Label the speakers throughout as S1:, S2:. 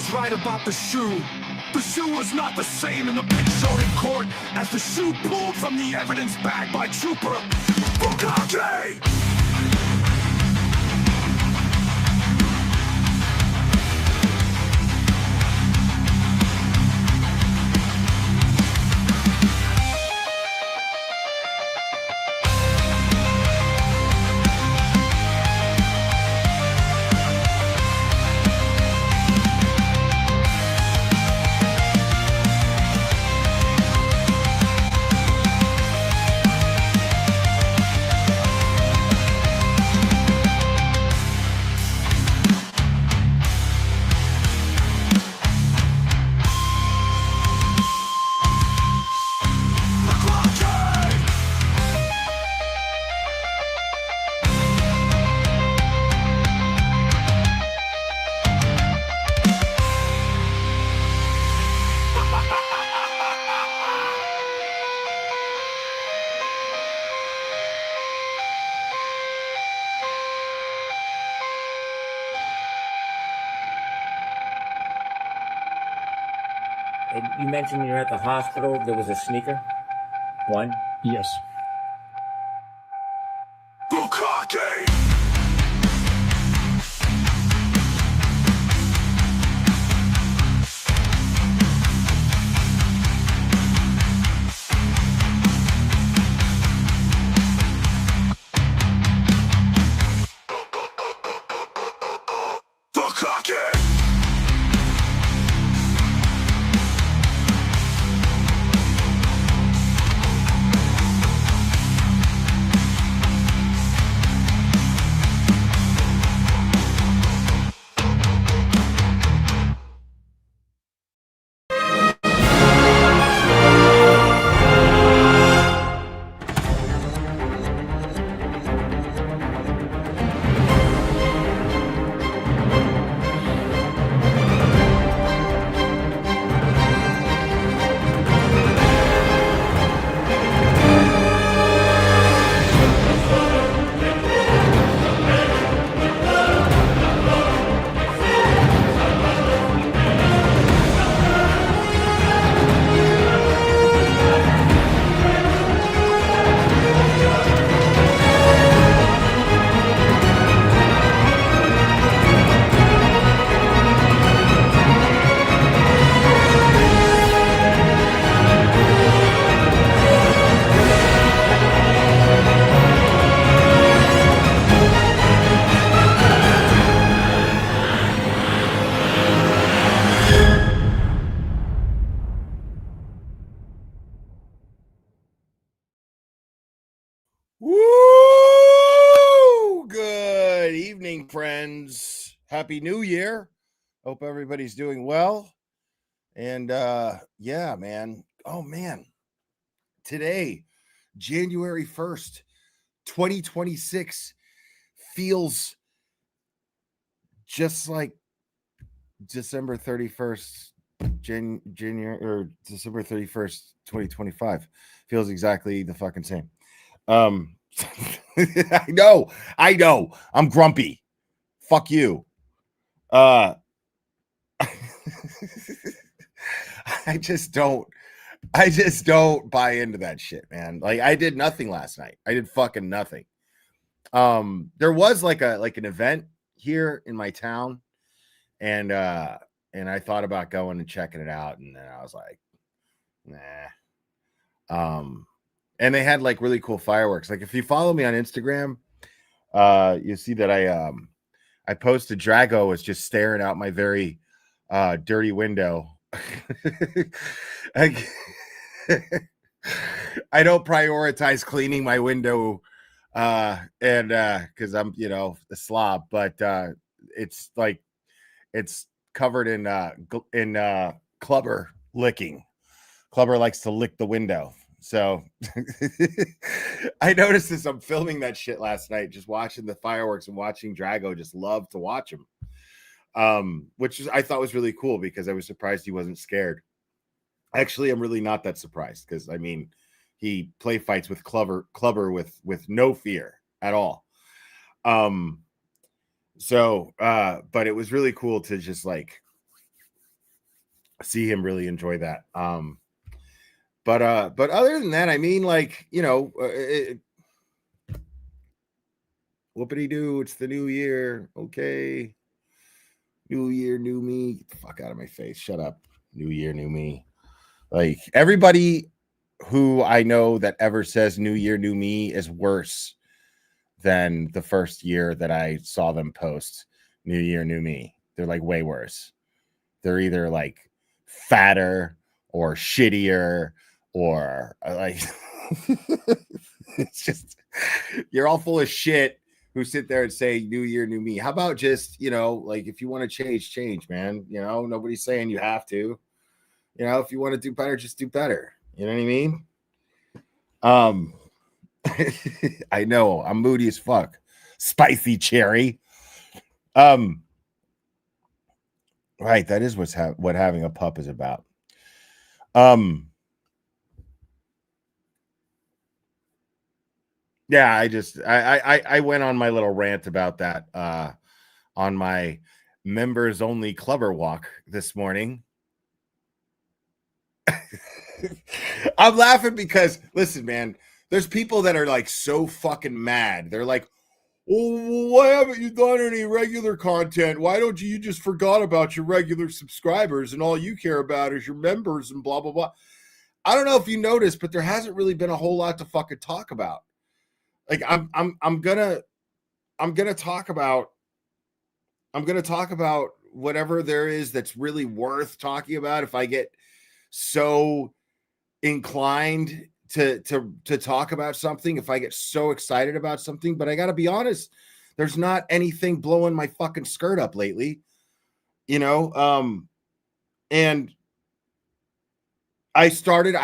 S1: was right about the shoe. The shoe was not the same in the picture in court as the shoe pulled from the evidence bag by Trooper Bukake.
S2: And you mentioned you're at the hospital. There was a sneaker. One.
S3: Yes.
S1: Bukake! Bukake!
S4: Woo! Good evening, friends. Happy New Year. Hope everybody's doing well. And yeah, man. Oh man. Today, January 1st, 2026 feels just like December 31st, January or December 31st, 2025. Feels exactly the fucking same. I know. I'm grumpy. Fuck you. I just don't buy into that shit, man. Like I did nothing last night. I did fucking nothing. There was like an event here in my town, and I thought about going and checking it out, and then I was like, nah. And they had like really cool fireworks. Like if you follow me on Instagram, you see that I posted Drago was just staring out my very dirty window. I don't prioritize cleaning my window and because I'm a slob, but it's like it's covered in Clubber licking. Clubber likes to lick the window. So I noticed as I'm filming that shit last night, just watching the fireworks and watching Drago, just love to watch him. Which I thought was really cool because I was surprised he wasn't scared. Actually, I'm really not that surprised because I mean, he play fights with Clubber with no fear at all. But it was really cool to just like see him really enjoy that. But other than that, I mean, like, you know, whoopity doo, it's the new year. Okay. New year, new me. Get the fuck out of my face. Shut up. New year, new me. Like, everybody who I know that ever says new year, new me is worse than the first year that I saw them post new year, new me. They're like way worse. They're either like fatter or shittier or like it's just, you're all full of shit who sit there and say new year, new me. How about just, you know, like, if you want to change, man. You know, nobody's saying you have to. You know, if you want to do better, just do better. You know what I mean? I know I'm moody as fuck. Spicy cherry. Right, that is what having a pup is about. Yeah, I went on my little rant about that on my members only clubber walk this morning. I'm laughing because, listen, man, there's people that are like so fucking mad. They're like, well, why haven't you done any regular content? Why don't you just forgot about your regular subscribers and all you care about is your members and blah, blah, blah. I don't know if you noticed, but there hasn't really been a whole lot to fucking talk about. Like, I'm gonna talk about whatever there is that's really worth talking about if I get so inclined to talk about something, if I get so excited about something. But I gotta be honest, there's not anything blowing my fucking skirt up lately, you know. And I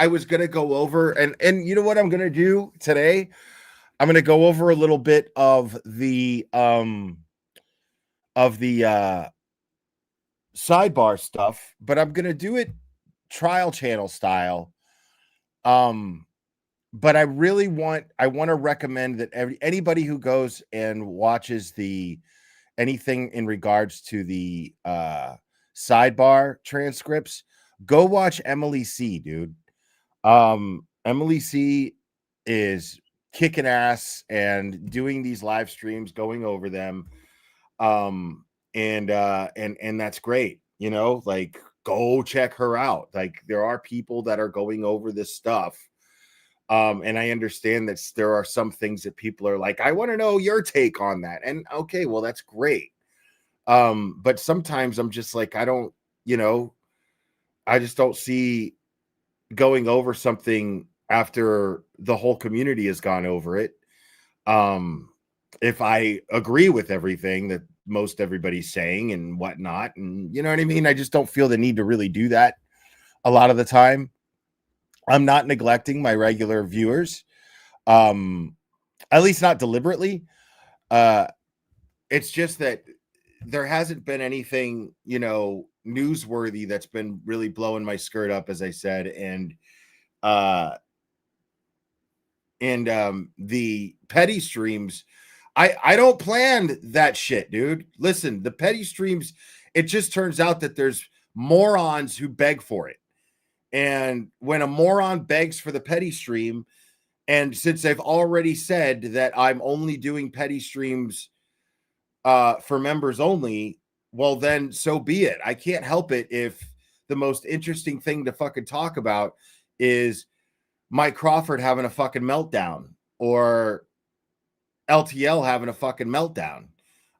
S4: was gonna go over and you know what I'm gonna do today? I'm gonna go over a little bit of the sidebar stuff, but I'm gonna do it trial channel style. But I want to recommend that anybody who goes and watches anything in regards to the sidebar transcripts, go watch Emily C, dude. Emily C is kicking ass and doing these live streams, going over them. And that's great. You know, like, go check her out. Like, there are people that are going over this stuff. And I understand that there are some things that people are like, I want to know your take on that. And okay, well, that's great. But sometimes I'm just like, I just don't see going over something after the whole community has gone over it. If I agree with everything that most everybody's saying and whatnot, and you know what I mean? I just don't feel the need to really do that a lot of the time. I'm not neglecting my regular viewers, at least not deliberately. It's just that there hasn't been anything, you know, newsworthy that's been really blowing my skirt up, as I said. And the petty streams, I don't plan that shit, dude. Listen, the petty streams, it just turns out that there's morons who beg for it. And when a moron begs for the petty stream, and since they've already said that I'm only doing petty streams for members only, well, then so be it. I can't help it if the most interesting thing to fucking talk about is Mike Crawford having a fucking meltdown or LTL having a fucking meltdown.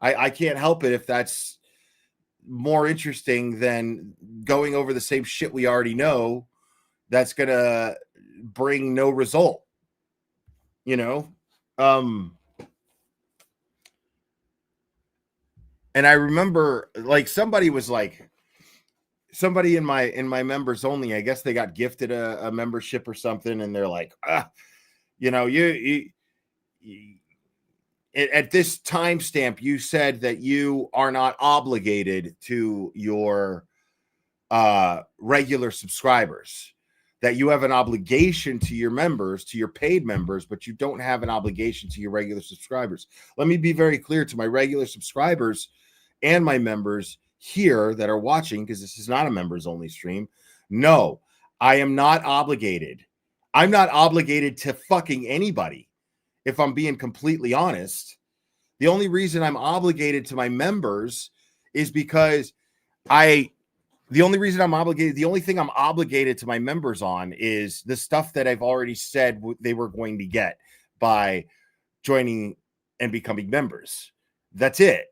S4: I can't help it if that's more interesting than going over the same shit we already know that's gonna bring no result, you know. And I remember, like, somebody in my members only, I guess they got gifted a membership or something, and they're like, you know, you at this timestamp, you said that you are not obligated to your regular subscribers, that you have an obligation to your members, to your paid members, but you don't have an obligation to your regular subscribers. Let me be very clear to my regular subscribers and my members. here that are watching, because this is not a members only stream, no, I am not obligated. I'm not obligated to fucking anybody, if I'm being completely honest. The only reason I'm obligated to my members is because the only thing I'm obligated to my members on is the stuff that I've already said they were going to get by joining and becoming members. That's it.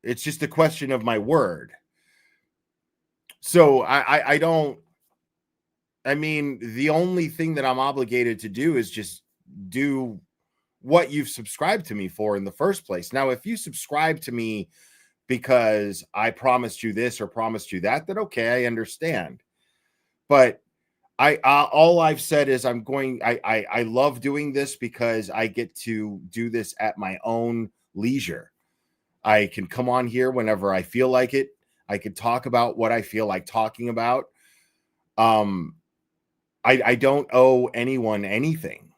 S4: It's just a question of my word. So the only thing that I'm obligated to do is just do what you've subscribed to me for in the first place. Now, if you subscribe to me because I promised you this or promised you that, then okay, I understand. But all I've said is I love doing this because I get to do this at my own leisure. I can come on here whenever I feel like it. I can talk about what I feel like talking about. I don't owe anyone anything.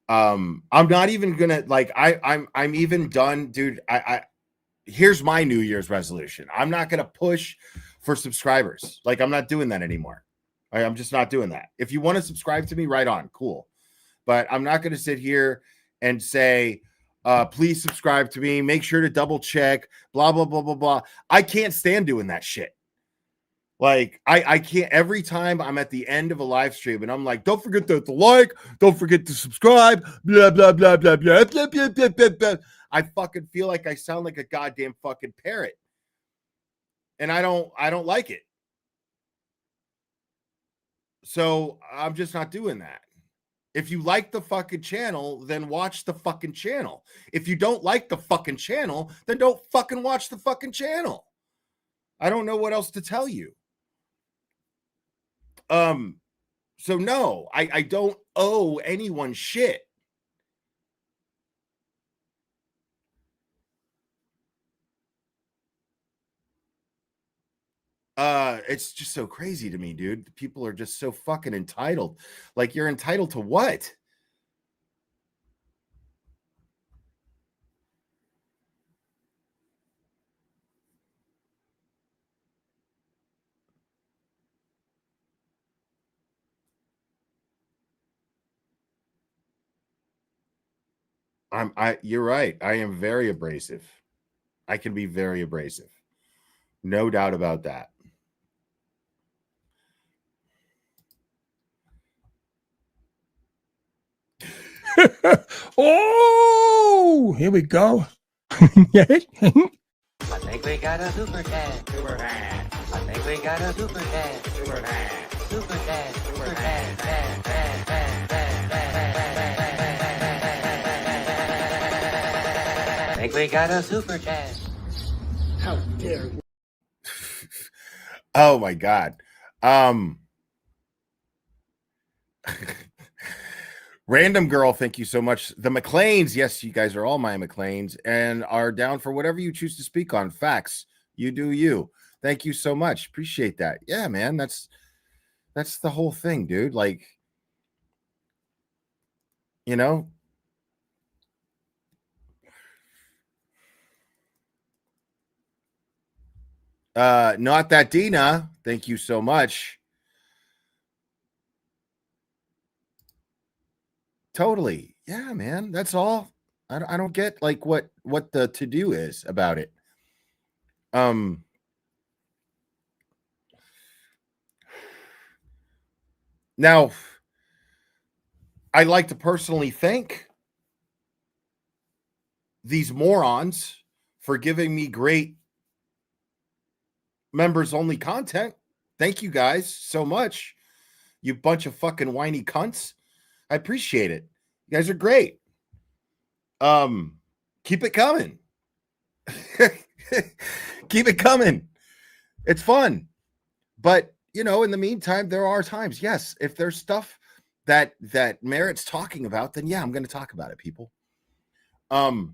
S4: I'm not even gonna I'm even done, dude. Here's my New Year's resolution. I'm not gonna push for subscribers. Like, I'm not doing that anymore. I'm just not doing that. If you want to subscribe to me, right on, cool. But I'm not gonna sit here and say, please subscribe to me, make sure to double check, blah, blah, blah, blah, blah. I can't stand doing that shit. Like, I can't. Every time I'm at the end of a live stream and I'm like, don't forget to like, don't forget to subscribe, blah, blah, blah, blah, blah, blah, blah, blah, blah, blah. I fucking feel like I sound like a goddamn fucking parrot. And I don't like it. So I'm just not doing that. If you like the fucking channel, then watch the fucking channel. If you don't like the fucking channel, then don't fucking watch the fucking channel. I don't know what else to tell you. So no, I don't owe anyone shit. It's just so crazy to me, dude. People are just so fucking entitled. Like, you're entitled to what? You're right. I am very abrasive. I can be very abrasive. No doubt about that.
S3: Oh, here we go.
S5: I think we got a super cat. Super cat. I think we got a super cat. Super cat. Super cat. Super cat. I think we got a super cat.
S3: How dare you?
S4: Oh my God. Random Girl, thank you so much. The McLeans, yes, you guys are all my McLeans and are down for whatever you choose to speak on. Facts. You do you. Thank you so much. Appreciate that. Yeah, man, that's the whole thing, dude. Like, you know, not that Dina. Thank you so much. Totally. Yeah, man. That's all. I don't get like what the to do is about it. Now, I'd like to personally thank these morons for giving me great members only content. Thank you guys so much. You bunch of fucking whiny cunts. I appreciate it. You guys are great. Keep it coming. Keep it coming. It's fun. But, you know, in the meantime, there are times, yes, if there's stuff that merits talking about, then yeah, I'm going to talk about it, people. You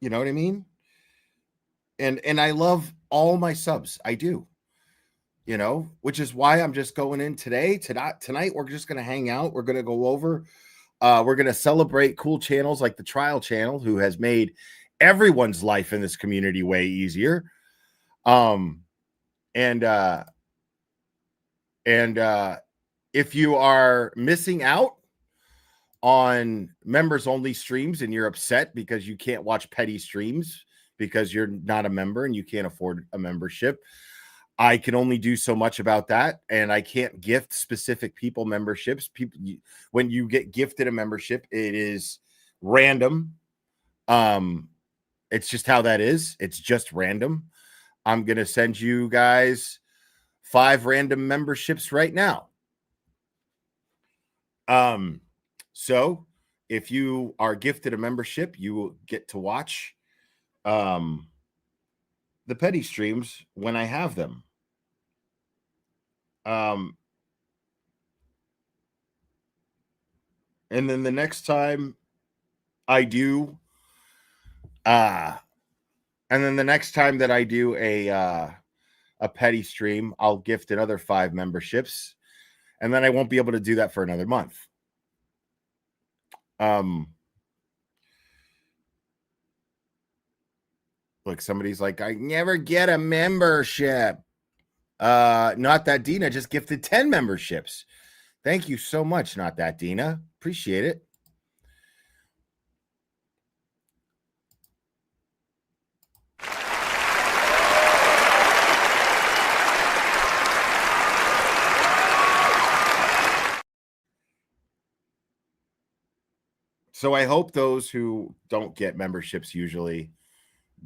S4: know what I mean? And I love all my subs. I do. You know, which is why I'm just going in today. Tonight, we're just going to hang out. We're going to go over. We're going to celebrate cool channels like the Trial Channel, who has made everyone's life in this community way easier. And if you are missing out on members only streams and you're upset because you can't watch petty streams because you're not a member and you can't afford a membership, I can only do so much about that, and I can't gift specific people memberships. When you get gifted a membership, it is random. It's just how that is. It's just random. I'm going to send you guys 5 random memberships right now. So if you are gifted a membership, you will get to watch the petty streams when I have them. And then the next time I do, and then the next time that I do a petty stream, I'll gift another 5 memberships, and then I won't be able to do that for another month. Look, somebody's like, I never get a membership. Not That Dina just gifted 10 memberships. Thank you so much, Not That Dina. Appreciate it. So I hope those who don't get memberships usually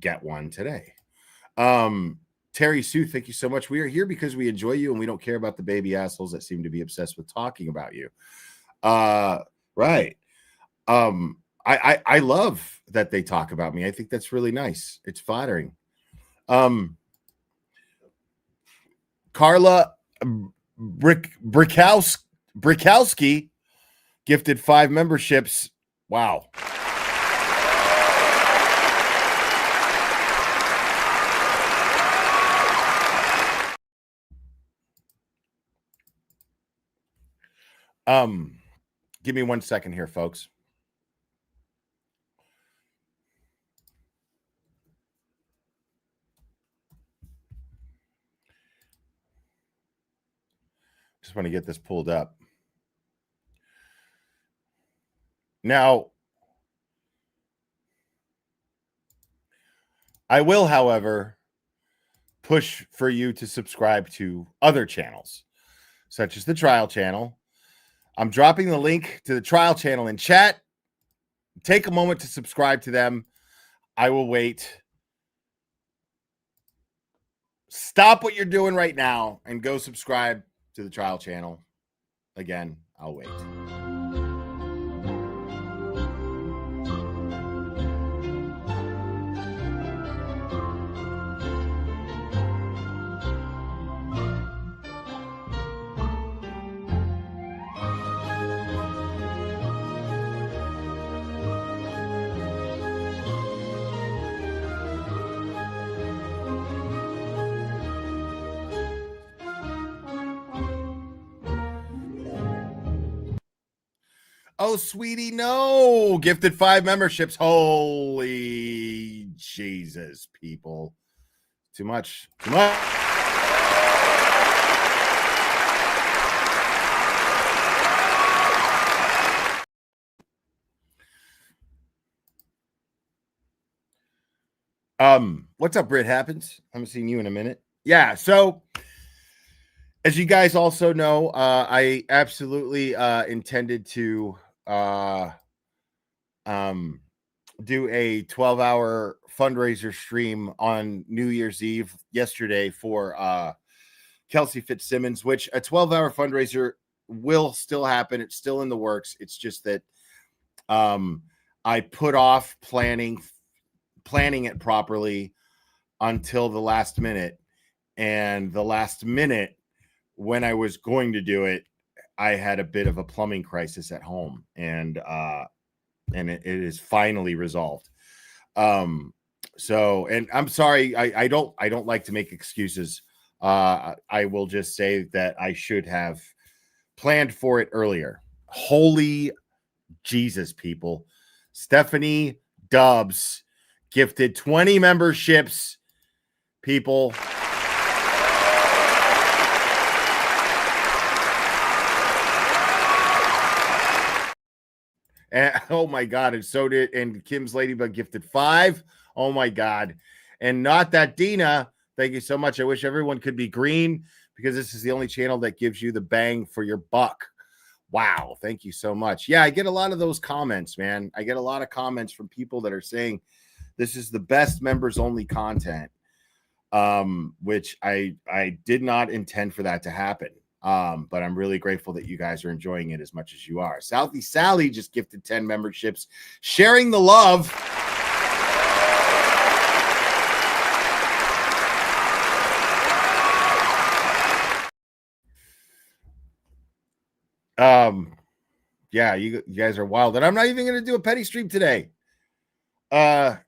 S4: get one today. Terry Sue, thank you so much. We are here because we enjoy you and we don't care about the baby assholes that seem to be obsessed with talking about you. Right. I love that they talk about me. I think that's really nice. It's flattering. Carla Brickowski gifted 5 memberships. Wow. Give me 1 second here, folks. Just want to get this pulled up. Now, I will, however, push for you to subscribe to other channels, such as the Trial Channel. I'm dropping the link to the Trial Channel in chat. Take a moment to subscribe to them. I will wait. Stop what you're doing right now and go subscribe to the Trial Channel. Again, I'll wait. Oh, sweetie, no. Gifted 5 memberships. Holy Jesus, people. Too much. Too much. What's up, Brit Happens? I haven't seen you in a minute. Yeah, so as you guys also know, I absolutely intended to do a 12-hour fundraiser stream on New Year's Eve yesterday for Kelsey Fitzsimmons, which a 12-hour fundraiser will still happen. It's still in the works. It's just that I put off planning it properly until the last minute, and the last minute when I was going to do it, I had a bit of a plumbing crisis at home, and it is finally resolved. So, and I'm sorry, I don't like to make excuses. I will just say that I should have planned for it earlier. Holy Jesus, people. Stephanie Dubs gifted 20 memberships, people. And oh my God, and so did, and Kim's Ladybug gifted 5. Oh my God. And Not That Dina, thank you so much. I wish everyone could be green because this is the only channel that gives you the bang for your buck. Wow, thank you so much. Yeah, I get a lot of those comments, man. I get a lot of comments from people that are saying this is the best members only content, which I did not intend for that to happen. But I'm really grateful that you guys are enjoying it as much as you are. Southeast Sally just gifted 10 memberships, sharing the love. Yeah, you guys are wild, and I'm not even going to do a petty stream today.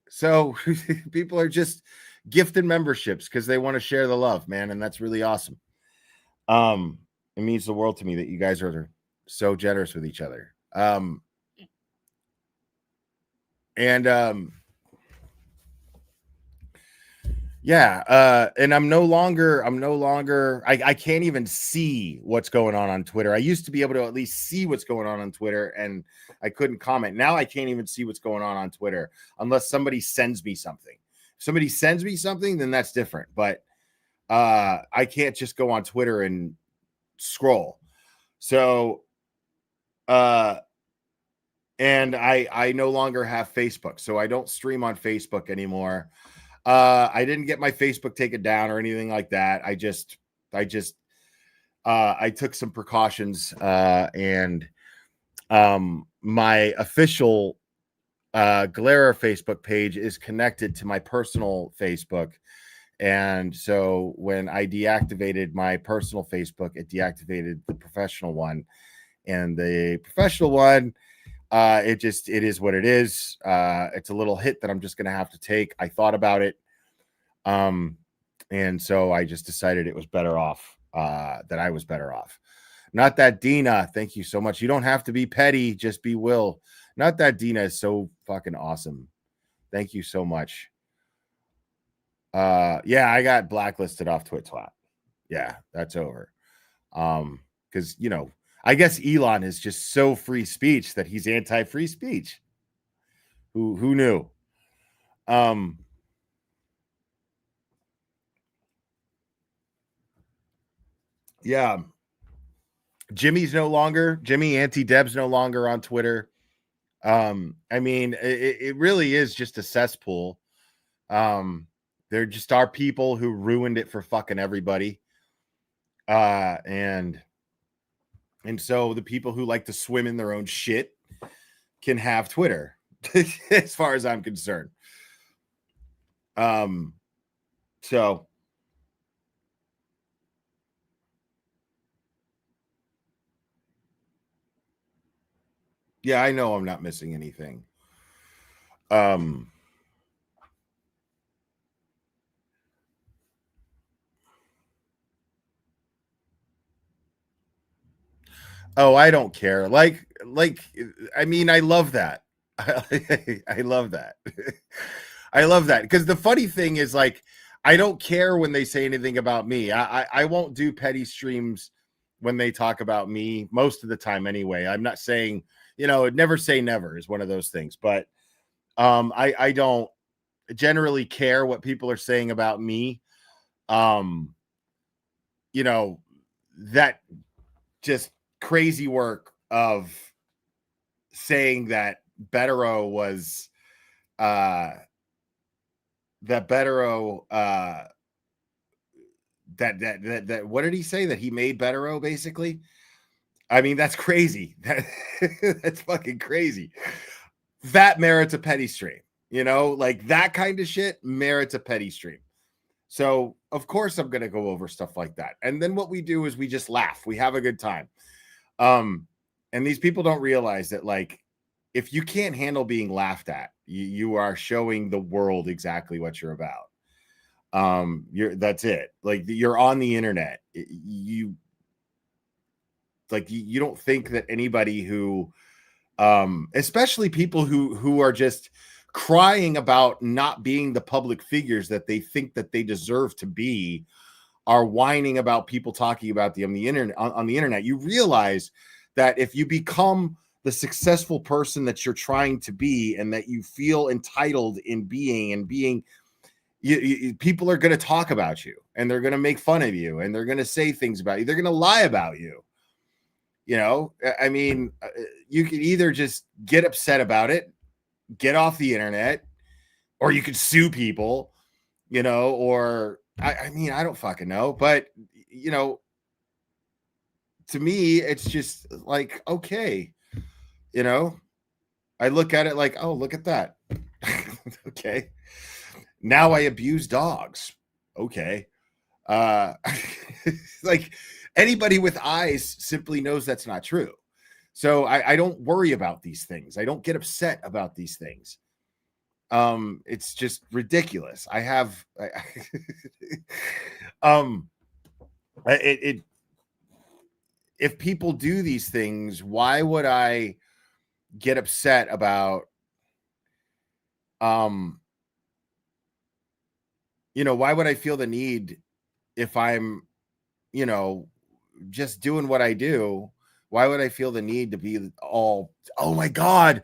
S4: So people are just gifting memberships because they want to share the love, man, and that's really awesome. It means the world to me that you guys are so generous with each other. Yeah, and I'm no longer I can't even see what's going on Twitter. I used to be able to at least see what's going on Twitter, and I couldn't comment. Now I can't even see what's going on Twitter unless somebody sends me something. If somebody sends me something, then that's different. But I can't just go on Twitter and scroll. So and I no longer have Facebook, so I don't stream on Facebook anymore. I didn't get my Facebook taken down or anything like that. I took some precautions, and my official Galera Facebook page is connected to my personal Facebook. And so when I deactivated my personal Facebook, it deactivated the professional one, and the professional one, it is what it is. It's a little hit that I'm just going to have to take. I thought about it. And so I just decided it was better off, that I was better off. Not That Dina, thank you so much. You don't have to be petty, just be Will. Not That Dina is so fucking awesome. Thank you so much. Yeah, I got blacklisted off TwitTwat. Yeah, that's over. Because I guess Elon is just so free speech that he's anti-free speech. Who knew? Yeah. Jimmy Anti-Deb's no longer on Twitter. I mean, it really is just a cesspool. There just are people who ruined it for fucking everybody. And so the people who like to swim in their own shit can have Twitter, as far as I'm concerned. So yeah, I know I'm not missing anything. Oh, I don't care. Like, I mean, I love that. I love that. I love that. Because the funny thing is, like, I don't care when they say anything about me. I won't do petty streams when they talk about me most of the time anyway. I'm not saying, never say never is one of those things. But I don't generally care what people are saying about me. That just crazy work of saying that Betero was that what did he say, that he made Betero basically? I mean, that's crazy. That's fucking crazy. That merits a petty stream, like that kind of shit merits a petty stream. So of course I'm going to go over stuff like that. And then what we do is we just laugh. We have a good time. And these people don't realize that, like, if you can't handle being laughed at, you are showing the world exactly what you're about. That's it. Like, you're on the internet. You don't think that anybody who, especially people who are just crying about not being the public figures that they think that they deserve to be, are whining about people talking about them on the internet. You realize that if you become the successful person that you're trying to be, and that you feel entitled in being, people are going to talk about you, and they're going to make fun of you, and they're going to say things about you. They're going to lie about you. You know, I mean, you can either just get upset about it, get off the internet, or you could sue people, you know, or I mean, I don't fucking know, but you know, to me, it's just like, okay, you know, I look at it like, oh, look at that. Okay. Now I abuse dogs. Okay. Like, anybody with eyes simply knows that's not true. So I don't worry about these things. I don't get upset about these things. It's just ridiculous. If people do these things, why would I get upset about, you know, why would I feel the need if I'm, you know, just doing what I do? Why would I feel the need to be all, oh my God,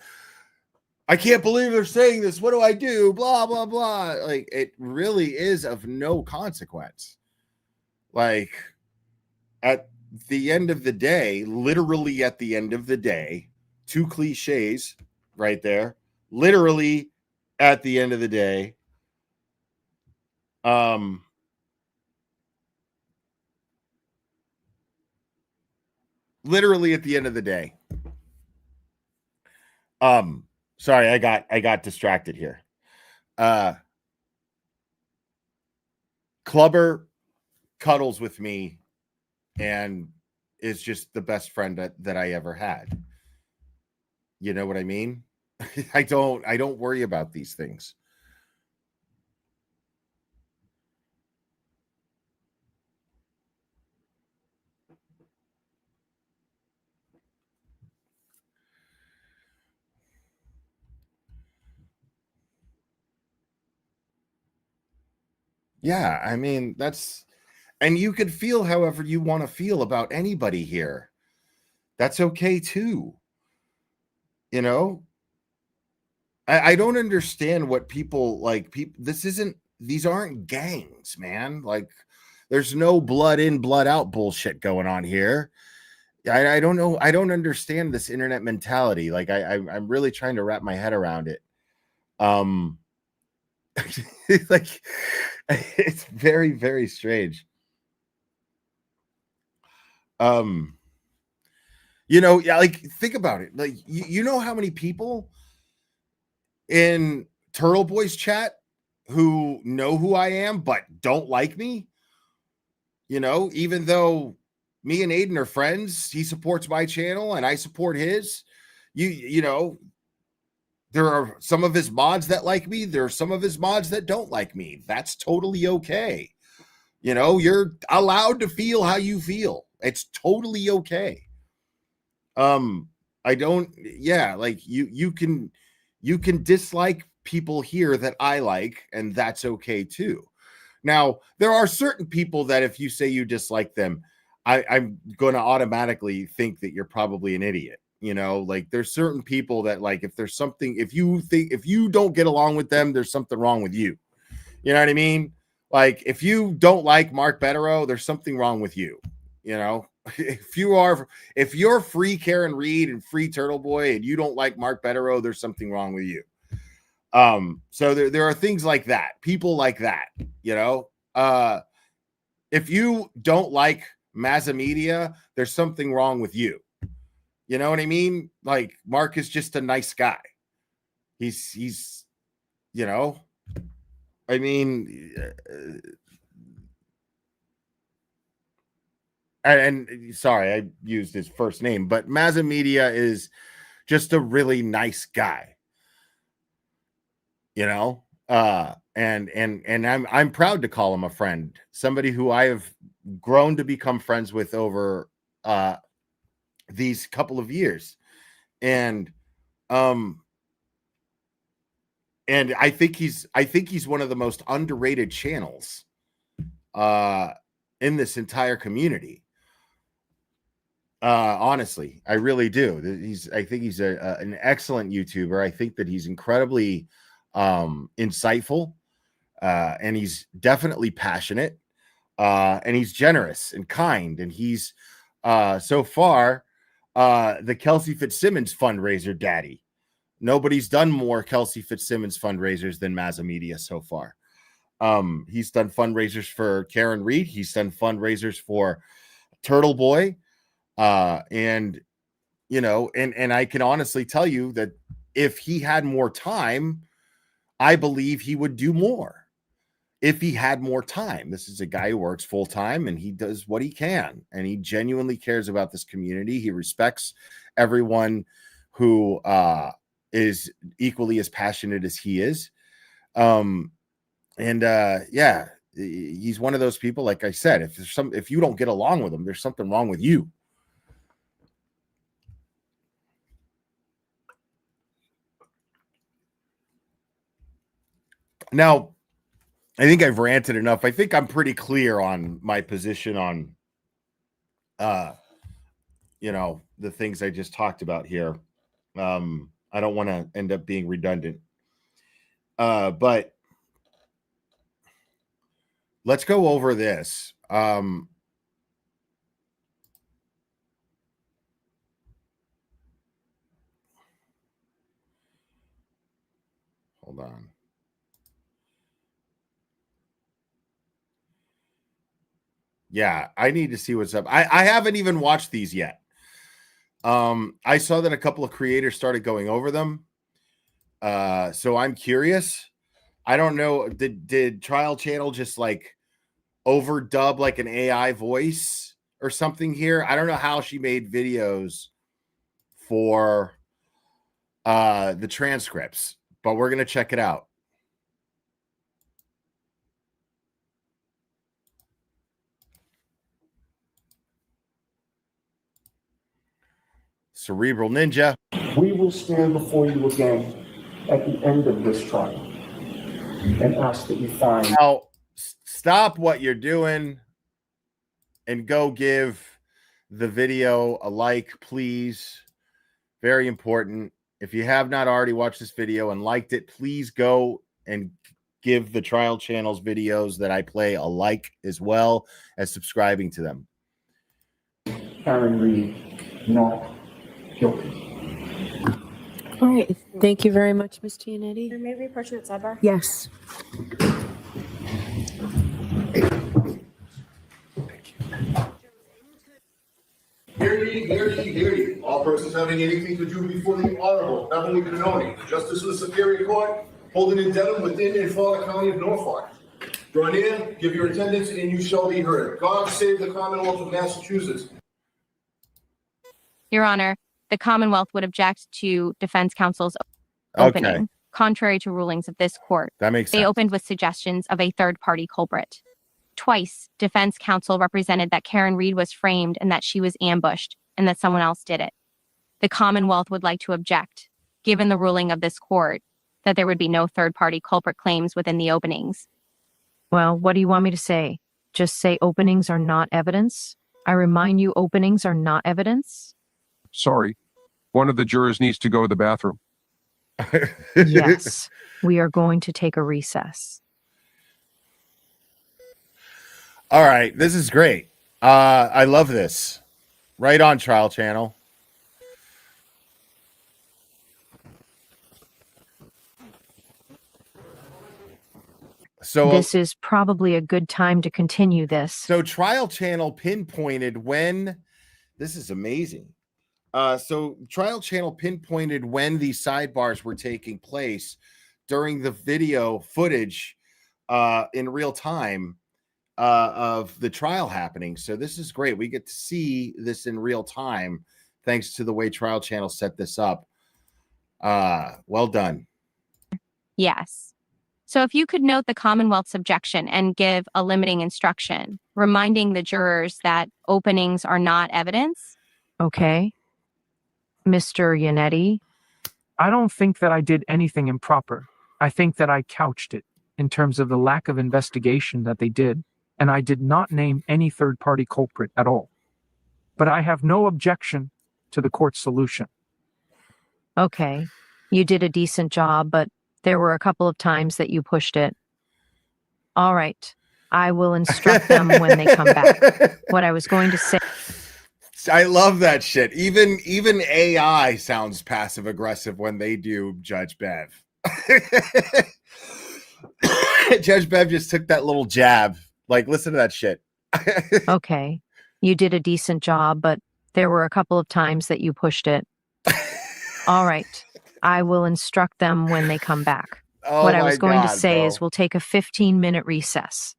S4: I can't believe they're saying this. What do I do? Blah, blah, blah. Like, it really is of no consequence. Like, at the end of the day, literally at the end of the day, two cliches right there, literally at the end of the day, literally at the end of the day, sorry, I got distracted here. Clubber cuddles with me and is just the best friend that I ever had. You know what I mean? I don't worry about these things. Yeah, I mean, and you could feel however you want to feel about anybody here. That's okay too. You know, I don't understand what people like. These aren't gangs, man. Like, there's no blood in, blood out bullshit going on here. I don't know. I don't understand this internet mentality. Like, I'm really trying to wrap my head around it. Like, it's very, very strange. You know, yeah, like, think about it. Like, you know how many people in Turtle Boys chat who know who I am but don't like me? You know, even though me and Aiden are friends, he supports my channel and I support his. You know, there are some of his mods that like me. There are some of his mods that don't like me. That's totally okay. You know, you're allowed to feel how you feel. It's totally okay. I don't, yeah, like you can dislike people here that I like, and that's okay too. Now, there are certain people that if you say you dislike them, I'm going to automatically think that you're probably an idiot. You know, like, there's certain people that, like, if there's something, if you don't get along with them, there's something wrong with you. You know what I mean? Like, if you don't like Mark Bettero, there's something wrong with you. You know, if you're free Karen Reed and free Turtle Boy and you don't like Mark Bettero, there's something wrong with you. So there are things like that, people like that, you know. If you don't like Mazza Media, there's something wrong with you. You know what I mean? Like, Mark is just a nice guy. He's you know, I mean, and sorry, I used his first name, but Mazza Media is just a really nice guy. You know, and I'm proud to call him a friend, somebody who I have grown to become friends with over these couple of years. And and I think he's one of the most underrated channels in this entire community. Honestly, I really do. I think he's an excellent YouTuber. I think that he's incredibly insightful, and he's definitely passionate, and he's generous and kind, and he's so far the Kelsey Fitzsimmons fundraiser daddy. Nobody's done more Kelsey Fitzsimmons fundraisers than Mazza Media so far. He's done fundraisers for Karen Reed. He's done fundraisers for Turtle Boy. And you know, and I can honestly tell you that if he had more time, I believe he would do more. If he had more time. This is a guy who works full time and he does what he can, and he genuinely cares about this community. He respects everyone who is equally as passionate as he is. Yeah, he's one of those people, like I said, if you don't get along with him, there's something wrong with you. Now, I think I've ranted enough. I think I'm pretty clear on my position on, you know, the things I just talked about here. I don't want to end up being redundant. But let's go over this. Hold on. Yeah, I need to see what's up. I haven't even watched these yet. I saw that a couple of creators started going over them. So I'm curious. I don't know. Did Trial Channel just like overdub like an AI voice or something here? I don't know how she made videos for the transcripts, but we're gonna check it out. Cerebral Ninja.
S6: We will stand before you again at the end of this trial and ask that you find.
S4: Now, stop what you're doing and go give the video a like, please. Very important. If you have not already watched this video and liked it, please go and give the Trial Channel's videos that I play a like, as well as subscribing to them.
S6: Karen Reed not guilty.
S7: All right. Thank you very much, Ms. Giannetti.
S8: May we approach you at sidebar?
S7: Yes.
S9: Hear ye, hear ye, hear ye. All persons having anything to do before the Honorable Beverly Benoni, Justice of the Superior Court, holding in Dedham within and for the County of Norfolk. Draw near, give your attendance, and you shall be heard. God save the Commonwealth of Massachusetts.
S10: Your Honor, the Commonwealth would object to defense counsel's opening, contrary to rulings of this court.
S4: That makes sense.
S10: They opened with suggestions of a third-party culprit. Twice, defense counsel represented that Karen Reed was framed and that she was ambushed and that someone else did it. The Commonwealth would like to object, given the ruling of this court, that there would be no third-party culprit claims within the openings.
S7: Well, what do you want me to say? Just say openings are not evidence? I remind you, openings are not evidence?
S11: Sorry, one of the jurors needs to go to the bathroom.
S7: Yes, we are going to take a recess.
S4: All right, this is great. I love this. Right on, Trial Channel. So
S7: this is probably a good time to continue this.
S4: So Trial Channel pinpointed when, this is amazing. So Trial Channel pinpointed when these sidebars were taking place during the video footage in real time of the trial happening. So this is great. We get to see this in real time thanks to the way Trial Channel set this up. Well done.
S10: Yes. So if you could note the Commonwealth's objection and give a limiting instruction, reminding the jurors that openings are not evidence.
S7: Okay. Mr. Yannetti?
S12: I don't think that I did anything improper.
S8: I think that I couched it in terms of the lack of investigation that they did, and I did not name any third-party culprit at all. But I have no objection to the court's solution.
S7: Okay. You did a decent job, but there were a couple of times that you pushed it. All right. I will instruct them when they come back. What I was going to say.
S4: I love that shit. Even AI sounds passive aggressive when they do Judge Bev. Judge Bev just took that little jab. Like, listen to that shit.
S7: Okay. You did a decent job, but there were a couple of times that you pushed it. All right. I will instruct them when they come back.
S4: Oh
S7: what I was going to
S4: God,
S7: say
S4: bro.
S7: is we'll take a 15-minute recess.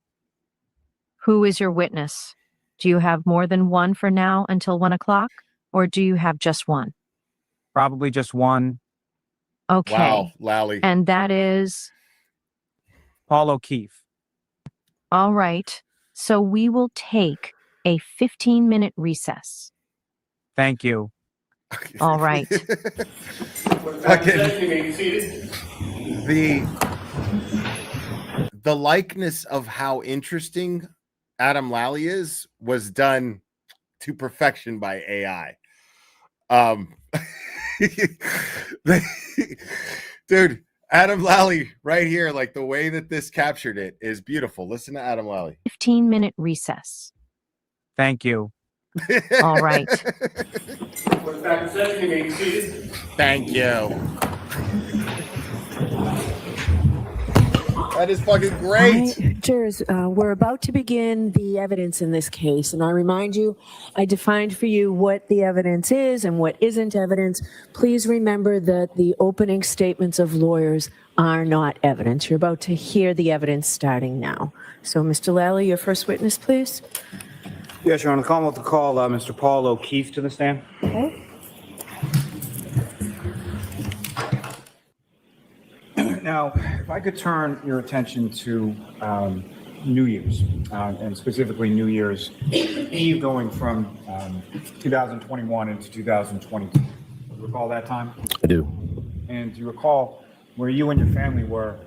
S7: Who is your witness? Do you have more than one for now until 1 o'clock? Or do you have just one?
S8: Probably just one.
S7: Okay.
S4: Wow, Lally.
S7: And that is?
S8: Paul O'Keefe.
S7: All right. So we will take a 15-minute recess.
S8: Thank you.
S7: All right.
S4: The likeness of how interesting Adam Lally is was done to perfection by AI. Dude, Adam Lally right here, like the way that this captured it is beautiful. Listen to Adam Lally.
S7: 15-minute recess.
S8: Thank you.
S7: All right.
S4: Thank you. That is fucking great.
S12: All right, jurors, we're about to begin the evidence in this case. And I remind you, I defined for you what the evidence is and what isn't evidence. Please remember that the opening statements of lawyers are not evidence. You're about to hear the evidence starting now. So, Mr. Lally, your first witness, please.
S13: Yes, Your Honor. Call Mr. Paul O'Keefe to the stand.
S12: Okay.
S13: Now, if I could turn your attention to New Year's, and specifically New Year's Eve going from 2021 into 2022. You recall that time?
S14: I do.
S13: And do you recall where you and your family were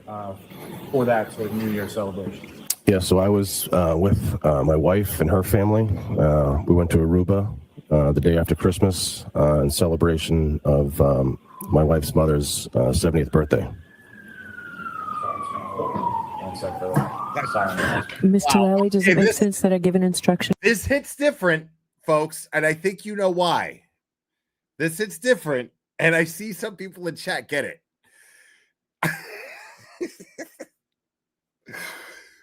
S13: for that sort of New Year's celebration?
S14: Yeah, so I was with my wife and her family. We went to Aruba the day after Christmas in celebration of my wife's mother's 70th birthday.
S12: Mr. Lally, does it make sense that I give an instruction?
S4: This hits different, folks, and I think you know why. This hits different, and I see some people in chat get it.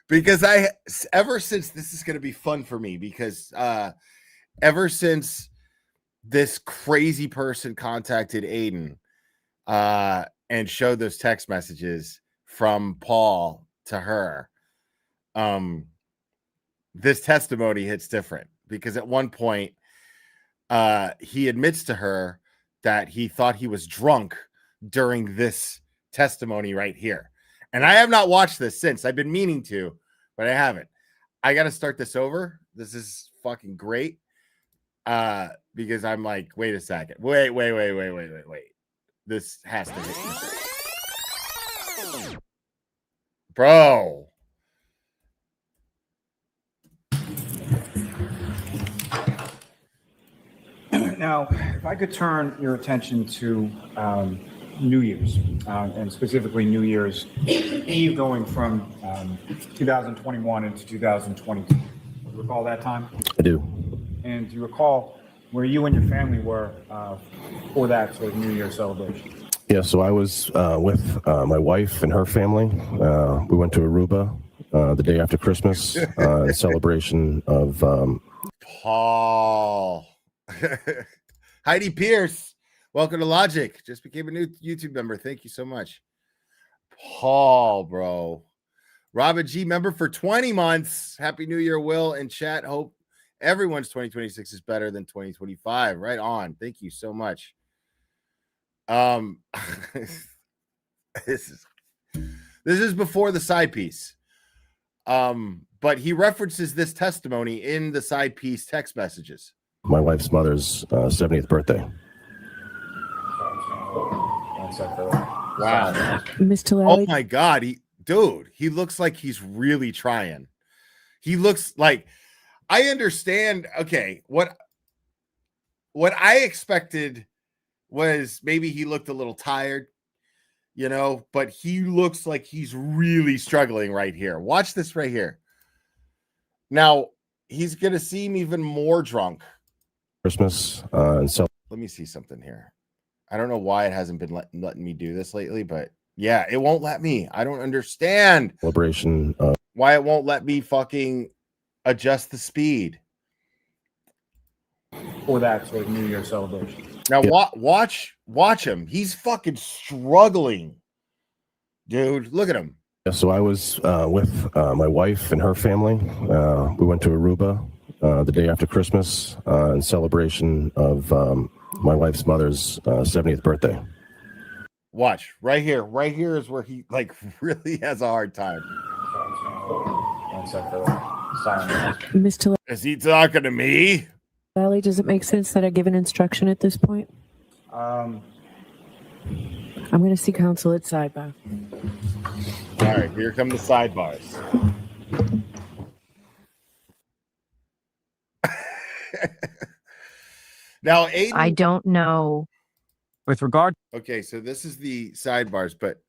S4: Because ever since, this is going to be fun for me, because ever since this crazy person contacted Aiden and showed those text messages from Paul to her, this testimony hits different, because at one point he admits to her that he thought he was drunk during this testimony right here. And I have not watched this since. I've been meaning to, but I haven't. I got to start this over. This is fucking great. Because I'm like, wait a second. Wait. This has to hit me. Bro.
S13: Now, if I could turn your attention to New Year's, and specifically New Year's Eve going from 2021 into 2022. You recall that time?
S14: I do.
S13: And do you recall where you and your family were for that sort of New Year's celebration?
S14: Yeah, so I was with my wife and her family. We went to Aruba the day after Christmas in celebration of
S4: Paul. Heidi Pierce, welcome to Logic. Just became a new YouTube member. Thank you so much. Paul, bro. Robin G, member for 20 months. Happy New Year, Will, and chat. Hope everyone's 2026 is better than 2025. Right on. Thank you so much. This is before the side piece. But he references this testimony in the side piece text messages.
S14: my wife's mother's 70th birthday.
S4: Wow.
S12: Ms.
S4: Oh
S12: Tallali?
S4: my God. He looks like he's really trying. He looks like, I understand. Okay. What I expected was maybe he looked a little tired, but he looks like he's really struggling right here. Watch this right here. Now he's going to seem even more drunk.
S14: Christmas and so.
S4: Let me see something here. I don't know why it hasn't been letting me do this lately, but yeah, it won't let me. I don't understand
S14: Celebration.
S4: why it won't let me fucking adjust the speed
S13: For that sort of New Year celebration.
S4: now. Watch him. He's fucking struggling, dude. Look at him.
S14: Yeah, so I was with my wife and her family. We went to Aruba the day after Christmas in celebration of my wife's mother's 70th birthday.
S4: Watch right here. Right here is where he like really has a hard time.
S13: One sec for silence.
S12: Ms.
S4: Is he talking to me?
S12: Tallali, does it make sense that I give an instruction at this point? I'm going to see counsel at sidebar.
S4: All right, here come the sidebars. Now, Aiden,
S7: I don't know.
S8: With regard,
S4: okay, so this is the sidebars, but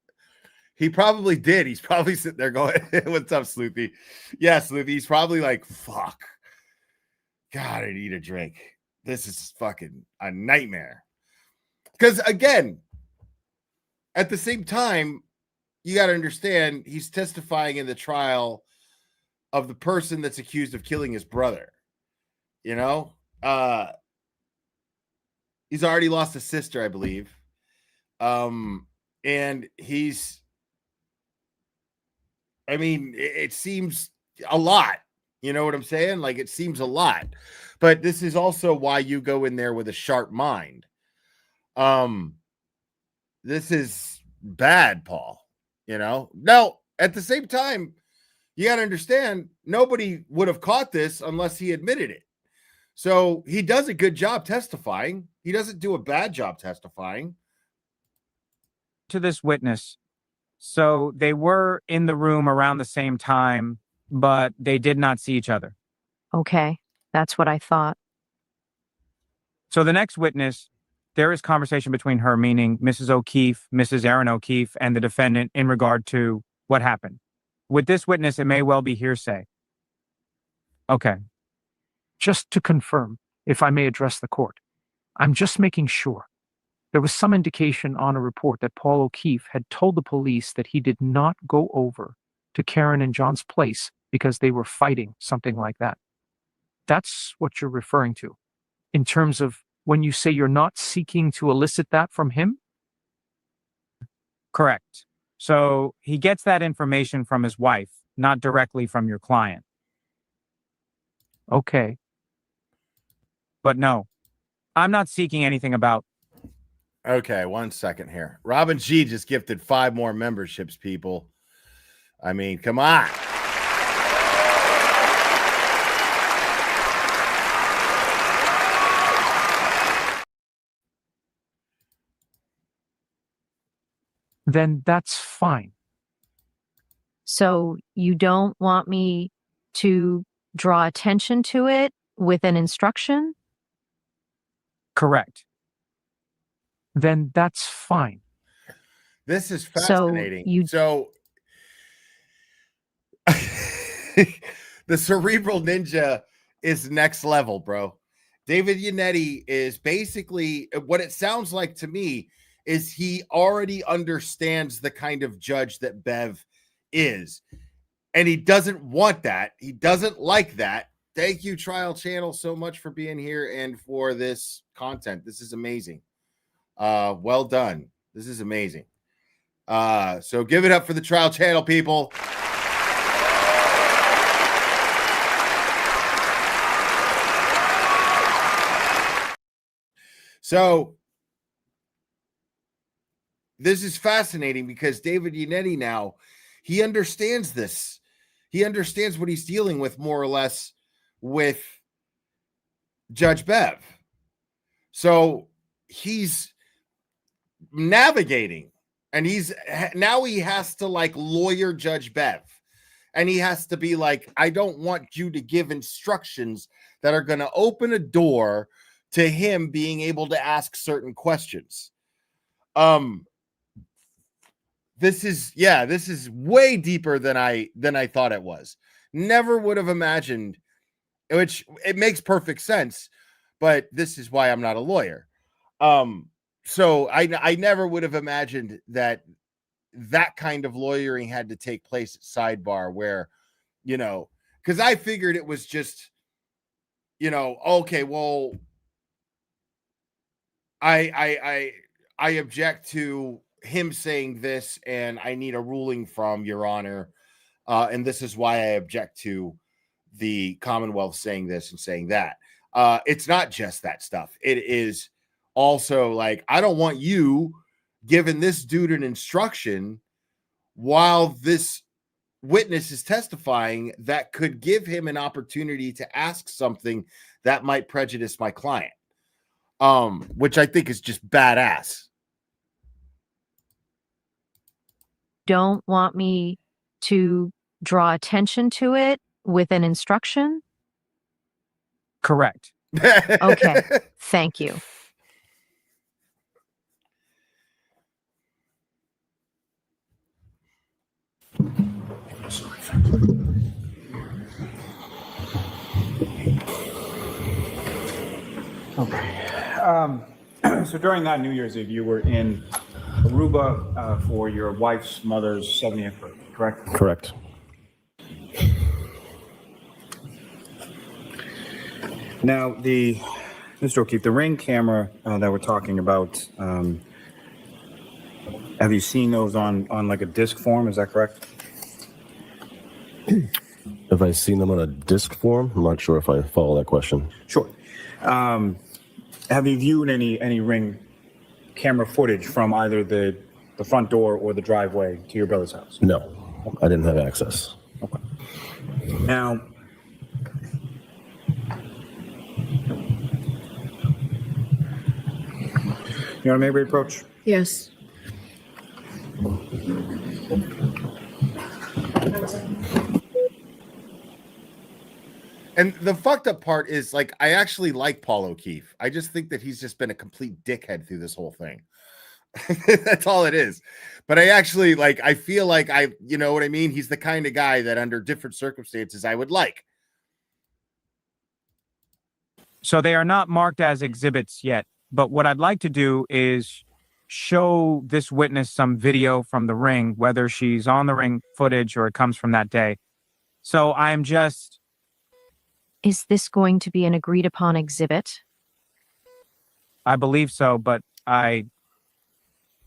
S4: he probably did. He's probably sitting there going, "What's up, Sloopy?" Yeah, Sloopy. He's probably like, "Fuck, God, I need a drink. This is fucking a nightmare." Because again, at the same time, you got to understand he's testifying in the trial of the person that's accused of killing his brother. He's already lost a sister, I believe. And it seems a lot. You know what I'm saying? Like, it seems a lot. But this is also why you go in there with a sharp mind. This is bad, Paul. Now, at the same time, you got to understand, nobody would have caught this unless he admitted it. So he does a good job testifying. He doesn't do a bad job testifying.
S8: to this witness, so they were in the room around the same time, but they did not see each other.
S7: Okay, that's what I thought.
S8: So the next witness, there is conversation between her, meaning Mrs. O'Keefe, Mrs. Aaron O'Keefe, and the defendant in regard to what happened. With this witness, it may well be hearsay. Okay. just to confirm, if I may address the court, I'm just making sure. There was some indication on a report that Paul O'Keefe had told the police that he did not go over to Karen and John's place because they were fighting, something like that. That's what you're referring to in terms of when you say you're not seeking to elicit that from him?
S15: Correct. So he gets that information from his wife, not directly from your client.
S8: Okay.
S15: But no, I'm not seeking anything about.
S4: Okay, 1 second here. Robin G just gifted 5 more memberships, people. I mean, come on.
S8: Then that's fine.
S7: So you don't want me to draw attention to it with an instruction?
S15: Correct.
S8: Then that's fine.
S4: This is fascinating.
S7: So
S4: the cerebral ninja is next level, bro. David Yannetti is basically what it sounds like to me is he already understands the kind of judge that Bev is. And he doesn't want that. He doesn't like that. Thank you, Trial Channel, so much for being here and for this content. This is amazing. Well done. This is amazing. So give it up for the Trial Channel, people. So this is fascinating because David Yannetti now, he understands this. He understands what he's dealing with more or less with Judge Bev. So he's navigating And now he has to like lawyer Judge Bev. And he has to be like, I don't want you to give instructions that are going to open a door to him being able to ask certain questions. This is way deeper than I thought it was. Never would have imagined, which it makes perfect sense, but this is why I'm not a lawyer. So I never would have imagined that kind of lawyering had to take place at sidebar where, because I figured it was just, okay, well, I object to him saying this and I need a ruling from Your Honor. And this is why I object to the Commonwealth saying this and saying that. It's not just that stuff. It is also like, I don't want you giving this dude an instruction while this witness is testifying that could give him an opportunity to ask something that might prejudice my client, which I think is just badass.
S7: Don't want me to draw attention to it with an instruction?
S8: Correct.
S7: Okay. Thank you.
S13: Okay. So during that New Year's Eve, you were in Aruba for your wife's mother's 70th birthday, correct?
S14: Correct.
S13: Now, Mr. O'Keefe, the Ring camera that we're talking about, have you seen those on like a disc form? Is that correct?
S14: Have I seen them on a disc form? I'm not sure if I follow that question.
S13: Sure. Have you viewed any Ring camera footage from either the front door or the driveway to your brother's house?
S14: No, I didn't have access.
S13: Okay. Now, you want to maybe approach?
S12: Yes.
S4: And the fucked up part is, like, I actually like Paul O'Keefe. I just think that he's just been a complete dickhead through this whole thing. That's all it is. But I actually, like, I feel like you know what I mean? He's the kind of guy that under different circumstances I would like.
S8: So they are not marked as exhibits yet. But what I'd like to do is show this witness some video from the Ring, whether she's on the Ring footage or it comes from that day. So I'm just...
S7: Is this going to be an agreed upon exhibit?
S8: I believe so, but I...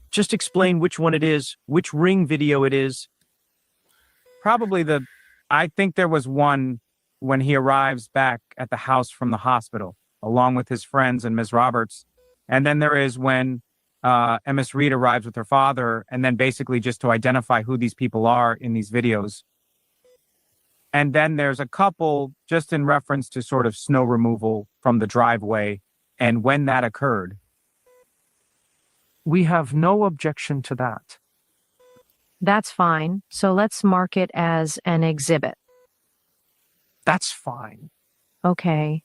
S16: Just explain which one it is, which Ring video it is.
S8: Probably I think there was one when he arrives back at the house from the hospital, along with his friends and Ms. Roberts. And then there is when Ms. Reed arrives with her father, and then basically just to identify who these people are in these videos. And then there's a couple just in reference to sort of snow removal from the driveway and when that occurred.
S16: We have no objection to that.
S7: That's fine. So let's mark it as an exhibit.
S16: That's fine.
S7: Okay.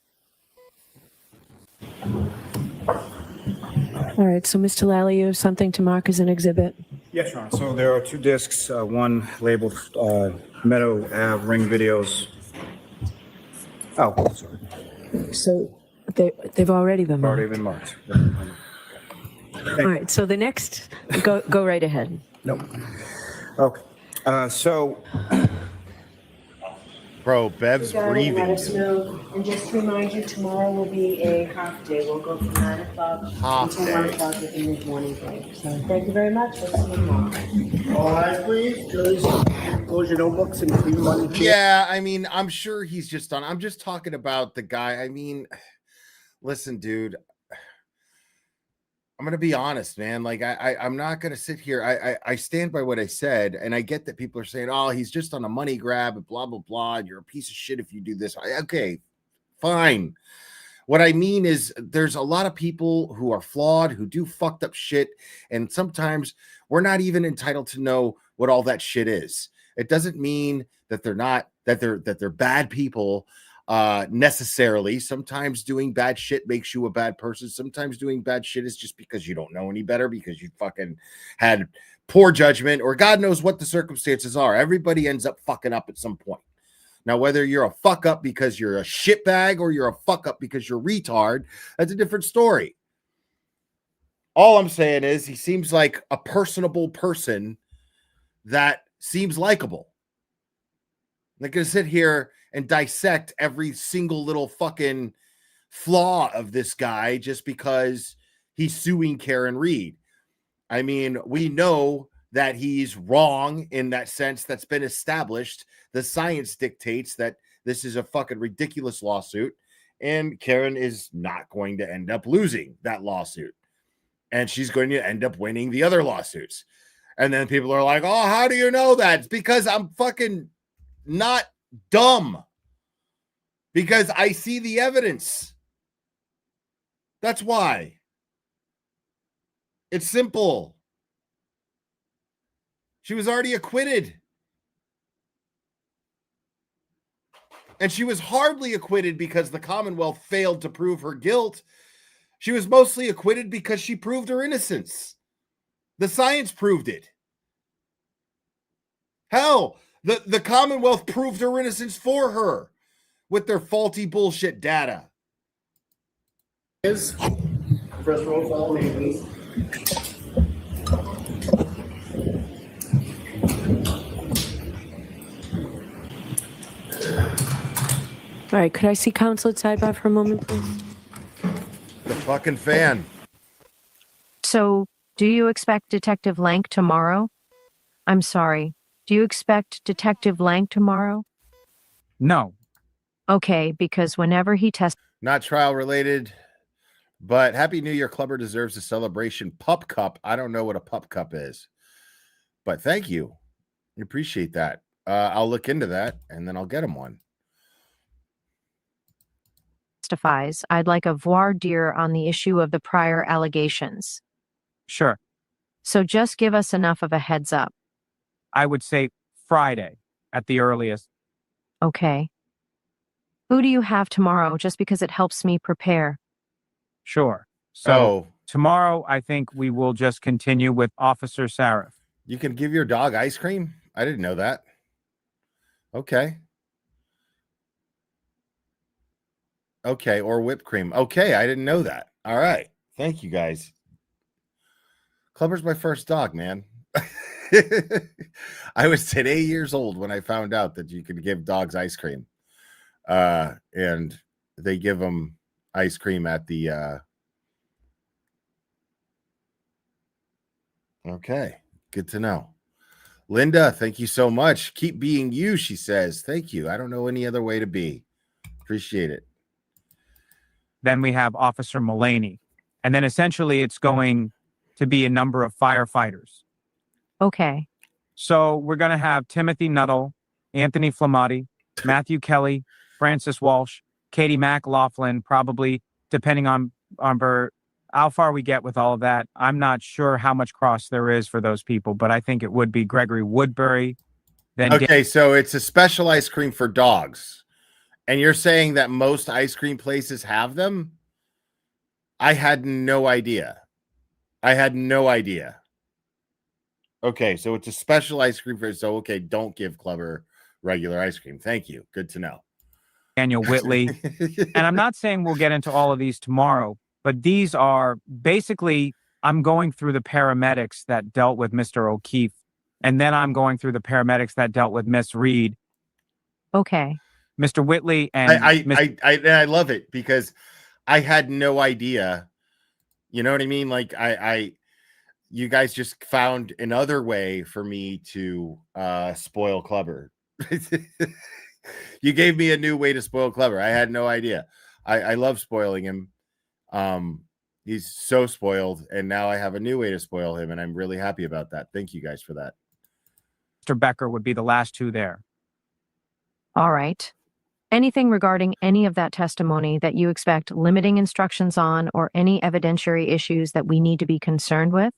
S12: All right, so Mr. Lally, you have something to mark as an exhibit?
S13: Yes, Ron. So there are two discs, one labeled Meadow Ave Ring videos. Oh, sorry.
S12: So they've already been marked.
S13: Already been marked.
S12: All right, so the next, go right ahead.
S13: Nope. Okay. So,
S4: bro, Bev's breathing.
S12: Let us know. And just to remind you, tomorrow will be a half day. We'll go from 9 o'clock
S4: Half
S12: until 1
S4: day.
S12: o'clock with the mid-morning break. So thank you very much. We'll see you tomorrow.
S3: All eyes, please. Juries, close your notebooks and clean money.
S4: Yeah, I mean, I'm sure he's just on. I'm just talking about the guy. I mean, listen, dude. I'm gonna be honest, man. Like, I'm not gonna sit here. I stand by what I said, and I get that people are saying, "Oh, he's just on a money grab," and blah blah blah. And you're a piece of shit if you do this. Okay, fine. What I mean is there's a lot of people who are flawed, who do fucked up shit, and sometimes we're not even entitled to know what all that shit is. It doesn't mean that they're bad people necessarily. Sometimes doing bad shit makes you a bad person. Sometimes doing bad shit is just because you don't know any better, because you fucking had poor judgment, or God knows what the circumstances are. Everybody ends up fucking up at some point. Now, whether you're a fuck up because you're a shitbag or you're a fuck up because you're retard, that's a different story. All I'm saying is he seems like a personable person that seems likable. I'm not going to sit here and dissect every single little fucking flaw of this guy just because he's suing Karen Read. I mean, we know that he's wrong in that sense. That's been established. The science dictates that this is a fucking ridiculous lawsuit, and Karen is not going to end up losing that lawsuit, and she's going to end up winning the other lawsuits. And then people are like, oh, how do you know that? It's because I'm fucking not dumb, because I see the evidence. That's why. It's simple. She was already acquitted. And she was hardly acquitted because the Commonwealth failed to prove her guilt. She was mostly acquitted because she proved her innocence. The science proved it. Hell, the Commonwealth proved her innocence for her with their faulty bullshit data.
S3: First roll, follow me, please.
S12: All right, could I see counsel at sidebar for a moment, please?
S4: The fucking fan.
S7: So, do you expect Detective Lank tomorrow? I'm sorry. Do you expect Detective Lank tomorrow?
S8: No.
S7: Okay, because whenever he tests.
S4: Not trial related, but Happy New Year Clubber deserves a celebration pup cup. I don't know what a pup cup is, but thank you. I appreciate that. I'll look into that and then I'll get him one.
S7: Testifies, I'd like a voir dire on the issue of the prior allegations.
S8: Sure.
S7: So just give us enough of a heads up.
S8: I would say Friday at the earliest.
S7: Okay. Who do you have tomorrow, just because it helps me prepare?
S8: Sure. So tomorrow, I think we will just continue with Officer Sarif.
S4: You can give your dog ice cream? I didn't know that. Okay. Okay, or whipped cream. Okay, I didn't know that. All right. Thank you, guys. Clubber's my first dog, man. I was 10 years old when I found out that you could give dogs ice cream. And they give them ice cream at the okay, good to know. Linda, thank you so much. Keep being you, she says. Thank you. I don't know any other way to be. Appreciate it.
S8: Then we have Officer Mullaney. And then essentially it's going to be a number of firefighters.
S7: Okay.
S8: So we're going to have Timothy Nuttall, Anthony Flamati, Matthew Kelly, Francis Walsh, Katie McLaughlin, probably, depending on how far we get with all of that. I'm not sure how much cross there is for those people, but I think it would be Gregory Woodbury. Then
S4: okay, so it's a special ice cream for dogs. And you're saying that most ice cream places have them? I had no idea. Okay, so it's a special ice cream for, so okay, don't give Clubber regular ice cream. Thank you. Good to know.
S8: Daniel Whitley. And I'm not saying we'll get into all of these tomorrow, but these are basically, I'm going through the paramedics that dealt with Mr. O'Keefe, and then I'm going through the paramedics that dealt with Miss Reed.
S7: Okay.
S8: Mr. Whitley and
S4: I love it because I had no idea. You know what I mean? Like you guys just found another way for me to spoil Clubber. You gave me a new way to spoil Clubber. I had no idea. I love spoiling him. He's so spoiled, and now I have a new way to spoil him, and I'm really happy about that. Thank you guys for that.
S8: Mr. Becker would be the last two there.
S7: All right. Anything regarding any of that testimony that you expect limiting instructions on or any evidentiary issues that we need to be concerned with?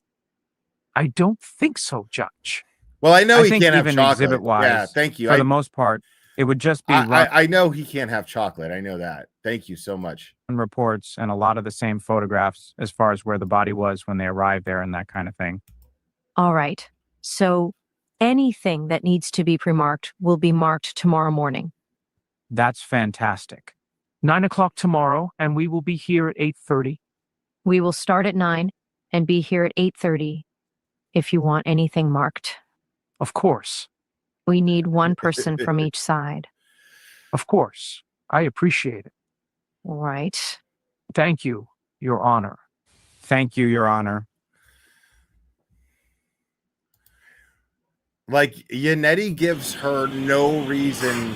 S15: I don't think so, Judge.
S4: Well, I know
S15: I
S4: he
S15: think
S4: can't have
S15: even
S4: chocolate.
S15: exhibit-wise,
S4: Yeah, thank you.
S15: for the most part, it would just be
S4: I know he can't have chocolate. I know that. Thank you so much.
S15: reports and a lot of the same photographs as far as where the body was when they arrived there and that kind of thing.
S7: All right. So anything that needs to be pre-marked will be marked tomorrow morning.
S15: That's fantastic.
S16: 9 o'clock tomorrow, and we will be here at 8:30.
S7: We will start at 9 and be here at 8:30 if you want anything marked.
S16: Of course.
S7: We need one person from each side.
S16: Of course. I appreciate it.
S7: Right.
S16: Thank you, Your Honor.
S15: Thank you, Your Honor.
S4: Like, Yannetti gives her no reason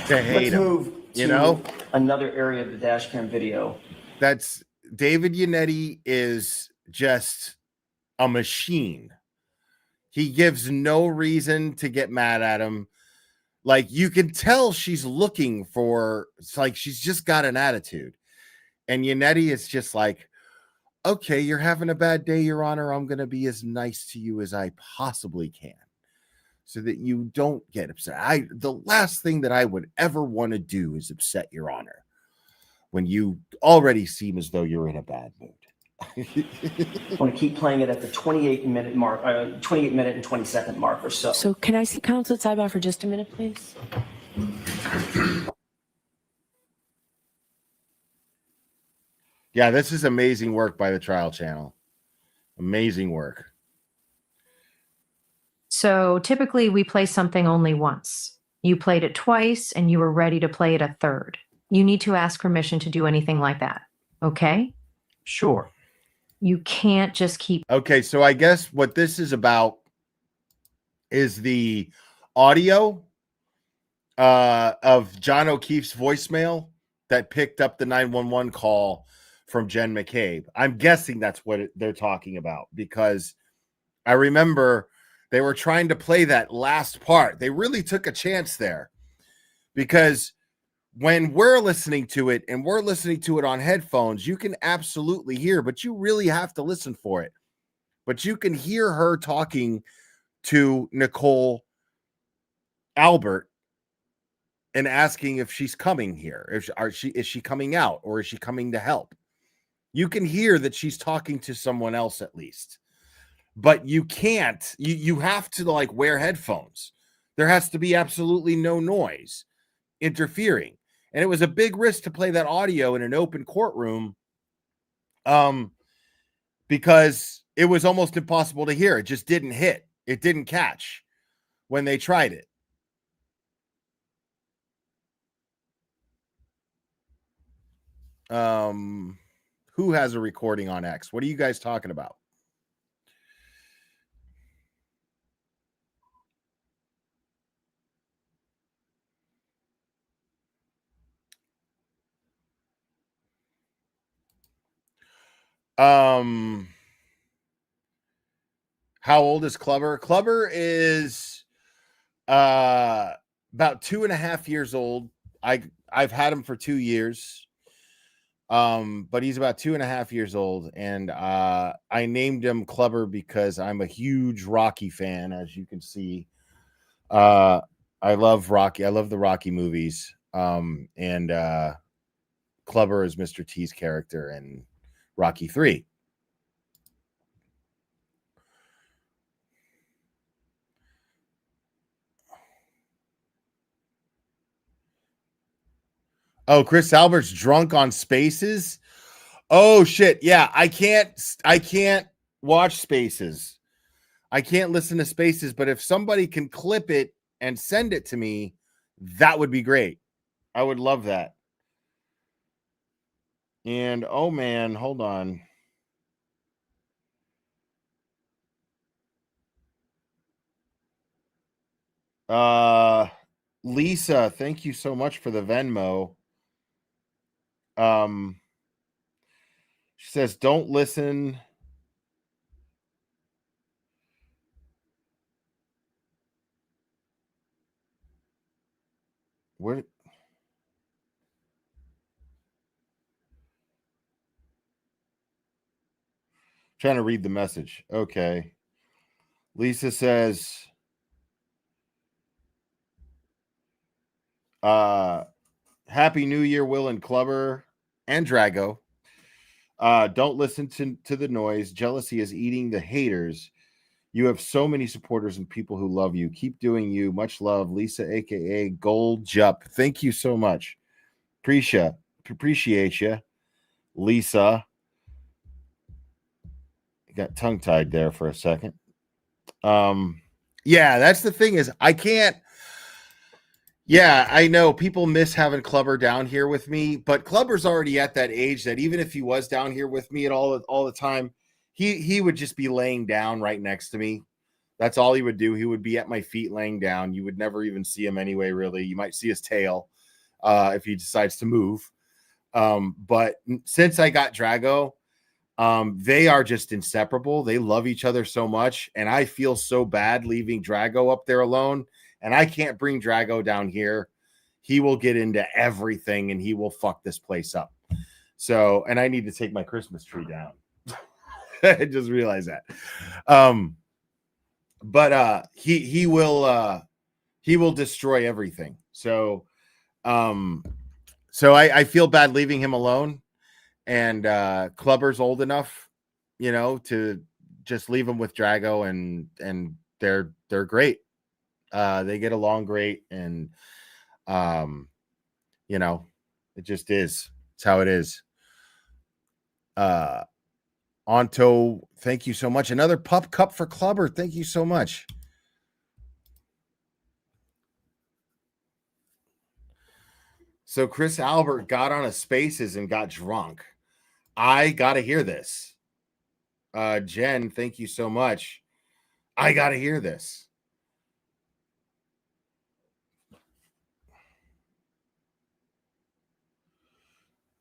S4: to hate
S3: Let's
S4: him.
S3: move
S4: You
S3: to
S4: know?
S3: another area of the dash cam video.
S4: That's David Yannetti is just a machine. He gives no reason to get mad at him. Like, you can tell she's looking for, it's like she's just got an attitude. And Yannetti is just like, okay, you're having a bad day, Your Honor. I'm going to be as nice to you as I possibly can so that you don't get upset. The last thing that I would ever want to do is upset Your Honor when you already seem as though you're in a bad mood.
S3: I want to keep playing it at the 28-minute mark, 28-minute and 20-second mark or so.
S12: So can I see counsel sidebar for just a minute, please?
S4: Yeah, this is amazing work by the Trial Channel. Amazing work.
S7: So typically we play something only once. You played it twice and you were ready to play it a third. You need to ask permission to do anything like that. Okay?
S16: Sure.
S7: You can't just keep.
S4: Okay, so I guess what this is about is the audio of John O'Keefe's voicemail that picked up the 911 call from Jen McCabe. I'm guessing that's what they're talking about, because I remember they were trying to play that last part. They really took a chance there, because when we're listening to it and we're listening to it on headphones, you can absolutely hear, but you really have to listen for it. But you can hear her talking to Nicole Albert and asking if she's coming here. Is she coming out, or is she coming to help? You can hear that she's talking to someone else at least. But you can't, you have to like wear headphones. There has to be absolutely no noise interfering. And it was a big risk to play that audio in an open courtroom, because it was almost impossible to hear. It just didn't hit. It didn't catch when they tried it. Who has a recording on X? What are you guys talking about? How old is Clubber? Clubber is about 2.5 years old. I've had him for 2 years. But he's about 2.5 years old, and I named him Clubber because I'm a huge Rocky fan, as you can see. I love Rocky. I love the Rocky movies. And Clubber is Mr. T's character in Rocky 3. Oh, Chris Albert's drunk on Spaces. Oh shit. Yeah, I can't watch Spaces. I can't listen to Spaces, but if somebody can clip it and send it to me, that would be great. I would love that. And oh man, hold on. Lisa, thank you so much for the Venmo. She says, don't listen. What? Trying to read the message. Okay. Lisa says, Happy New Year, Will and Clubber and Drago. Don't listen to the noise. Jealousy is eating the haters. You have so many supporters and people who love you. Keep doing you. Much love, Lisa, aka Gold Jup. Thank you so much. Appreciate you, Lisa. Got tongue tied there for a second. Yeah, that's the thing is I can't. Yeah, I know people miss having Clubber down here with me, but Clubber's already at that age that even if he was down here with me at all the time, he would just be laying down right next to me. That's all he would do. He would be at my feet laying down. You would never even see him anyway, really. You might see his tail if he decides to move. But since I got Drago, they are just inseparable. They love each other so much, and I feel so bad leaving Drago up there alone. And I can't bring Drago down here. He will get into everything and he will fuck this place up. So, and I need to take my Christmas tree down. I just realized that. But he will destroy everything. So I feel bad leaving him alone. And Clubber's old enough, to just leave him with Drago, and they're great. They get along great, and it just is. It's how it is. Onto, thank you so much. Another pup cup for Clubber. Thank you so much. So Chris Albert got on a Spaces and got drunk. I gotta hear this. Jen, thank you so much. I gotta hear this.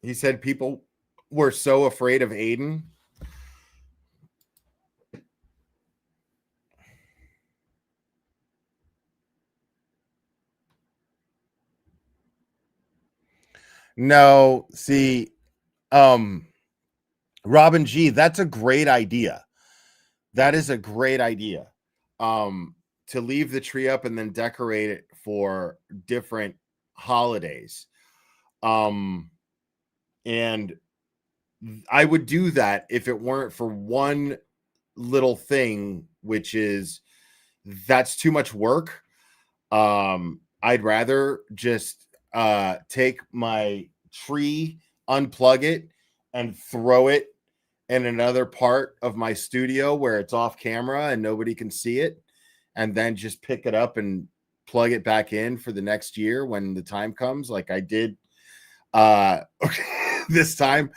S4: He said people were so afraid of Aiden. No, see, Robin G, that's a great idea. That is a great idea. To leave the tree up and then decorate it for different holidays. And I would do that if it weren't for one little thing, which is that's too much work. I'd rather just take my tree, unplug it, and throw it in another part of my studio where it's off camera and nobody can see it, and then just pick it up and plug it back in for the next year when the time comes, like I did this time.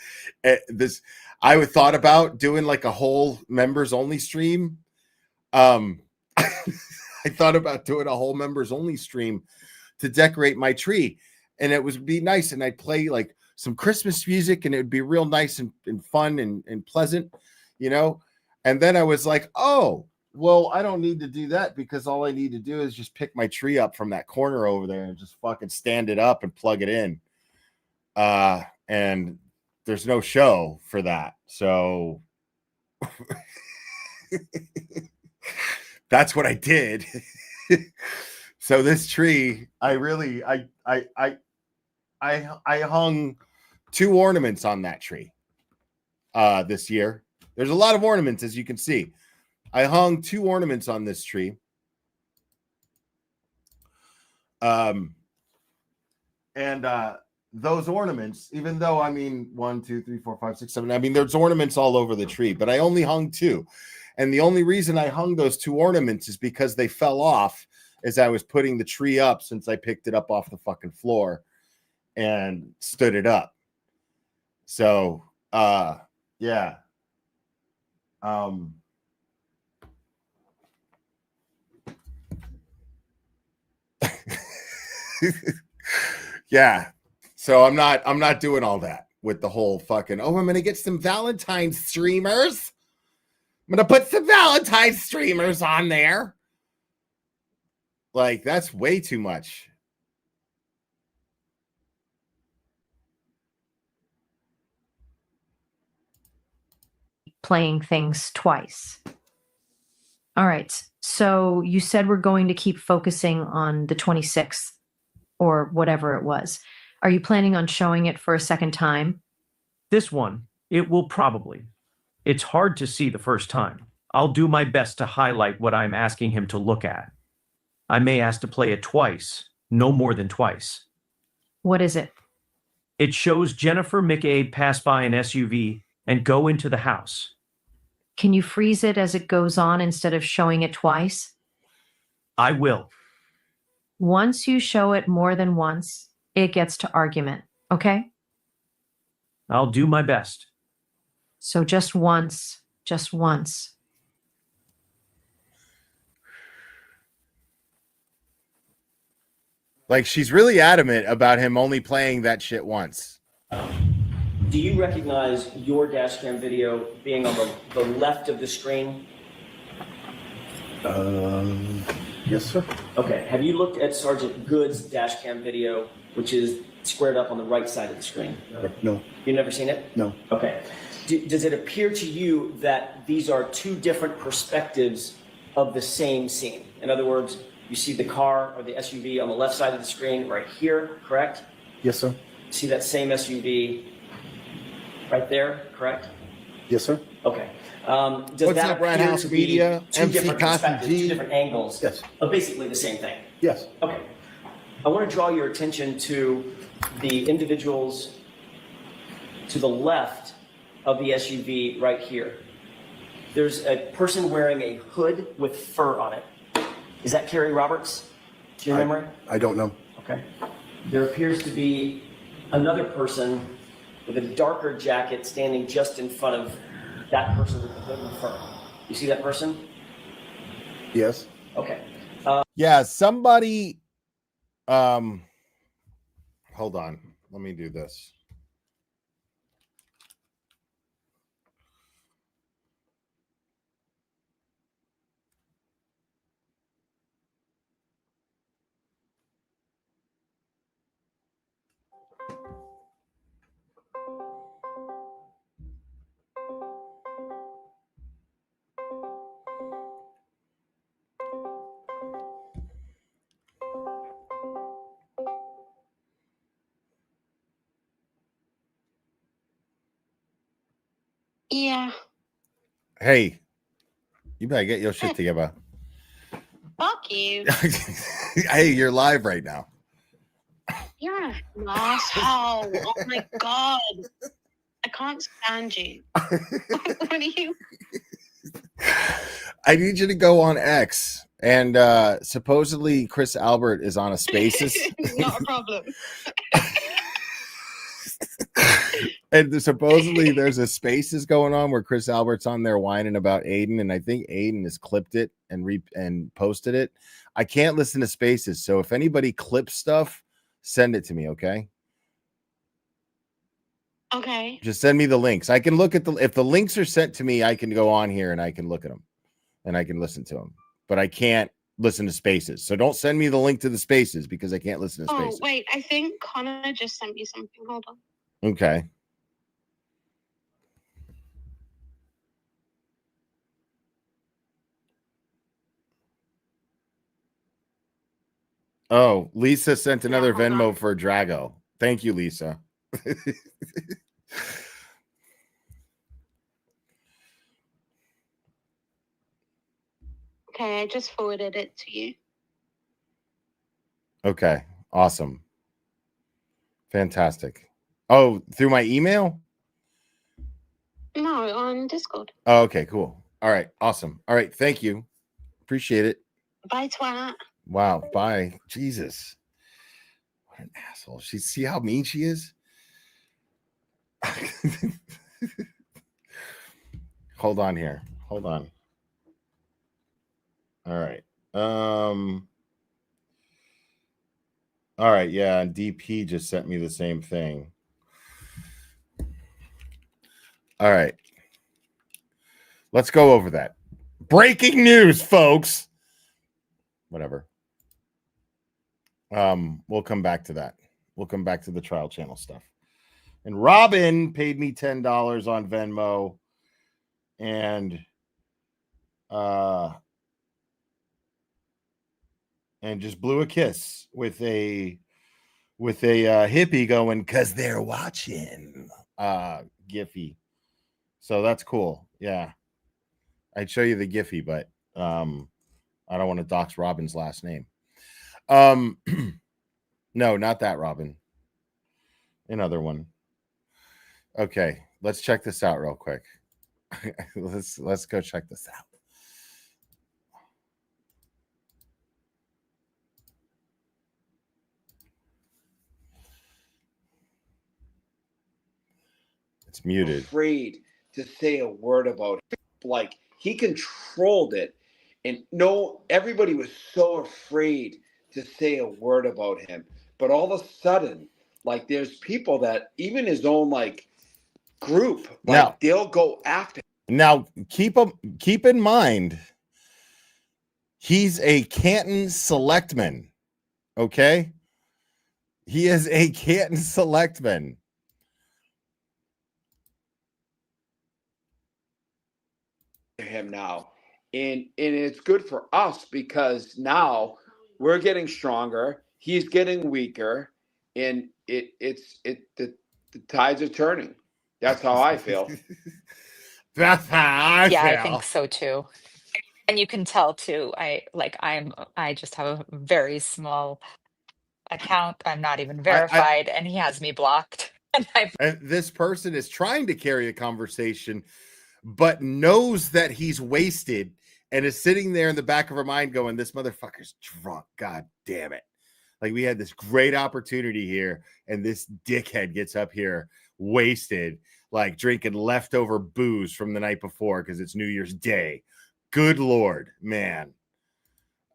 S4: I thought about doing like a whole members only stream. I thought about doing a whole members only stream to decorate my tree, and it would be nice, and I'd play like some Christmas music, and it would be real nice and fun and pleasant, and then I was like, oh well, I don't need to do that, because all I need to do is just pick my tree up from that corner over there and just fucking stand it up and plug it in. And there's no show for that. So that's what I did. So this tree, I hung 2 ornaments on that tree this year. There's a lot of ornaments, as you can see. I hung 2 ornaments on this tree. Those ornaments, even though, 1, 2, 3, 4, 5, 6, 7, there's ornaments all over the tree, but I only hung 2. And the only reason I hung those 2 ornaments is because they fell off as I was putting the tree up, since I picked it up off the fucking floor and stood it up. So, yeah. Yeah. So I'm not doing all that with the whole fucking, I'm going to get some Valentine's streamers. I'm going to put some Valentine's streamers on there. Like, that's way too much.
S7: playing things twice. All right. So you said we're going to keep focusing on the 26th or whatever it was. Are you planning on showing it for a second time?
S16: This one, it will probably. It's hard to see the first time. I'll do my best to highlight what I'm asking him to look at. I may ask to play it twice, no more than twice.
S7: What is it?
S16: It shows Jennifer McAbe pass by an SUV and go into the house.
S7: Can you freeze it as it goes on instead of showing it twice?
S16: I will.
S7: Once you show it more than once, it gets to argument, okay?
S16: I'll do my best.
S7: So just once, just once.
S4: Like, she's really adamant about him only playing that shit once.
S3: Do you recognize your dash cam video being on the left of the screen?
S6: Yes, sir.
S3: Okay. Have you looked at Sergeant Good's dash cam video, which is squared up on the right side of the screen?
S6: No.
S3: You've never seen it?
S6: No.
S3: Okay. Does it appear to you that these are two different perspectives of the same scene? In other words, you see the car or the SUV on the left side of the screen right here, correct?
S6: Yes, sir.
S3: See that same SUV right there, correct?
S6: Yes, sir.
S3: Okay. Does
S4: What's
S3: that
S4: up, Rat
S3: appear
S4: House
S3: to
S4: Media,
S3: be two
S4: MC
S3: different
S4: Cosby
S3: perspectives,
S4: G?
S3: two different angles
S6: Yes.
S3: of basically the same thing?
S6: Yes.
S3: Okay. I want to draw your attention to the individuals to the left of the SUV right here. There's a person wearing a hood with fur on it. Is that Carrie Roberts? Do you remember?
S6: I don't know.
S3: Okay. There appears to be another person with a darker jacket standing just in front of that person with the hood and fur. You see that person?
S6: Yes.
S3: Okay.
S4: Yeah, somebody hold on. Let me do this.
S17: Yeah.
S4: Hey, you better get your shit together.
S17: Fuck you.
S4: Hey, you're live right now.
S17: You're an asshole. Oh my god. I can't stand you. What are you?
S4: I need you to go on X, and supposedly Chris Albert is on a Spaces.
S17: Not a problem.
S4: And supposedly there's a Spaces going on where Chris Albert's on there whining about Aiden, and I think Aiden has clipped it and posted it. I can't listen to Spaces, so if anybody clips stuff, send it to me, okay?
S17: Okay.
S4: Just send me the links. I can look at if the links are sent to me, I can go on here and I can look at them and I can listen to them. But I can't listen to Spaces. So don't send me the link to the Spaces because I can't listen to Spaces.
S17: Oh, wait. I think Connor just sent me something. Hold on.
S4: Okay. Oh, Lisa sent another Venmo for Drago. Thank you, Lisa.
S17: Okay, I just forwarded it to you.
S4: Okay, awesome. Fantastic. Oh, through my email?
S17: No, on Discord.
S4: Oh, okay, cool. All right, awesome. All right, thank you. Appreciate it.
S17: Bye, twat.
S4: Wow, bye. Jesus. What an asshole. See how mean she is? Hold on here. Hold on. All right. All right, yeah, and DP just sent me the same thing. All right. Let's go over that. Breaking news, folks. Whatever. We'll come back to that. We'll come back to the trial channel stuff. And Robin paid me $10 on Venmo and just blew a kiss with a hippie going, "'Cause they're watching," Giphy. So that's cool. Yeah, I'd show you the Giphy, but I don't want to dox Robin's last name. No, not that Robin. Another one. Okay, let's check this out real quick. let's go check this out. It's muted.
S18: Afraid to say a word about it. Like, he controlled it, and no, everybody was so afraid to say a word about him. But all of a sudden, like, there's people that even his own like group, like, they'll go after him.
S4: Now, keep in mind, he's a Canton selectman. Okay, he is a Canton selectman.
S18: Him now, and it's good for us because now we're getting stronger. He's getting weaker, and the tides are turning. That's how I feel.
S4: That's how I feel.
S19: I think so too. And you can tell too. I just have a very small account. I'm not even verified, and he has me blocked.
S4: And this person is trying to carry a conversation, but knows that he's wasted and is sitting there in the back of her mind going, "This motherfucker's drunk. God damn it. Like, we had this great opportunity here, and this dickhead gets up here wasted, like drinking leftover booze from the night before because it's New Year's Day. Good Lord, man."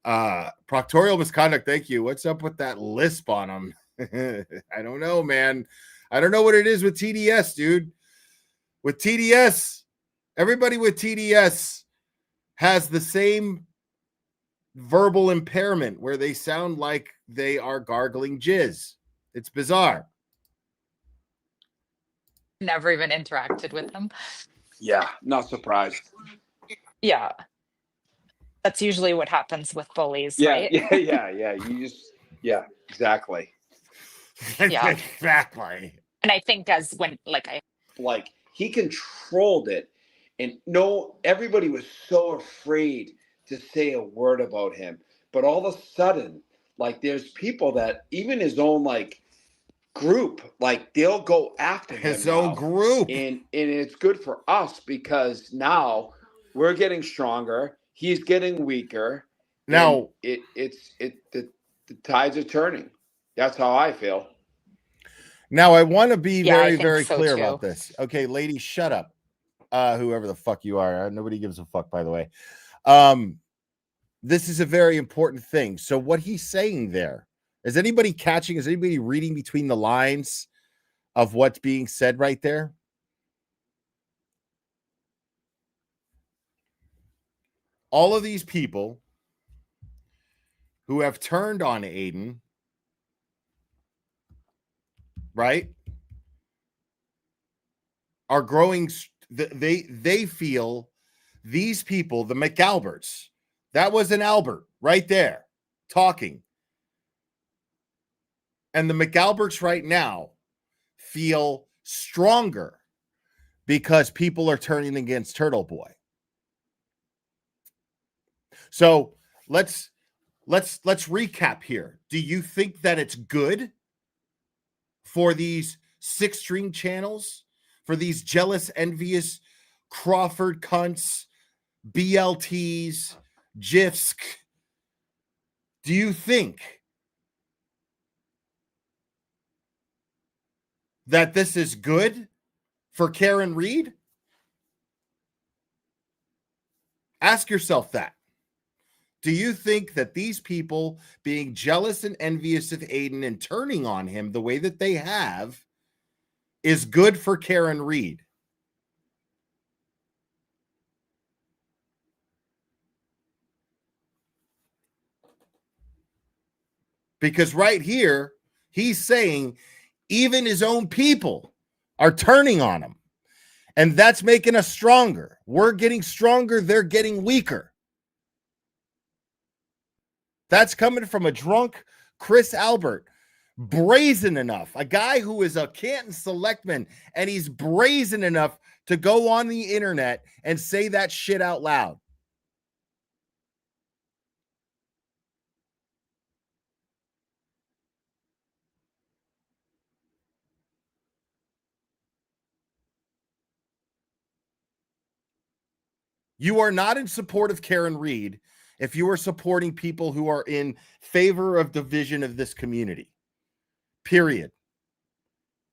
S4: Proctorial misconduct, thank you. What's up with that lisp on him? I don't know, man. I don't know what it is with TDS, dude. With TDS, everybody with TDS has the same verbal impairment where they sound like they are gargling jizz. It's bizarre.
S19: Never even interacted with him.
S18: Yeah, not surprised.
S19: Yeah. That's usually what happens with bullies,
S18: Yeah,
S19: right?
S18: yeah. Yeah, exactly.
S19: Yeah.
S4: Exactly.
S19: And I think
S18: like, he controlled it, and no, everybody was so afraid to say a word about him. But all of a sudden, like, there's people that even his own like group, like, they'll go after him.
S4: His own group.
S18: And it's good for us because now we're getting stronger. He's getting weaker.
S4: Now
S18: the tides are turning. That's how I feel.
S4: Now, I want to be
S19: Yeah, I
S4: very,
S19: think
S4: very
S19: so,
S4: clear
S19: too.
S4: about this. Okay, lady, shut up. Whoever the fuck you are. Nobody gives a fuck, by the way. This is a very important thing. So what he's saying there, is anybody catching? Is anybody reading between the lines of what's being said right there? All of these people who have turned on Aiden, right, are growing. They feel these people, the McAlberts, that was an Albert right there talking. And the McAlberts right now feel stronger because people are turning against Turtle Boy. So let's recap here. Do you think that it's good for these 6-string channels, for these jealous, envious Crawford cunts, BLTs, GIFs? Do you think that this is good for Karen Read? Ask yourself that. Do you think that these people being jealous and envious of Aiden and turning on him the way that they have is good for Karen Read? Because right here, he's saying even his own people are turning on him. And that's making us stronger. We're getting stronger. They're getting weaker. That's coming from a drunk Chris Albert. Brazen enough. A guy who is a Canton selectman, and he's brazen enough to go on the internet and say that shit out loud. You are not in support of Karen Read if you are supporting people who are in favor of division of this community. Period.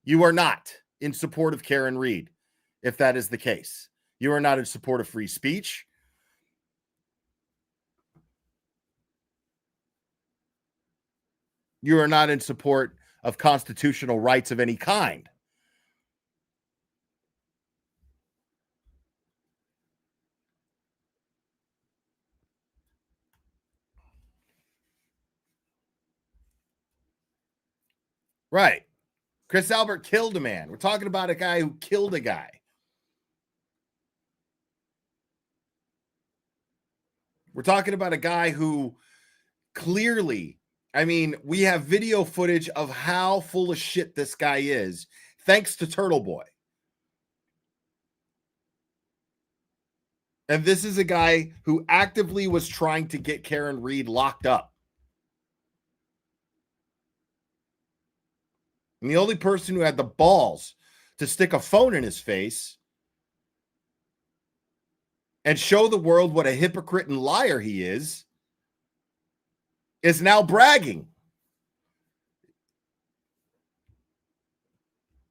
S4: You are not in support of Karen Read if that is the case. You are not in support of free speech. You are not in support of constitutional rights of any kind. Right. Chris Albert killed a man. We're talking about a guy who killed a guy. We're talking about a guy who clearly, I mean, we have video footage of how full of shit this guy is, thanks to Turtle Boy. And this is a guy who actively was trying to get Karen Read locked up. And the only person who had the balls to stick a phone in his face and show the world what a hypocrite and liar he is now bragging.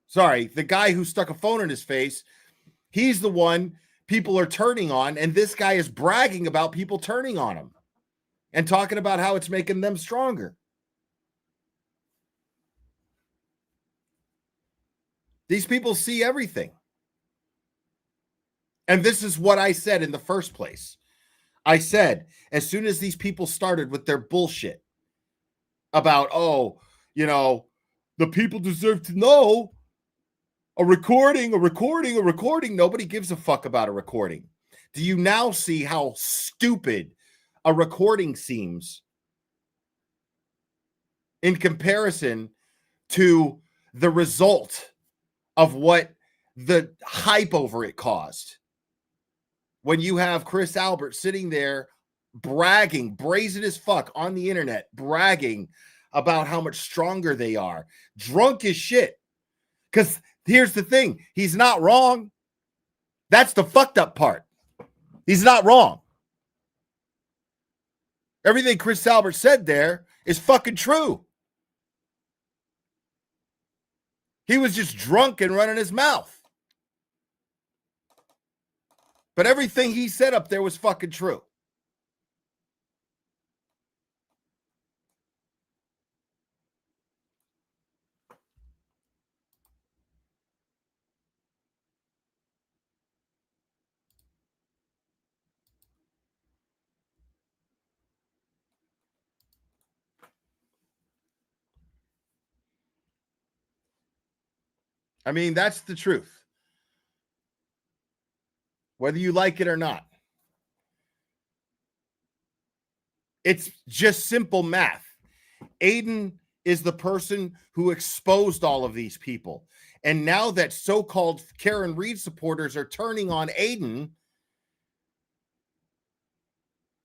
S4: Sorry, the guy who stuck a phone in his face, he's the one people are turning on, and this guy is bragging about people turning on him and talking about how it's making them stronger. These people see everything. And this is what I said in the first place. I said, as soon as these people started with their bullshit about, oh, you know, the people deserve to know, a recording. Nobody gives a fuck about a recording. Do you now see how stupid a recording seems in comparison to the result of what the hype over it caused? When you have Chris Albert sitting there bragging, brazen as fuck on the internet, bragging about how much stronger they are, drunk as shit. Because here's the thing, he's not wrong. That's the fucked up part. He's not wrong. Everything Chris Albert said there is fucking true. He was just drunk and running his mouth. But everything he said up there was fucking true. I mean, that's the truth. Whether you like it or not. It's just simple math. Aiden is the person who exposed all of these people. And now that so-called Karen Read supporters are turning on Aiden,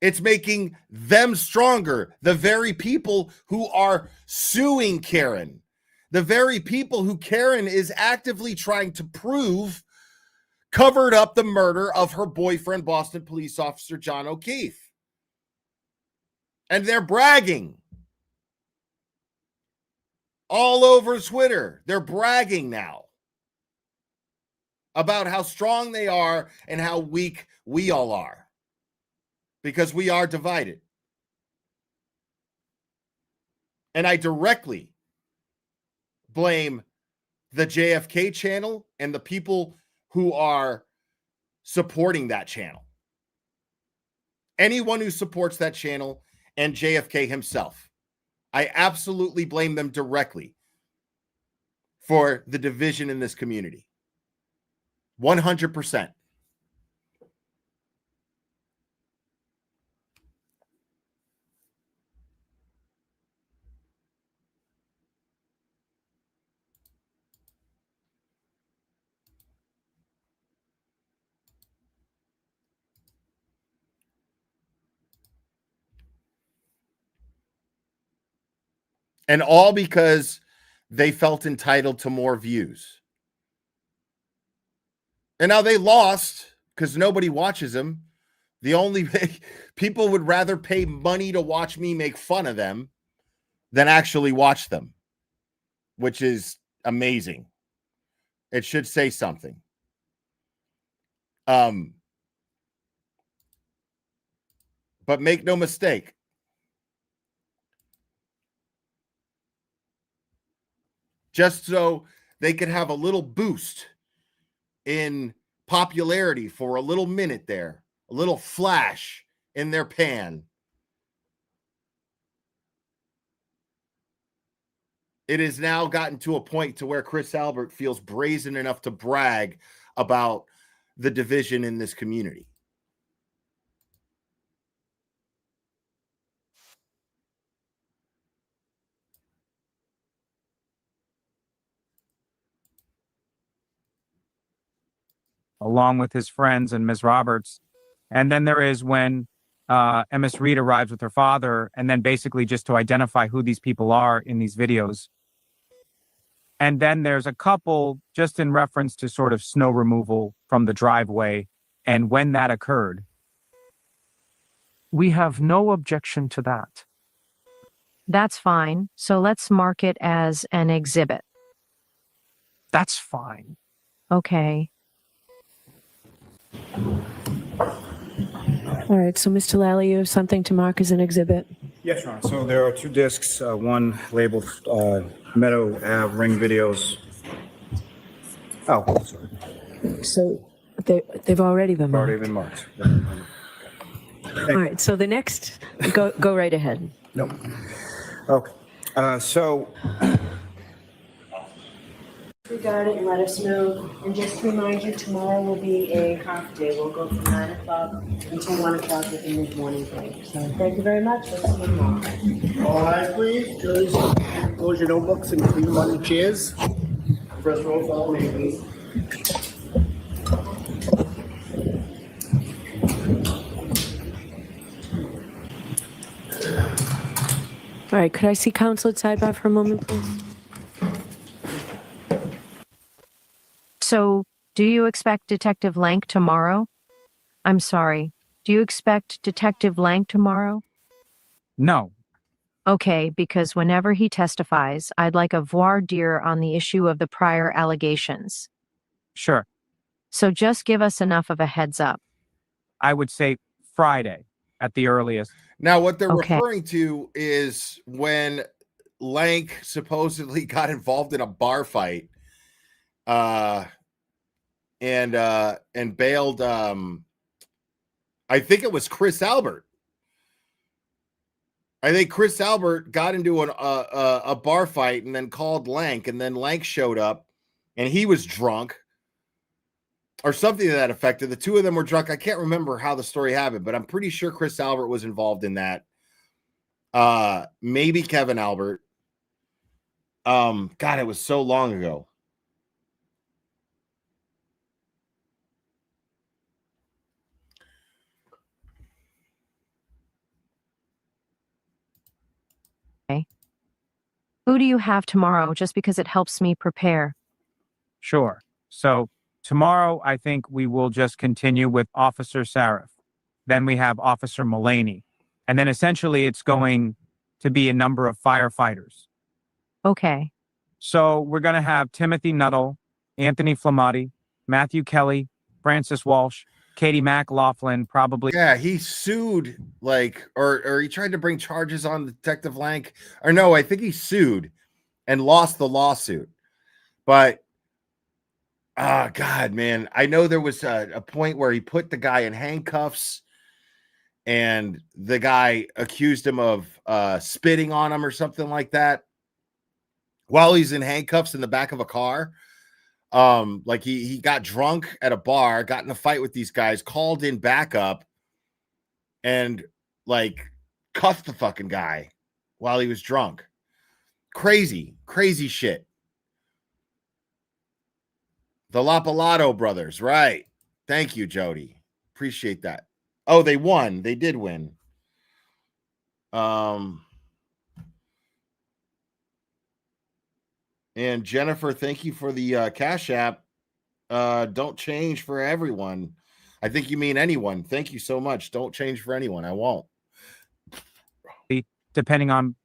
S4: it's making them stronger. The very people who are suing Karen, the very people who Karen is actively trying to prove covered up the murder of her boyfriend, Boston police officer John O'Keefe. And they're bragging all over Twitter. They're bragging now about how strong they are and how weak we all are, because we are divided. And I directly blame the JFK channel and the people who are supporting that channel. Anyone who supports that channel and JFK himself, I absolutely blame them directly for the division in this community. 100%. And all because they felt entitled to more views. And now they lost because nobody watches them. The only people would rather pay money to watch me make fun of them than actually watch them, which is amazing. It should say something. But make no mistake, just so they could have a little boost in popularity for a little minute there, a little flash in their pan. It has now gotten to a point to where Chris Albert feels brazen enough to brag about the division in this community.
S8: Along with his friends and Ms. Roberts. And then there is when Ms. Reed arrives with her father, and then basically just to identify who these people are in these videos. And then there's a couple just in reference to sort of snow removal from the driveway and when that occurred. We have no objection to that.
S7: That's fine. So let's mark it as an exhibit.
S8: That's fine.
S7: Okay.
S12: All right, so Mr. Lally, you have something to mark as an exhibit?
S13: Yes, Your Honor. So there are two discs, one labeled Meadow Ave Ring Videos. Oh, sorry.
S12: So they've already been marked.
S13: Already been marked.
S12: All right, so the next, go right ahead.
S13: No. Okay. So
S12: Regard it and let us know. And just to remind you, tomorrow will be a half day. We'll go from 9 o'clock until 1 o'clock with the mid-morning break. So thank you very much. Let's see you tomorrow.
S6: All eyes, please. Please close your notebooks and clean them on the chairs. First row, follow me, please.
S12: All right, could I see counsel at sidebar for a moment, please?
S7: So, do you expect Detective Lank tomorrow? I'm sorry. Do you expect Detective Lank tomorrow?
S8: No.
S7: Okay, because whenever he testifies, I'd like a voir dire on the issue of the prior allegations.
S8: Sure.
S7: So just give us enough of a heads up.
S8: I would say Friday at the earliest.
S4: Now, what they're
S7: Okay.
S4: referring to is when Lank supposedly got involved in a bar fight, and bailed. I think it was Chris Albert. I think Chris Albert got into a bar fight and then called Lank, and then Lank showed up, and he was drunk, or something to that effect. The two of them were drunk. I can't remember how the story happened, but I'm pretty sure Chris Albert was involved in that. Maybe Kevin Albert. God, it was so long ago.
S7: Who do you have tomorrow just because it helps me prepare?
S8: Sure. So tomorrow, I think we will just continue with Officer Sarif. Then we have Officer Mullaney. And then essentially it's going to be a number of firefighters.
S7: Okay.
S8: So we're going to have Timothy Nuttall, Anthony Flamati, Matthew Kelly, Francis Walsh, Katie McLaughlin, probably.
S4: Yeah, he sued, or he tried to bring charges on Detective Lank. Or no, I think he sued and lost the lawsuit. But, God, man, I know there was a point where he put the guy in handcuffs, and the guy accused him of spitting on him or something like that while he's in handcuffs in the back of a car. Like he got drunk at a bar, got in a fight with these guys, called in backup, and like cuffed the fucking guy while he was drunk. Crazy shit. The Lapalato brothers, right? Thank you, Jody. Appreciate that. Oh, they won. They did win. And Jennifer, thank you for the Cash App. Don't change for everyone. I think you mean anyone. Thank you so much. Don't change for anyone. I won't.
S8: Depending on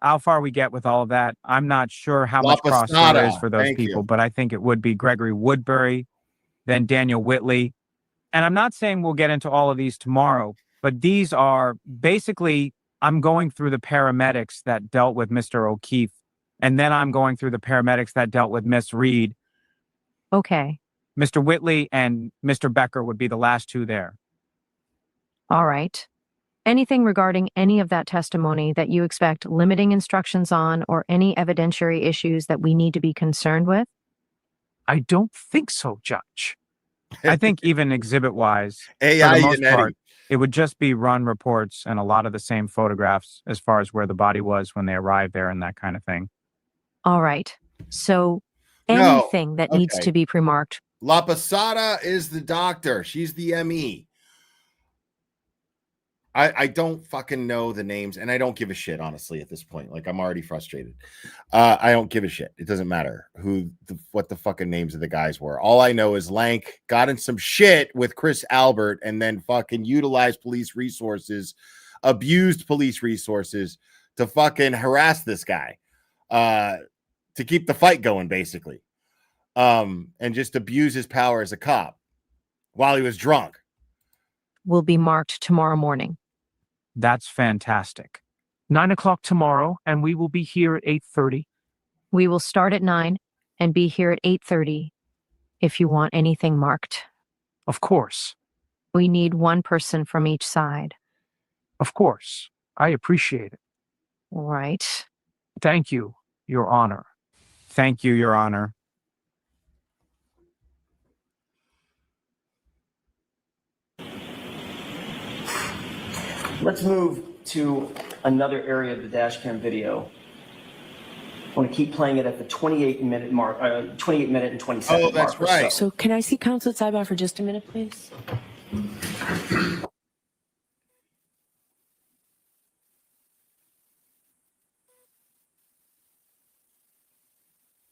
S8: how far we get with all of that, I'm not sure how much cross there is for those people, but I think it would be Gregory Woodbury, then Daniel Whitley. And I'm not saying we'll get into all of these tomorrow, but these are basically, I'm going through the paramedics that dealt with Mr. O'Keefe, and then I'm going through the paramedics that dealt with Miss Reed.
S7: Okay.
S8: Mr. Whitley and Mr. Becker would be the last two there.
S7: All right. Anything regarding any of that testimony that you expect limiting instructions on or any evidentiary issues that we need to be concerned with?
S8: I don't think so, Judge. I think even exhibit-wise, for
S4: AI
S8: the most
S4: Yannetti.
S8: part, it would just be run reports and a lot of the same photographs as far as where the body was when they arrived there and that kind of thing.
S7: All right. So
S4: No.
S7: anything that needs
S4: Okay.
S7: to be pre-marked.
S4: La Posada is the doctor. She's the ME. I don't fucking know the names, and I don't give a shit, honestly, at this point. Like, I'm already frustrated. I don't give a shit. It doesn't matter what the fucking names of the guys were. All I know is Lank got in some shit with Chris Albert and then fucking utilized police resources, abused police resources to fucking harass this guy, to keep the fight going, basically. And just abuse his power as a cop while he was drunk.
S7: Will be marked tomorrow morning.
S8: That's fantastic. 9 o'clock tomorrow, and we will be here at 8:30.
S7: We will start at 9 and be here at 8:30 if you want anything marked.
S8: Of course.
S7: We need one person from each side.
S8: Of course. I appreciate it.
S7: Right.
S8: Thank you, Your Honor. Thank you, Your Honor.
S3: Let's move to another area of the dash cam video. I want to keep playing it at the 28-minute mark, 28-minute and 20-second mark.
S4: Oh, that's right.
S12: So can I see counsel at sidebar for just a minute, please?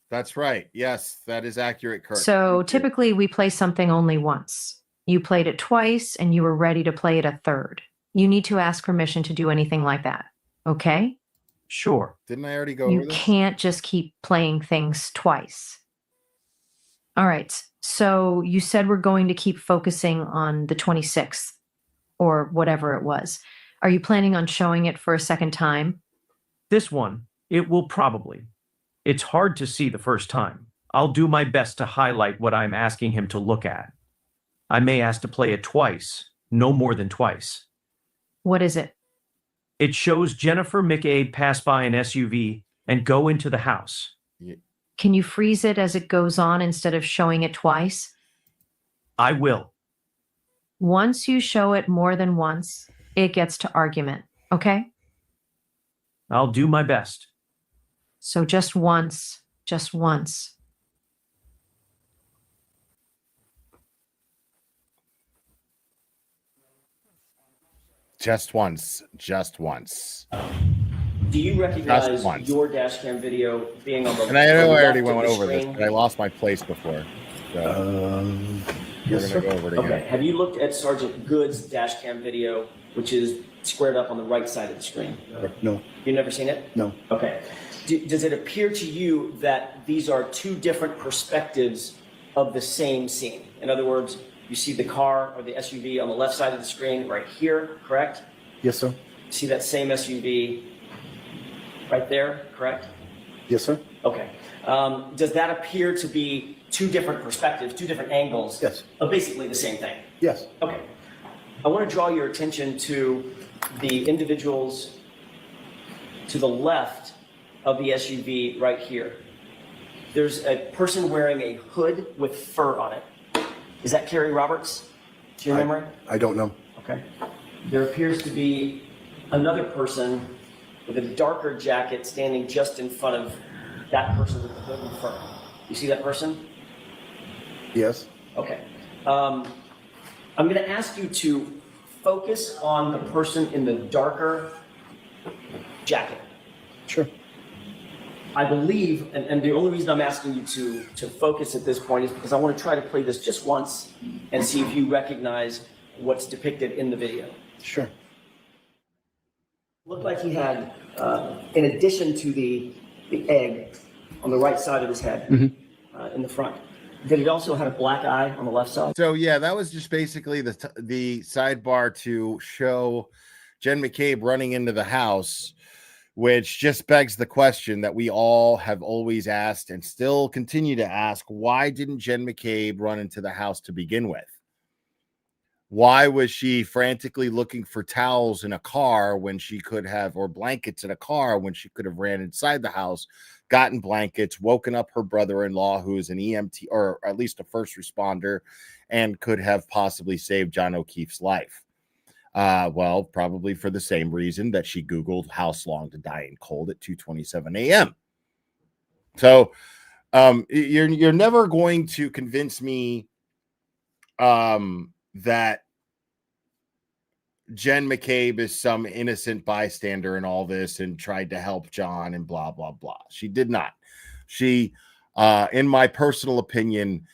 S4: That's right. Yes, that is accurate, Kurt.
S7: So typically we play something only once. You played it twice and you were ready to play it a third. You need to ask permission to do anything like that. Okay?
S8: Sure.
S4: Didn't I already go
S7: You
S4: over this?
S7: can't just keep playing things twice. All right. So you said we're going to keep focusing on the 26th or whatever it was. Are you planning on showing it for a second time?
S16: This one, it will probably. It's hard to see the first time. I'll do my best to highlight what I'm asking him to look at. I may ask to play it twice, no more than twice.
S7: What is it?
S16: It shows Jennifer McAbe pass by an SUV and go into the house.
S7: Can you freeze it as it goes on instead of showing it twice?
S16: I will.
S7: Once you show it more than once, it gets to argument. Okay?
S16: I'll do my best.
S7: So just once, just once.
S4: Just once. Just once.
S3: Do you recognize
S4: Just once.
S3: your dash cam video being on the
S4: And I know I already
S3: left of
S4: went
S3: the
S4: over this,
S3: screen?
S4: but I lost my place before. So we're
S3: Yes,
S4: going to go over it again.
S3: Okay. Have you looked at Sergeant Good's dash cam video, which is squared up on the right side of the screen?
S6: No.
S3: You've never seen it?
S6: No.
S3: Okay. Does it appear to you that these are two different perspectives of the same scene? In other words, you see the car or the SUV on the left side of the screen right here, correct?
S6: Yes, sir.
S3: You see that same SUV right there, correct?
S6: Yes, sir.
S3: Okay. Does that appear to be two different perspectives, two different angles?
S6: Yes.
S3: Of basically the same thing?
S6: Yes.
S3: Okay. I want to draw your attention to the individuals to the left of the SUV right here. There's a person wearing a hood with fur on it. Is that Carrie Roberts? Do you remember?
S9: I don't know.
S3: Okay. There appears to be another person with a darker jacket standing just in front of that person with the hood and fur. You see that person?
S9: Yes.
S3: Okay. I'm going to ask you to focus on the person in the darker jacket.
S9: Sure.
S3: I believe, and the only reason I'm asking you to focus at this point is because I want to try to play this just once and see if you recognize what's depicted in the video.
S9: Sure.
S3: Looked like he had, in addition to the egg on the right side of his head, in the front, that he also had a black eye on the left side.
S4: So yeah, that was just basically the sidebar to show Jen McCabe running into the house, which just begs the question that we all have always asked and still continue to ask: why didn't Jen McCabe run into the house to begin with? Why was she frantically looking for towels in a car when she could have, or blankets in a car when she could have ran inside the house, gotten blankets, woken up her brother-in-law, who is an EMT or at least a first responder, and could have possibly saved John O'Keefe's life? Well, probably for the same reason that she Googled house long to die in cold at 2:27 a.m. So you're never going to convince me that Jen McCabe is some innocent bystander in all this and tried to help John and blah, blah, blah. She did not. She, in my personal opinion,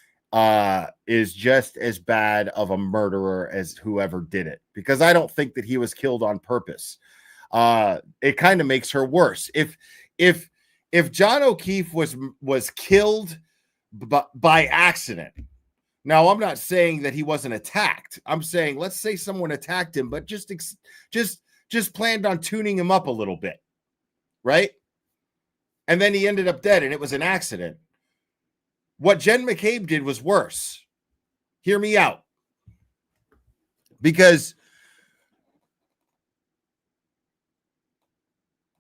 S4: is just as bad of a murderer as whoever did it, because I don't think that he was killed on purpose. It kind of makes her worse. If John O'Keefe was killed by accident. Now, I'm not saying that he wasn't attacked. I'm saying, let's say someone attacked him, but just planned on tuning him up a little bit, right? And then he ended up dead, and it was an accident. What Jen McCabe did was worse. Hear me out. Because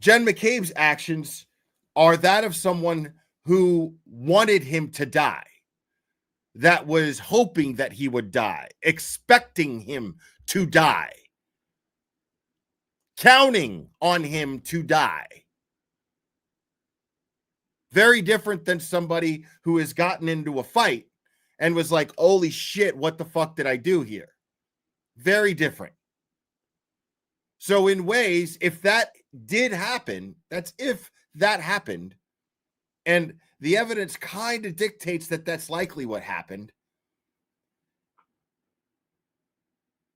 S4: Jen McCabe's actions are that of someone who wanted him to die, that was hoping that he would die, expecting him to die, counting on him to die. Very different than somebody who has gotten into a fight and was like, holy shit, what the fuck did I do here? Very different. So in ways, if that did happen, that's if that happened, and the evidence kind of dictates that that's likely what happened,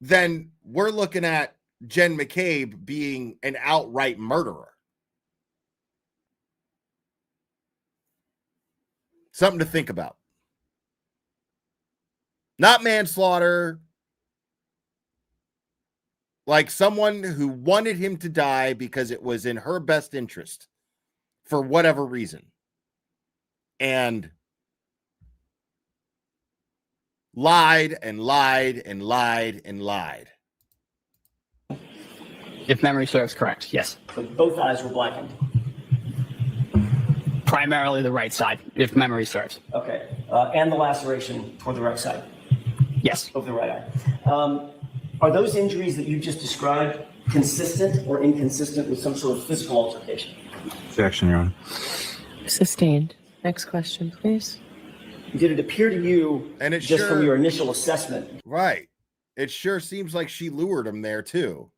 S4: then we're looking at Jen McCabe being an outright murderer. Something to think about. Not manslaughter. Like someone who wanted him to die because it was in her best interest for whatever reason. And lied and lied and lied and lied.
S20: If memory serves correct, yes.
S3: So both eyes were blackened.
S20: Primarily the right side, if memory serves.
S3: Okay. And the laceration toward the right side.
S20: Yes.
S3: Of the right eye. Are those injuries that you just described consistent or inconsistent with some sort of physical altercation?
S13: Objection, Your Honor.
S12: Sustained. Next question, please.
S3: Did it appear to you,
S4: and it
S3: just from your initial assessment?
S4: Right. It sure seems like she lured him there too.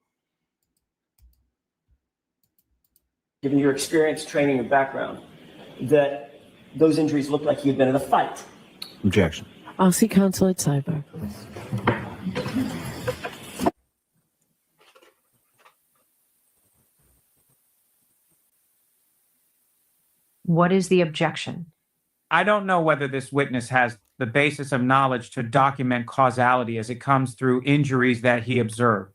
S3: Given your experience, training, and background, that those injuries looked like he had been in a fight?
S13: Objection.
S12: I'll see counsel at sidebar, please.
S7: What is the objection?
S8: I don't know whether this witness has the basis of knowledge to document causality as it comes through injuries that he observed.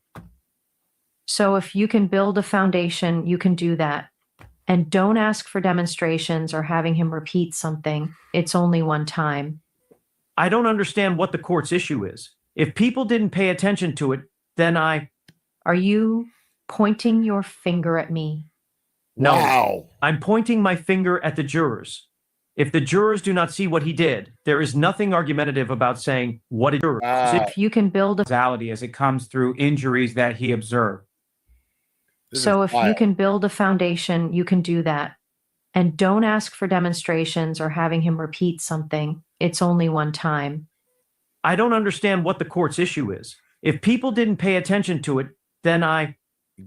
S7: So if you can build a foundation, you can do that. And don't ask for demonstrations or having him repeat something. It's only one time.
S16: I don't understand what the court's issue is. If people didn't pay attention to it, then
S7: Are you pointing your finger at me?
S16: No.
S4: Wow.
S16: I'm pointing my finger at the jurors. If the jurors do not see what he did, there is nothing argumentative about saying what did jurors.
S7: If you can build a
S8: Causality as it comes through injuries that he observed.
S7: So if you
S4: wild.
S7: can build a foundation, you can do that. And don't ask for demonstrations or having him repeat something. It's only one time.
S16: I don't understand what the court's issue is. If people didn't pay attention to it, then I.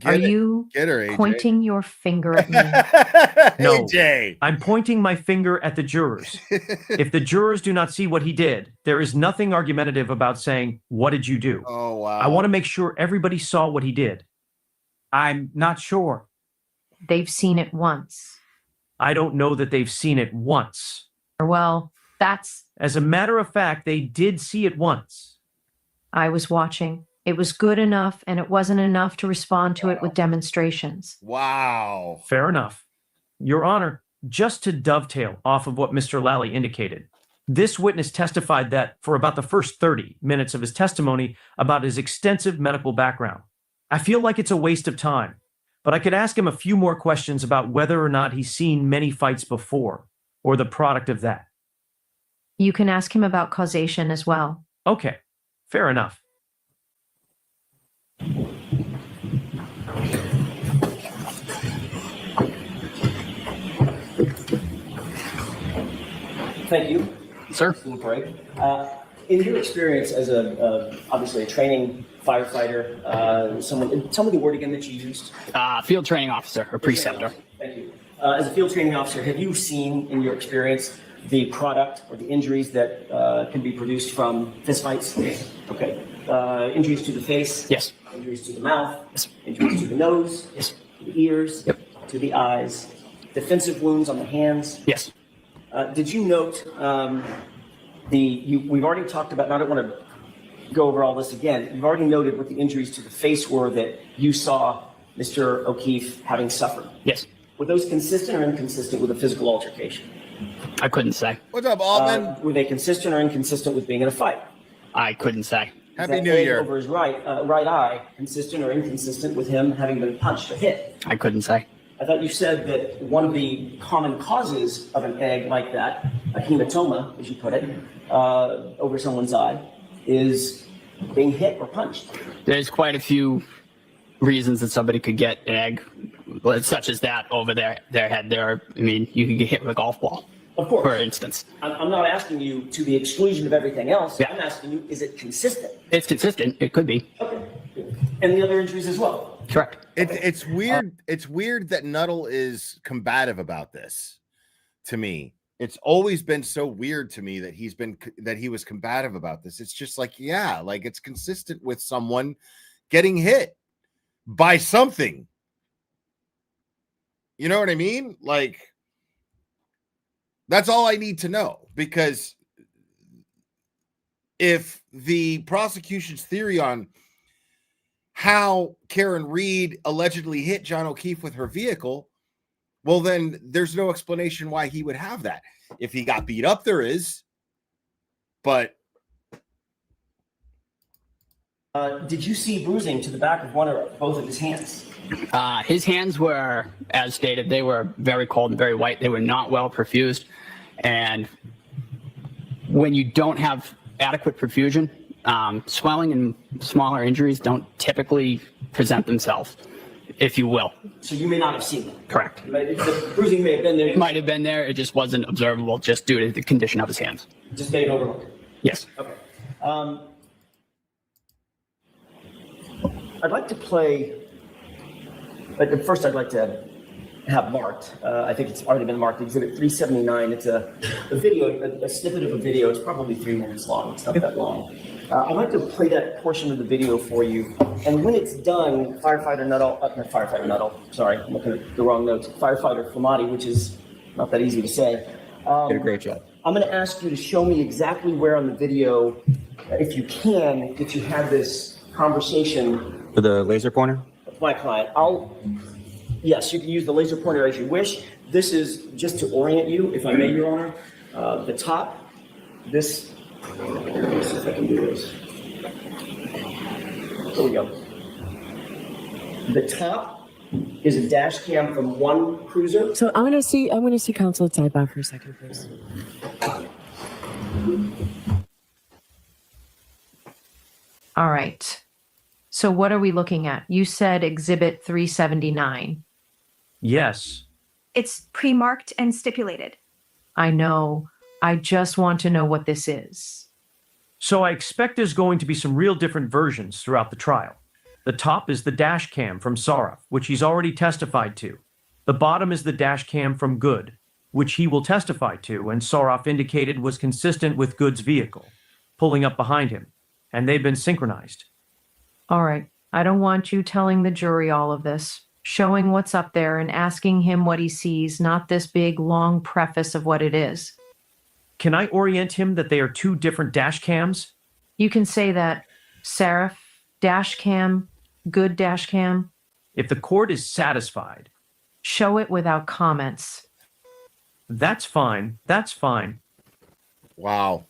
S7: Are you
S4: Get her, AJ.
S7: pointing your finger at me?
S16: No,
S4: AJ.
S16: I'm pointing my finger at the jurors. If the jurors do not see what he did, there is nothing argumentative about saying, what did you do?
S4: Oh, wow.
S16: I want to make sure everybody saw what he did.
S8: I'm not sure.
S7: They've seen it once.
S16: I don't know that they've seen it once.
S7: Well, that's.
S16: As a matter of fact, they did see it once.
S7: I was watching. It was good enough, and it wasn't enough to respond to it with demonstrations.
S4: Wow.
S16: Fair enough. Your Honor, just to dovetail off of what Mr. Lally indicated, this witness testified that for about the first 30 minutes of his testimony about his extensive medical background. I feel like it's a waste of time, but I could ask him a few more questions about whether or not he's seen many fights before, or the product of that.
S7: You can ask him about causation as well.
S16: Okay, fair enough.
S3: Thank you.
S20: Sir.
S3: Mr. Craig. In your experience as obviously a training firefighter, tell me the word again that you used.
S20: Field training officer or preceptor.
S3: Thank you. As a field training officer, have you seen in your experience the product or the injuries that can be produced from fistfights? Yes. Okay. Injuries to the face?
S20: Yes.
S3: Injuries to the mouth? Yes. Injuries to the nose?
S20: Yes.
S3: To the ears?
S20: Yep.
S3: To the eyes? Defensive wounds on the hands?
S20: Yes.
S3: Did you note we've already talked about, and I don't want to go over all this again, you've already noted what the injuries to the face were that you saw Mr. O'Keefe having suffered.
S20: Yes.
S3: Were those consistent or inconsistent with a physical altercation?
S20: I couldn't say.
S4: What's up, Altman?
S3: Were they consistent or inconsistent with being in a fight?
S20: I couldn't say.
S4: Happy New Year.
S3: Over his right eye, consistent or inconsistent with him having been punched or hit?
S20: I couldn't say.
S3: I thought you said that one of the common causes of an egg like that, a hematoma, as you put it, over someone's eye, is being hit or punched.
S20: There's quite a few reasons that somebody could get an egg, such as that over their head. You can get hit with a golf ball.
S3: Of course.
S20: For instance.
S3: I'm not asking you to the exclusion of everything else.
S20: Yeah.
S3: I'm asking you, is it consistent?
S20: It's consistent. It could be.
S3: Okay. And the other injuries as well?
S20: Correct.
S4: It's weird. It's weird that Nuttall is combative about this. To me, it's always been so weird to me that he was combative about this. It's just like, yeah, like it's consistent with someone getting hit by something. You know what I mean? Like, that's all I need to know, because if the prosecution's theory on how Karen Reed allegedly hit John O'Keefe with her vehicle, well, then there's no explanation why he would have that. If he got beat up, there is. But
S3: did you see bruising to the back of one or both of his hands?
S20: His hands were, as stated, they were very cold and very white. They were not well perfused. And when you don't have adequate perfusion, swelling and smaller injuries don't typically present themselves, if you will.
S3: So you may not have seen them.
S20: Correct.
S3: The bruising may have been there.
S20: It might have been there. It just wasn't observable just due to the condition of his hands.
S3: Just getting overlooked.
S20: Yes.
S3: Okay. I'd like to play, but first I'd like to have marked, I think it's already been marked, Exhibit 379. It's a video, a snippet of a video. It's probably 3 minutes long. It's not that long. I'd like to play that portion of the video for you. And when it's done, Firefighter Nuttall, sorry, I'm looking at the wrong notes. Firefighter Flamati, which is not that easy to say.
S20: Did a great job.
S3: I'm going to ask you to show me exactly where on the video, if you can, that you had this conversation.
S13: For the laser pointer?
S3: With my client. Yes, you can use the laser pointer as you wish. This is just to orient you, if I may, Your Honor. The top, this, let's see if I can do this. Here we go. The top is a dash cam from one cruiser.
S12: So I'm gonna see counsel at sidebar for a second, please.
S7: All right. So what are we looking at? You said Exhibit 379.
S16: Yes.
S21: It's pre-marked and stipulated.
S7: I know. I just want to know what this is.
S16: So I expect there's going to be some real different versions throughout the trial. The top is the dash cam from Saraf, which he's already testified to. The bottom is the dash cam from Good, which he will testify to, and Saraf indicated was consistent with Good's vehicle, pulling up behind him, and they've been synchronized.
S7: All right. I don't want you telling the jury all of this, showing what's up there and asking him what he sees, not this big, long preface of what it is.
S16: Can I orient him that they are two different dash cams?
S7: You can say that, Saraf, dash cam, Good dash cam.
S16: If the court is satisfied.
S7: Show it without comments.
S16: That's fine. That's fine.
S4: Wow.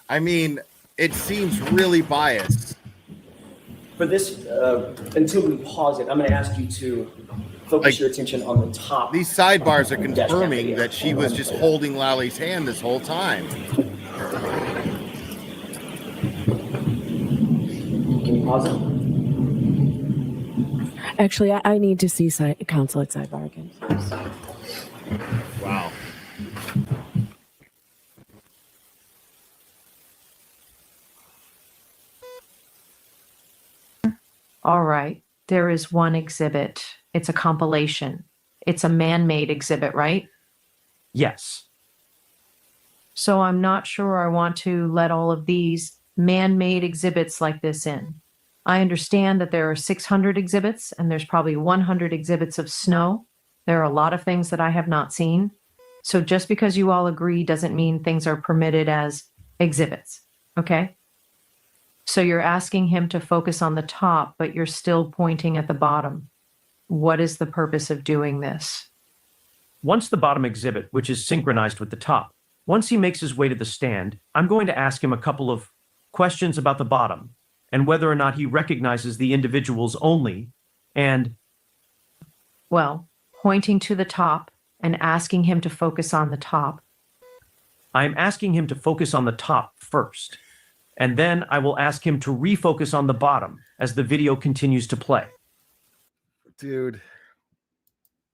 S4: I mean, it seems really biased.
S3: For this, until we pause it, I'm going to ask you to focus your attention on the top.
S4: These sidebars are confirming that she was just holding Lally's hand this whole time.
S3: Can you pause it?
S12: Actually, I need to see counsel at sidebar again.
S4: Wow.
S7: All right. There is one exhibit. It's a compilation. It's a man-made exhibit, right?
S16: Yes.
S7: So I'm not sure I want to let all of these man-made exhibits like this in. I understand that there are 600 exhibits and there's probably 100 exhibits of snow. There are a lot of things that I have not seen. So just because you all agree doesn't mean things are permitted as exhibits. Okay? So you're asking him to focus on the top, but you're still pointing at the bottom. What is the purpose of doing this?
S16: Once the bottom exhibit, which is synchronized with the top, once he makes his way to the stand, I'm going to ask him a couple of questions about the bottom and whether or not he recognizes the individuals only and...
S7: Well, pointing to the top and asking him to focus on the top.
S16: I'm asking him to focus on the top first, and then I will ask him to refocus on the bottom as the video continues to play.
S4: Dude,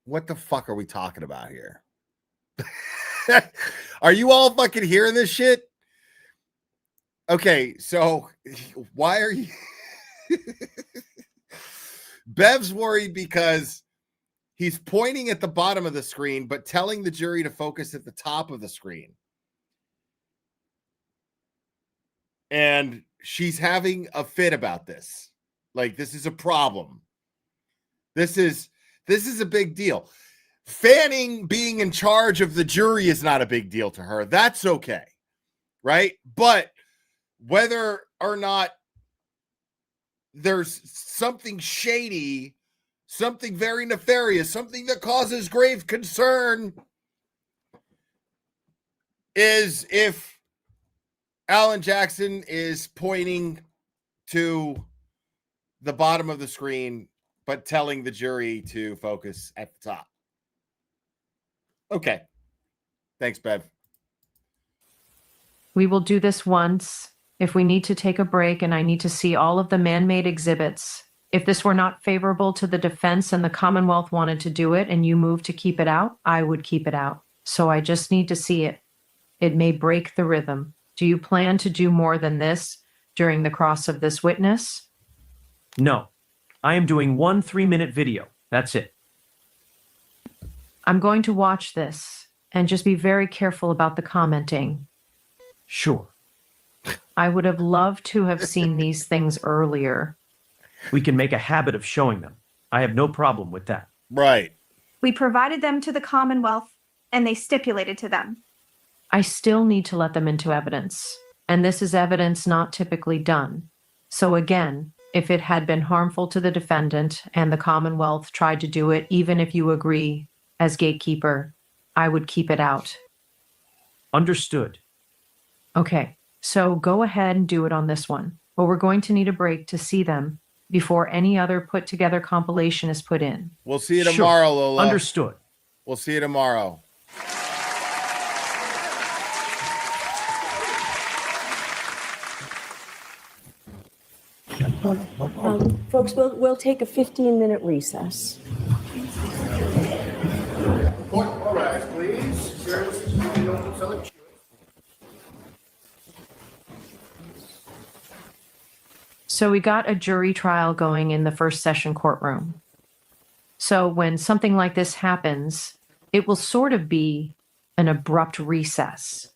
S4: what the fuck are we talking about here? Are you all fucking hearing this shit? Okay, so why are you... Bev's worried because he's pointing at the bottom of the screen, but telling the jury to focus at the top of the screen. And she's having a fit about this. Like, this is a problem. This is a big deal. Fanning being in charge of the jury is not a big deal to her. That's okay. Right? But whether or not there's something shady, something very nefarious, something that causes grave concern is if Alan Jackson is pointing to the bottom of the screen, but telling the jury to focus at the top. Okay. Thanks, Bev.
S7: We will do this once. If we need to take a break and I need to see all of the man-made exhibits, if this were not favorable to the defense and the Commonwealth wanted to do it and you move to keep it out, I would keep it out. So I just need to see it. It may break the rhythm. Do you plan to do more than this during the cross of this witness?
S16: No, I am doing 1 3-minute video. That's it.
S7: I'm going to watch this and just be very careful about the commenting.
S16: Sure.
S7: I would have loved to have seen these things earlier.
S16: We can make a habit of showing them. I have no problem with that.
S4: Right.
S21: We provided them to the Commonwealth, and they stipulated to them.
S7: I still need to let them into evidence, and this is evidence not typically done. So again, if it had been harmful to the defendant and the Commonwealth tried to do it, even if you agree, as gatekeeper, I would keep it out.
S16: Understood.
S7: Okay, so go ahead and do it on this one, but we're going to need a break to see them. before any other put together compilation is put in.
S4: We'll see you
S16: Sure.
S4: tomorrow, Lola.
S16: Understood.
S4: We'll see you tomorrow.
S12: Folks, we'll take a 15-minute recess.
S9: All right, please.
S7: So we got a jury trial going in the first session courtroom. So when something like this happens, it will sort of be an abrupt recess.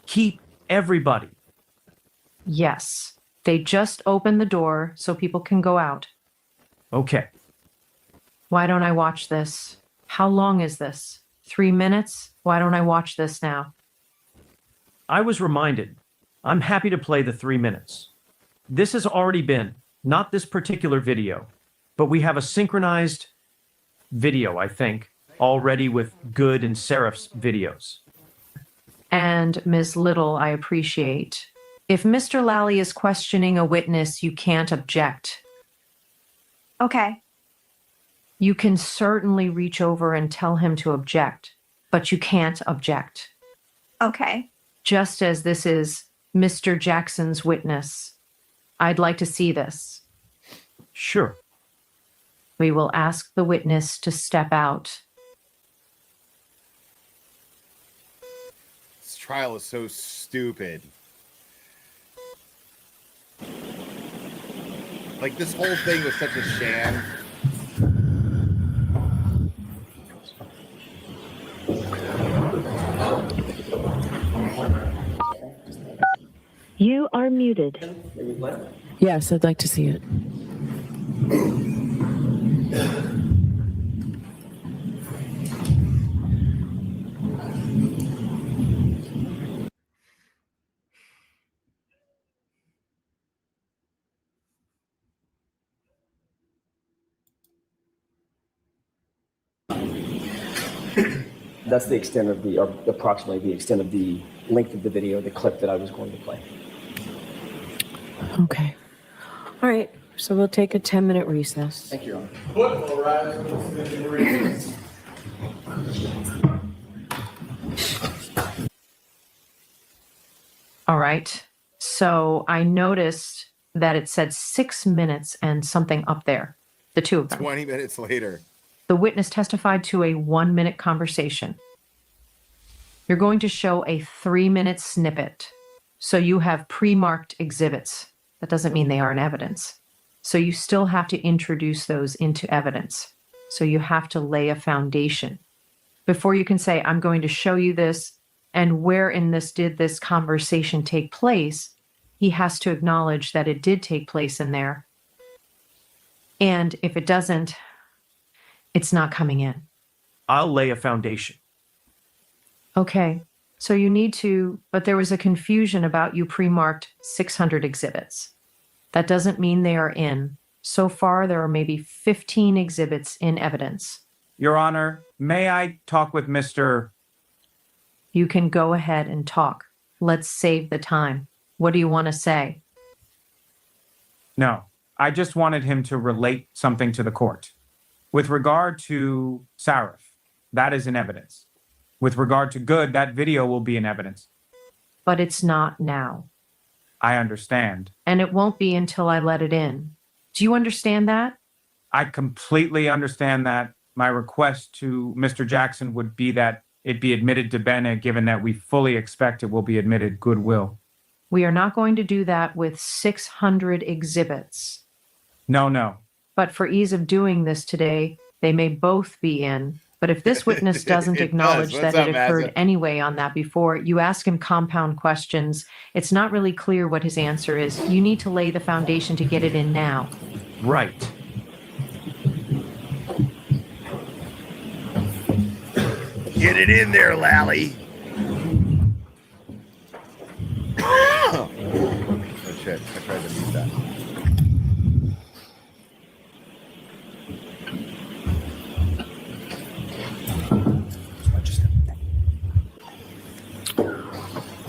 S16: Keep everybody.
S7: Yes. They just open the door so people can go out.
S16: Okay.
S7: Why don't I watch this? How long is this? 3 minutes? Why don't I watch this now?
S16: I was reminded. I'm happy to play the 3 minutes. This has already been, not this particular video, but we have a synchronized video, I think, already with Good and Seraph's videos.
S7: And Ms. Little, I appreciate. If Mr. Lally is questioning a witness, you can't object.
S21: Okay.
S7: You can certainly reach over and tell him to object, but you can't object.
S21: Okay.
S7: Just as this is Mr. Jackson's witness, I'd like to see this.
S16: Sure.
S7: We will ask the witness to step out.
S4: This trial is so stupid. Like, this whole thing was such a sham.
S12: You are muted. Yes, I'd like to see it.
S3: That's the extent of or approximately the extent of the length of the video, the clip that I was going to play.
S12: Okay. All right. So we'll take a 10-minute recess.
S3: Thank you, Your Honor.
S9: Football rise.
S7: All right. So I noticed that it said 6 minutes and something up there, the two of them.
S4: 20 minutes later.
S7: The witness testified to a 1-minute conversation. You're going to show a 3-minute snippet. So you have pre-marked exhibits. That doesn't mean they aren't evidence. So you still have to introduce those into evidence. So you have to lay a foundation before you can say, I'm going to show you this, and where in this did this conversation take place. He has to acknowledge that it did take place in there. And if it doesn't, it's not coming in.
S16: I'll lay a foundation.
S7: Okay. So you need to, but there was a confusion about you pre-marked 600 exhibits. That doesn't mean they are in. So far, there are maybe 15 exhibits in evidence.
S8: Your Honor, may I talk with Mr.
S7: You can go ahead and talk. Let's save the time. What do you want to say?
S8: No, I just wanted him to relate something to the court. With regard to Sarif, that is in evidence. With regard to Good, that video will be in evidence.
S7: But it's not now.
S8: I understand.
S7: And it won't be until I let it in. Do you understand that?
S8: I completely understand that. My request to Mr. Jackson would be that it be admitted to Bene, given that we fully expect it will be admitted goodwill.
S7: We are not going to do that with 600 exhibits.
S8: No.
S7: But for ease of doing this today, they may both be in. But if this witness doesn't acknowledge that it occurred anyway on that before, you ask him compound questions. It's not really clear what his answer is. You need to lay the foundation to get it in now.
S16: Right.
S4: Get it in there, Lally. Oh shit, I tried to mute that.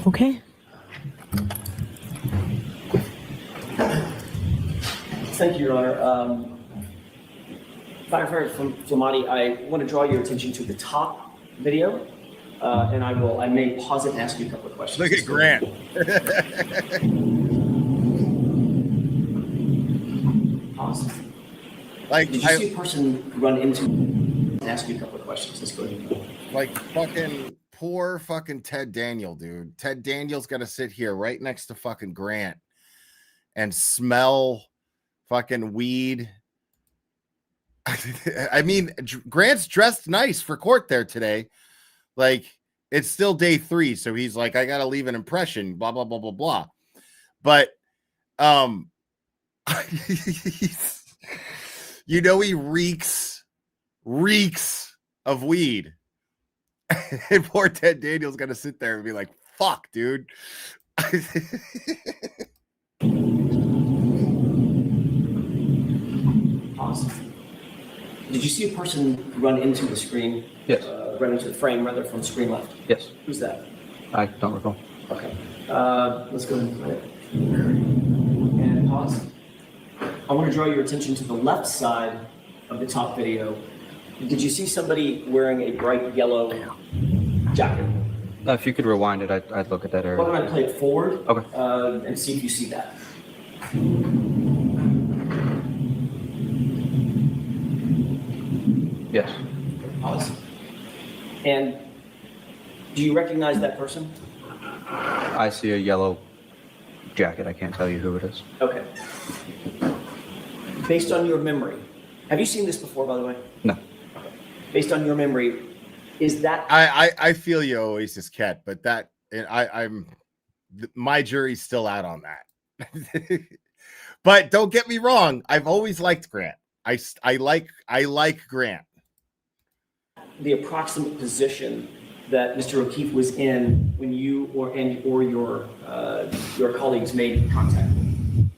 S12: Okay.
S3: Thank you, Your Honor. Firefighter Flamati, I want to draw your attention to the top video, and I may pause it and ask you a couple of questions.
S4: Look at Grant.
S3: Pause.
S4: Like,
S3: did you see a person run into and ask you a couple of questions? Let's go ahead.
S4: Like fucking poor fucking Ted Daniel, dude. Ted Daniel's gonna sit here right next to fucking Grant and smell fucking weed. I mean, Grant's dressed nice for court there today. Like, it's still day 3, so he's like, I gotta leave an impression, blah blah blah blah blah. But you know, he reeks of weed. And poor Ted Daniel's gonna sit there and be like, fuck, dude.
S3: Awesome. Did you see a person run into the screen?
S2: Yes.
S3: Run into the frame, rather, from screen left?
S2: Yes.
S3: Who's that?
S2: I don't recall.
S3: Okay. Let's go ahead and play it. And pause. I want to draw your attention to the left side of the top video. Did you see somebody wearing a bright yellow jacket?
S2: If you could rewind it, I'd look at that area.
S3: Why don't I play it forward?
S2: Okay.
S3: And see if you see that.
S2: Yes.
S3: Pause. And do you recognize that person?
S2: I see a yellow jacket. I can't tell you who it is.
S3: Okay. Based on your memory, have you seen this before, by the way?
S2: No.
S3: Okay. Based on your memory, is that
S4: I feel you, Oasis Cat, but that I'm my jury's still out on that. But don't get me wrong, I've always liked Grant. I like Grant.
S3: the approximate position that Mr. O'Keefe was in when you or your colleagues made contact?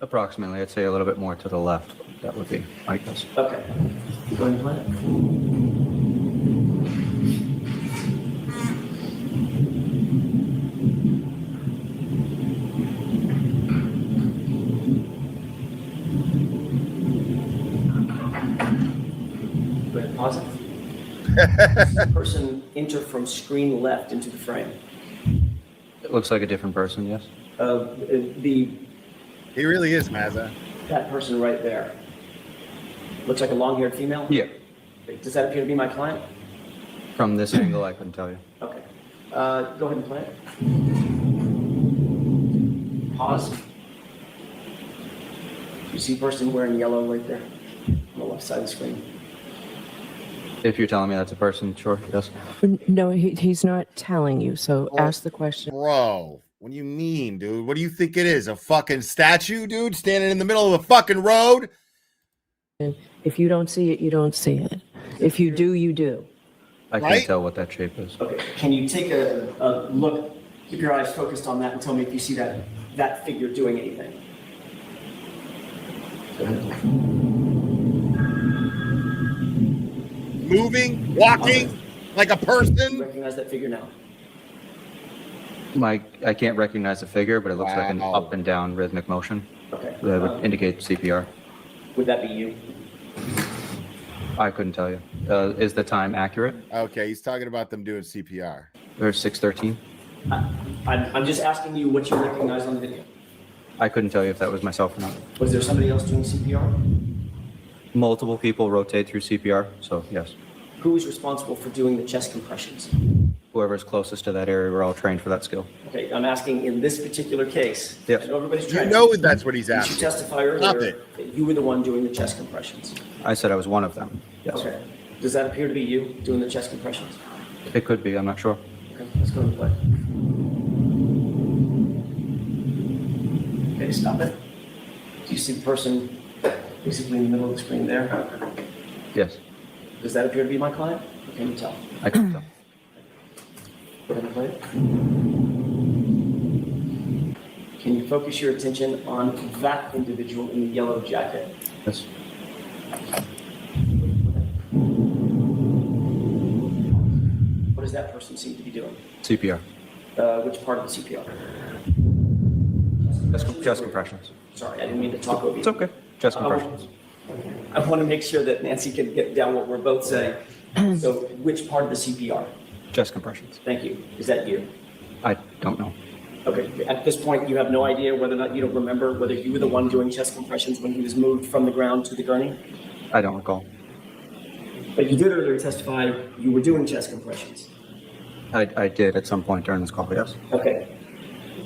S2: Approximately, I'd say a little bit more to the left. That would be my guess.
S3: Okay. Go ahead and play it. Go ahead and pause it. Does this person enter from screen left into the frame?
S2: It looks like a different person, yes.
S4: He really is, Mazza.
S3: That person right there. Looks like a long-haired female?
S2: Yeah.
S3: Does that appear to be my client?
S2: From this angle, I couldn't tell you.
S3: Okay. Go ahead and play it. Pause. You see a person wearing yellow right there on the left side of the screen?
S2: If you're telling me that's a person, sure, yes.
S12: No, he's not telling you, so ask the question.
S4: Bro, what do you mean, dude? What do you think it is? A fucking statue, dude, standing in the middle of a fucking road?
S12: If you don't see it, you don't see it. If you do, you do.
S2: I can't tell what that shape is.
S3: Okay. Can you take a look, keep your eyes focused on that and tell me if you see that figure doing anything? Go ahead.
S4: Moving, walking, like a person?
S3: Do you recognize that figure now?
S2: I can't recognize the figure, but it looks like an up and down rhythmic motion.
S3: Okay.
S2: That would indicate CPR.
S3: Would that be you?
S2: I couldn't tell you. Is the time accurate?
S4: Okay, he's talking about them doing CPR.
S2: There's 6:13.
S3: I'm just asking you what you recognize on the video.
S2: I couldn't tell you if that was myself or not.
S3: Was there somebody else doing CPR?
S2: Multiple people rotate through CPR, so yes.
S3: Who is responsible for doing the chest compressions?
S2: Whoever's closest to that area, we're all trained for that skill.
S3: Okay, I'm asking in this particular case.
S2: Yes.
S3: I know everybody's
S4: You
S3: trained.
S4: know that's what he's
S3: Did
S4: asking.
S3: you testify
S4: Stop
S3: earlier
S4: it.
S3: that you were the one doing the chest compressions?
S2: I said I was one of them, yes.
S3: Okay. Does that appear to be you doing the chest compressions?
S2: It could be, I'm not sure.
S3: Okay, let's go and play. Okay, stop it. Do you see the person basically in the middle of the screen there?
S2: Yes,
S3: Does that appear to be my client? Or can you tell?
S2: I can tell.
S3: Go ahead and play it. Can you focus your attention on that individual in the yellow jacket?
S2: Yes.
S3: What does that person seem to be doing?
S2: CPR.
S3: Which part of the CPR?
S2: Chest compressions.
S3: Sorry, I didn't mean to talk over you.
S2: It's okay. Chest compressions.
S3: I want to make sure that Nancy can get down what we're both saying. So which part of the CPR?
S2: Chest compressions.
S3: Thank you. Is that you?
S2: I don't know.
S3: Okay. At this point, you have no idea whether or not, you don't remember whether you were the one doing chest compressions when he was moved from the ground to the gurney?
S2: I don't recall.
S3: But you did earlier testify you were doing chest compressions.
S2: I did at some point during this call, yes.
S3: Okay.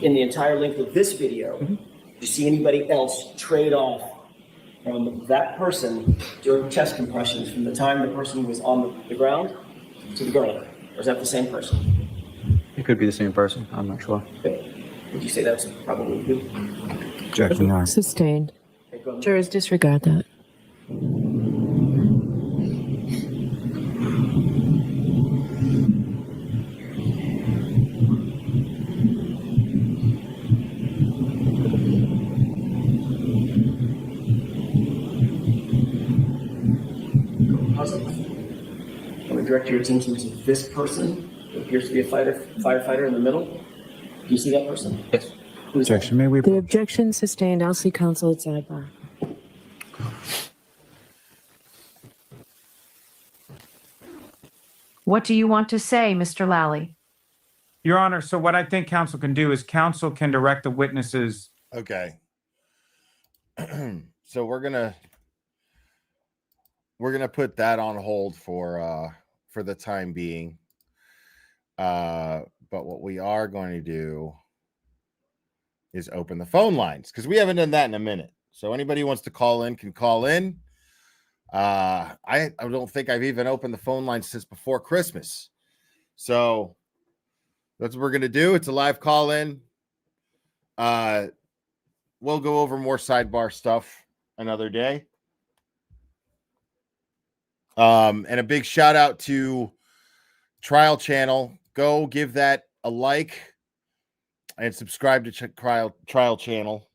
S3: In the entire length of this video, do you see anybody else trade off from that person during chest compressions from the time the person was on the ground to the gurney? Or is that the same person?
S2: It could be the same person. I'm not sure.
S3: Okay. Would you say that's probably you?
S2: Objection, Your Honor.
S12: Sustained.
S3: Okay, go ahead.
S12: Jurors disregard that.
S3: I'm going to direct your attention to this person who appears to be a firefighter in the middle. Do you see that person?
S2: Yes.
S3: Who's that?
S8: Objection. May we?
S12: The objection sustained. I'll see counsel at sidebar.
S7: What do you want to say, Mr. Lally?
S8: Your Honor, so what I think counsel can do is counsel can direct the witnesses.
S4: Okay. So we're gonna put that on hold for the time being. But what we are going to do is open the phone lines because we haven't done that in a minute. So anybody who wants to call in can call in. I don't think I've even opened the phone line since before Christmas. So that's what we're going to do. It's a live call in. We'll go over more sidebar stuff another day. And a big shout out to Trial Channel. Go give that a like and subscribe to Trial Channel.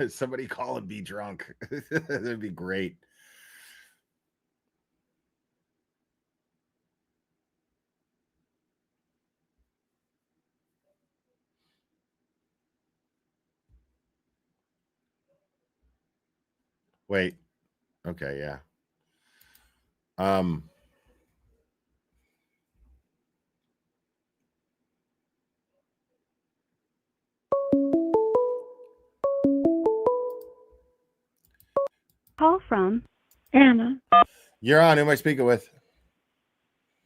S4: Somebody call and be drunk. That'd be great. Wait. Okay, yeah.
S1: Call from Anna.
S4: You're on. Who am I speaking with?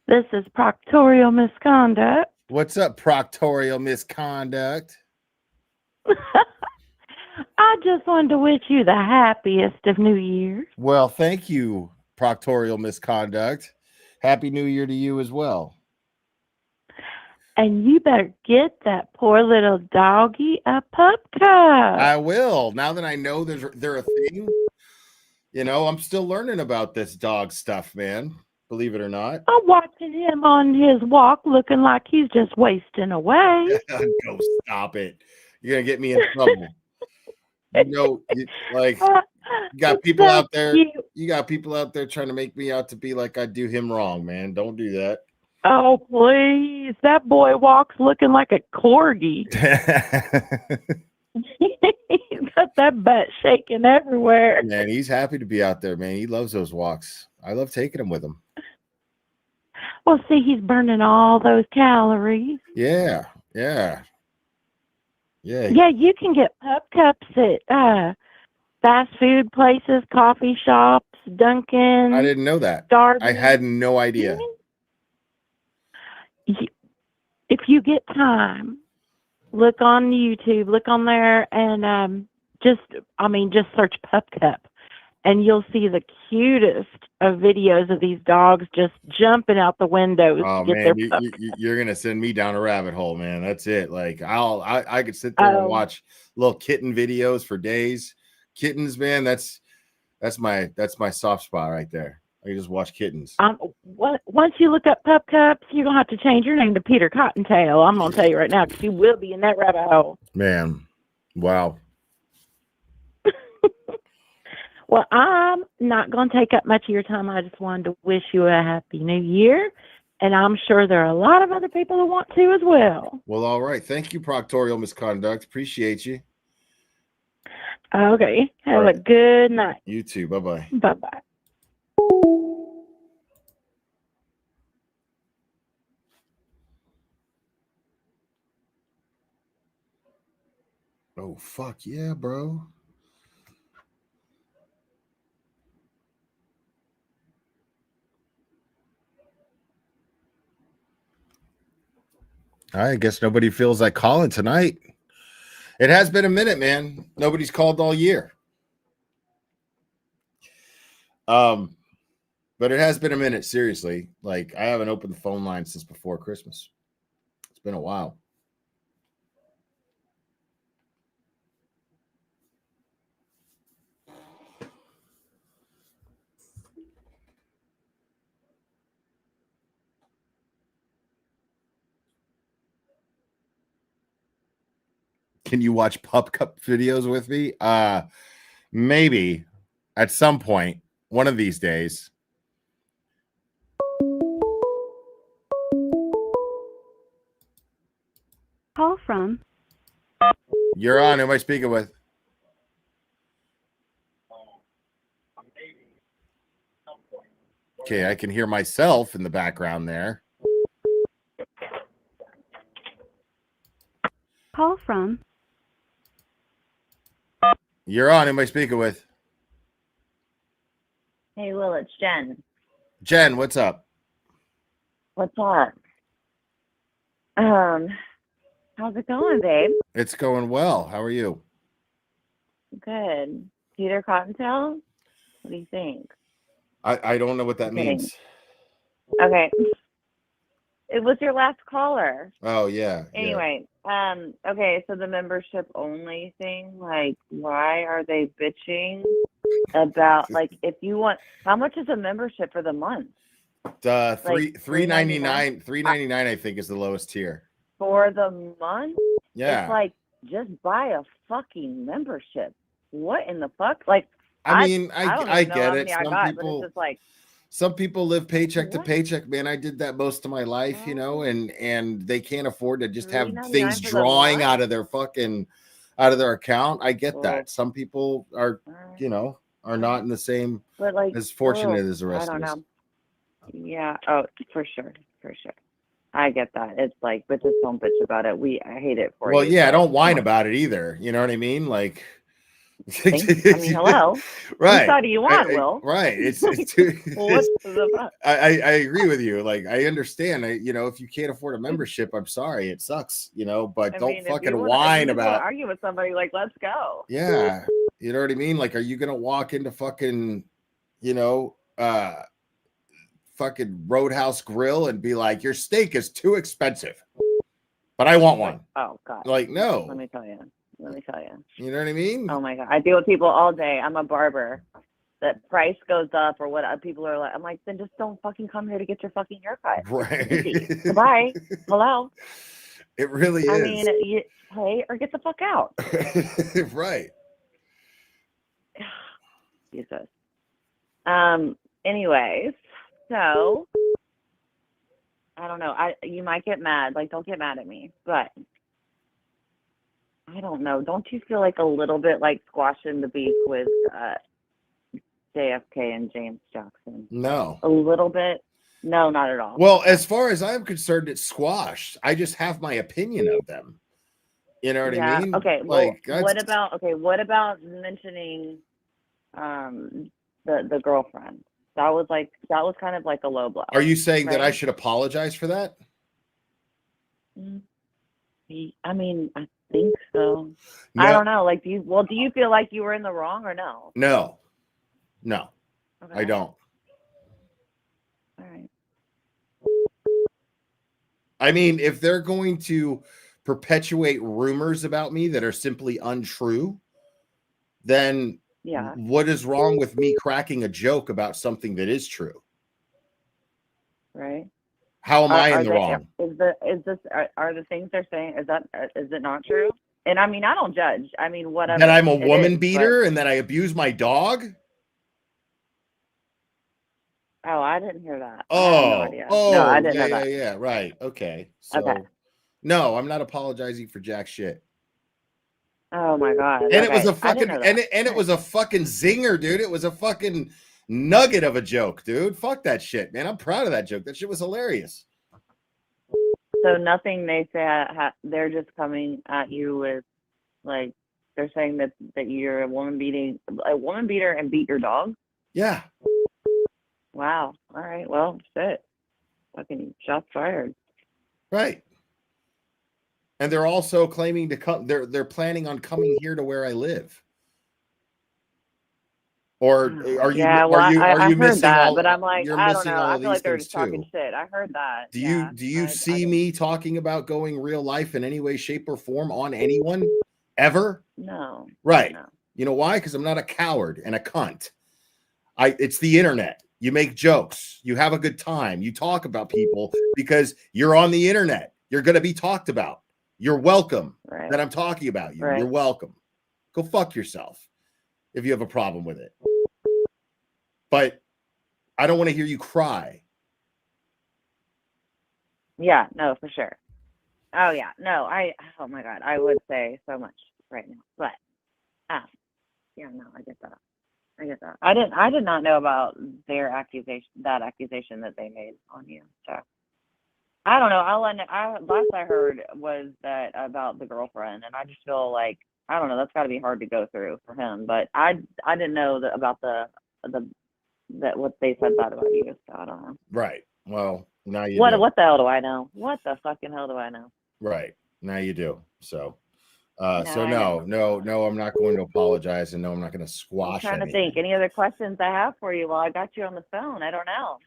S1: This is proctorial misconduct.
S4: What's up, proctorial misconduct?
S1: I just wanted to wish you the happiest of New Year's.
S4: Well, thank you, proctorial misconduct. Happy New Year to you as well.
S1: And you better get that poor little doggy a pup cup.
S4: I will. Now that I know they're a thing, you know, I'm still learning about this dog stuff, man. Believe it or not.
S1: I'm watching him on his walk looking like he's just wasting away.
S4: Go stop it. You're going to get me in trouble. You know, you got people out there. You got people out there trying to make me out to be like I do him wrong, man. Don't do that.
S1: Oh, please. That boy walks looking like a corgi. He's got that butt shaking everywhere.
S4: Man, he's happy to be out there, man. He loves those walks. I love taking him with him.
S1: Well, see, he's burning all those calories.
S4: Yeah.
S1: Yeah, you can get pup cups at fast food places, coffee shops, Dunkin'.
S4: I didn't know that.
S1: Starbucks.
S4: I had no idea.
S1: If you get time, look on YouTube, look on there, and just search Pup Cup, and you'll see the cutest of videos of these dogs just jumping out the windows
S4: Oh
S1: to get
S4: man,
S1: their pup.
S4: you're gonna send me down a rabbit hole, man. That's it. Like I could sit there and watch little kitten videos for days. Kittens, man, that's my soft spot right there. I can just watch kittens.
S1: Once you look up pup cups, you're gonna have to change your name to Peter Cottontail. I'm gonna tell you right now, because you will be in that rabbit hole.
S4: Man, wow.
S1: Well, I'm not gonna take up much of your time. I just wanted to wish you a happy new year, and I'm sure there are a lot of other people who want to as well.
S4: Well, all right. Thank you, Proctorial Misconduct. Appreciate you.
S1: Okay. Have
S4: All right.
S1: a good night.
S4: You too. Bye-bye.
S1: Bye-bye.
S4: Oh, fuck yeah, bro. I guess nobody feels like calling tonight. It has been a minute, man. Nobody's called all year. But it has been a minute, seriously. Like, I haven't opened the phone line since before Christmas. It's been a while. Can you watch Pup Cup videos with me? Maybe at some point, one of these days.
S5: Call from.
S4: You're on. Who am I speaking with? Okay, I can hear myself in the background there.
S5: Call from.
S4: You're on. Who am I speaking with?
S22: Hey, Will, it's Jen.
S4: Jen, what's up?
S22: What's up? How's it going, babe?
S4: It's going well. How are you?
S22: Good. Peter Cottontail? What do you think?
S4: I don't know what that
S22: Kidding.
S4: means.
S22: Okay. It was your last caller.
S4: Oh, yeah.
S22: Anyway, okay, so the membership only thing, like, why are they bitching about, like, if you want, how much is a membership for the month?
S4: $3.99. $3.99, I think, is the lowest tier.
S22: For the month?
S4: Yeah.
S22: It's like, just buy a fucking membership. What in the fuck? Like,
S4: I mean,
S22: don't even
S4: I
S22: know
S4: get
S22: how
S4: it.
S22: many I
S4: Some
S22: got,
S4: people,
S22: but it's just like,
S4: some people live paycheck to paycheck, man. I did that most of my life, you know, and they can't afford to just have
S22: $3.99
S4: things
S22: for the
S4: drawing
S22: month?
S4: out of their account. I get
S22: Well,
S4: that. Some people are, you know, are not in the same
S22: but like,
S4: as fortunate
S22: oh,
S4: as the rest
S22: I
S4: of
S22: don't
S4: us.
S22: know. Yeah. Oh, for sure. For sure. I get that. It's like, but just don't bitch about it. I hate it for
S4: Well,
S22: you.
S4: yeah,
S22: but
S4: don't whine
S22: come on.
S4: about it either. You know what I mean? Like,
S22: I mean, hello.
S4: right?
S22: Whose side do you want, Will?
S4: Right. It's
S22: Well, what's the fuck?
S4: I agree with you. Like, I understand. You know, if you can't afford a membership, I'm sorry, it sucks. You know, but
S22: I
S4: don't
S22: mean, if
S4: fucking
S22: you wanna,
S4: whine
S22: if you just want
S4: about.
S22: to argue with somebody, like, let's go.
S4: Yeah, you know what I mean. Like, are you gonna walk into fucking, you know, fucking Roadhouse Grill and be like, your steak is too expensive, but I want one?
S22: Oh God.
S4: Like, no.
S22: Let me tell you. Let me tell you.
S4: You know what I mean?
S22: Oh my God. I deal with people all day. I'm a barber. That price goes up or what people are like. I'm like, then just don't fucking come here to get your fucking haircut.
S4: Right.
S22: Easy. Goodbye. Hello.
S4: It really is.
S22: I mean, you pay or get the fuck out.
S4: Right.
S22: Jesus. Anyways, so I don't know. You might get mad. Like, don't get mad at me, but I don't know. Don't you feel like a little bit like squashing the beef with JFK and James Jackson?
S4: No.
S22: A little bit? No, not at all.
S4: Well, as far as I'm concerned, it's squashed. I just have my opinion of them. You know what I mean?
S22: Okay. Well,
S4: Like,
S22: what about mentioning the girlfriend? That was kind of like a low blow.
S4: Are you saying that I
S22: right?
S4: should apologize for that?
S22: I mean, I think so.
S4: No.
S22: I don't know. Like, do you feel like you were in the wrong or no?
S4: No,
S22: Okay.
S4: I don't.
S22: All right.
S4: I mean, if they're going to perpetuate rumors about me that are simply untrue, then
S22: Yeah.
S4: What is wrong with me cracking a joke about something that is true?
S22: Right.
S4: How am I in the
S22: they,
S4: wrong?
S22: Are the things they're saying, is it not true? And I mean, I don't judge. I mean, whatever.
S4: That I'm a
S22: it
S4: woman
S22: is,
S4: beater and that I abuse my dog?
S22: Oh, I didn't hear that. I
S4: Oh,
S22: had no idea. No, I didn't know that.
S4: yeah. Right. Okay. So,
S22: Okay.
S4: no, I'm not apologizing for jack shit.
S22: Oh my God.
S4: And it was a
S22: I didn't
S4: fucking
S22: know that.
S4: and it was a fucking zinger, dude. It was a fucking nugget of a joke, dude. Fuck that shit, man. I'm proud of that joke. That shit was hilarious.
S22: So nothing they say, they're just coming at you with, like, they're saying that you're a woman beater and beat your dog?
S4: Yeah.
S22: Wow. All right. Well, shit. Fucking shots fired.
S4: Right. And they're also claiming to come. They're planning on coming here to where I live. Or are you?
S22: Yeah, well, I heard
S4: missing
S22: that,
S4: all?
S22: but I'm like,
S4: you're
S22: I don't
S4: missing
S22: know.
S4: all
S22: I
S4: of
S22: feel
S4: these
S22: like they're
S4: things
S22: just talking
S4: too.
S22: shit. I heard that.
S4: Do you see me talking about going real life in any way, shape, or form on anyone ever?
S22: No.
S4: Right.
S22: No.
S4: You know why? Because I'm not a coward and a cunt. It's the internet. You make jokes. You have a good time. You talk about people because you're on the internet. You're going to be talked about. You're welcome that I'm talking about you.
S22: Right.
S4: You're welcome. Go fuck yourself if you have a problem with it. But I don't want to hear you cry.
S22: Yeah, no, for sure. Oh yeah, no, oh my God, I would say so much right now, but yeah, no, I get that. I did not know about that accusation that they made on you. So I don't know. Last I heard was that about the girlfriend, and I just feel like, I don't know, that's got to be hard to go through for him. But I didn't know about that what they said that about you. So I don't know.
S4: Right. Well, now you
S22: What
S4: do.
S22: the hell do I know? What the fucking hell do I know?
S4: Right. Now you do. So
S22: I
S4: no, I'm not going to apologize, and no, I'm not going to
S22: I'm
S4: squash
S22: trying to
S4: anything.
S22: think. Any other questions I have for you while I got you on the phone? I don't know.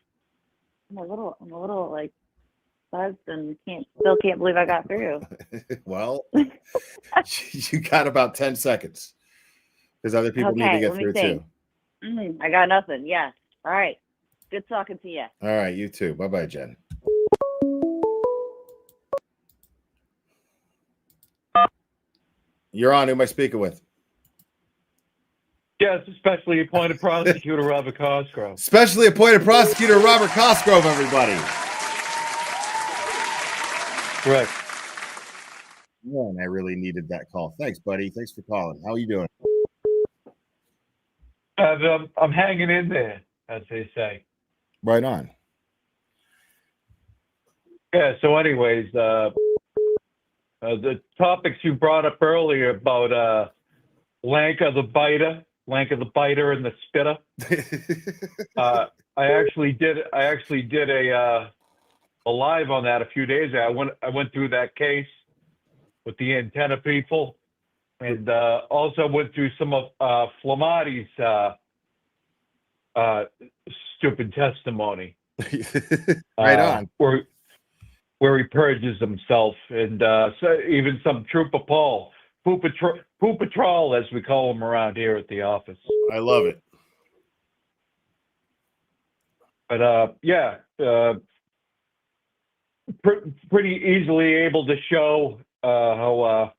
S22: I'm a little like buzzed and still can't believe I got through.
S4: Well, you got about 10 seconds because other people need to
S22: Okay,
S4: get
S22: let me
S4: through
S22: think.
S4: too.
S22: I got nothing. Yeah. All right. Good talking to you.
S4: All right, you too. Bye-bye, Jen. You're on. Who am I speaking with?
S10: Yes, especially appointed prosecutor Robert Cosgrove.
S4: Specially appointed prosecutor Robert Cosgrove, everybody.
S10: Right.
S4: Man, I really needed that call. Thanks, buddy. Thanks for calling. How are you doing?
S10: I'm hanging in there, as they say.
S4: Right on.
S10: Yeah, so anyways, the topics you brought up earlier about Lanka the biter and the spitter. I actually did a live on that a few days ago. I went through that case with the antenna people, and also went through some of Flammati's stupid testimony.
S4: Right on.
S10: Where he purges himself, and so even some Trooper Paul, Poo Patrol, as we call him around here at the office.
S4: I love it.
S10: But yeah, pretty easily able to show how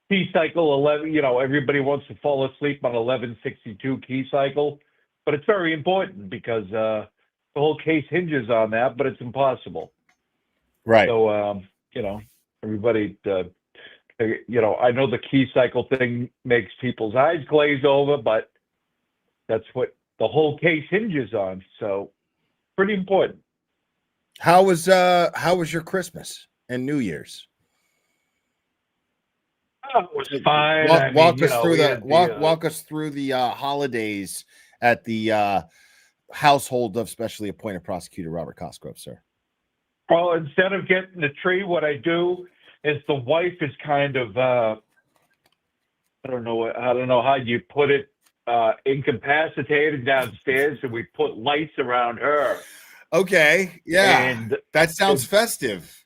S10: key cycle 11. You know, everybody wants to fall asleep on 1162 key cycle, but it's very important because the whole case hinges on that. But it's impossible.
S4: Right.
S10: So, you know, everybody, you know, I know the key cycle thing makes people's eyes glaze over, but that's what the whole case hinges on. So pretty important.
S4: How was your Christmas and New Year's?
S10: Oh, it was fine.
S4: Walk us through the holidays at the household of specially appointed prosecutor Robert Cosgrove, sir.
S10: Well, instead of getting the tree, what I do is the wife is kind of I don't know how you put it, incapacitated downstairs, and we put lights around her.
S4: Okay, yeah,
S10: and
S4: that sounds festive.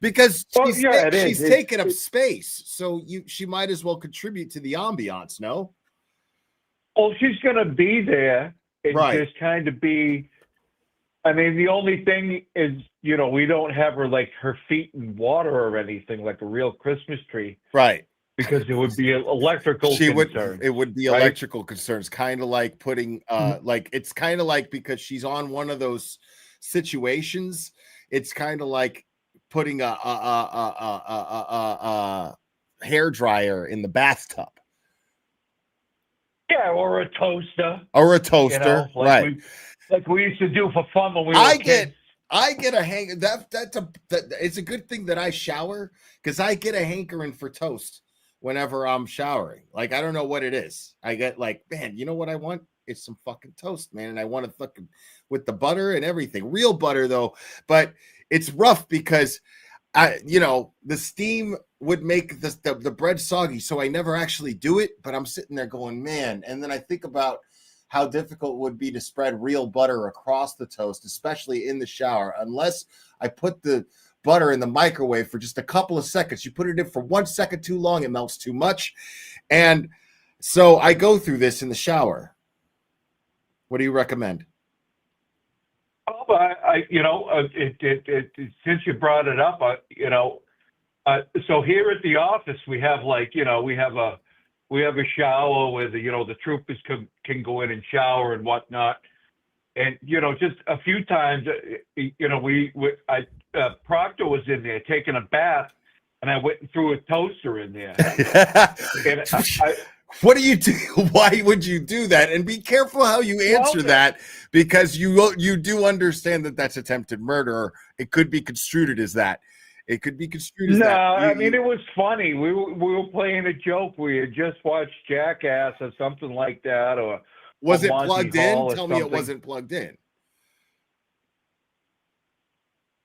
S4: Because she's taking up space, so she might as well contribute to the ambiance, no?
S10: Well, she's going to be there and
S4: Right.
S10: just kind of be. I mean, the only thing is, we don't have her like her feet in water or anything like a real Christmas tree.
S4: Right.
S10: Because it would be electrical concerns.
S4: It would be
S10: right?
S4: electrical concerns, kind of like putting like it's kind of like because she's on one of those situations, it's kind of like putting a hair dryer in the bathtub.
S10: Yeah, or a toaster.
S4: Or a toaster, right.
S10: Like we used to do for fun when we were
S4: I
S10: kids.
S4: get a hang it's a good thing that I shower because I get a hankering for toast whenever I'm showering. Like, I don't know what it is. I get like, man, you know what I want? It's some fucking toast, man. And I want to fucking with the butter and everything. Real butter though, but it's rough because the steam would make the bread soggy. So I never actually do it, but I'm sitting there going, man. And then I think about how difficult it would be to spread real butter across the toast, especially in the shower, unless I put the butter in the microwave for just a couple of seconds. You put it in for 1 second too long, it melts too much. And so I go through this in the shower. What do you recommend?
S10: Oh, since you brought it up, so here at the office we have we have a shower where the troopers can go in and shower and whatnot. And, just a few times, Proctor was in there taking a bath, and I went and threw a toaster in there. And
S4: what do you do? Why would you do that? And be careful how you answer that, because you do understand that that's attempted murder. It could be construed as that. It could be construed as
S10: no,
S4: that.
S10: I mean, it was funny. We were playing a joke. We had just watched Jackass or something like that, or
S4: was it
S10: Monty
S4: plugged
S10: Hall
S4: in?
S10: or
S4: Tell me it
S10: something.
S4: wasn't plugged in.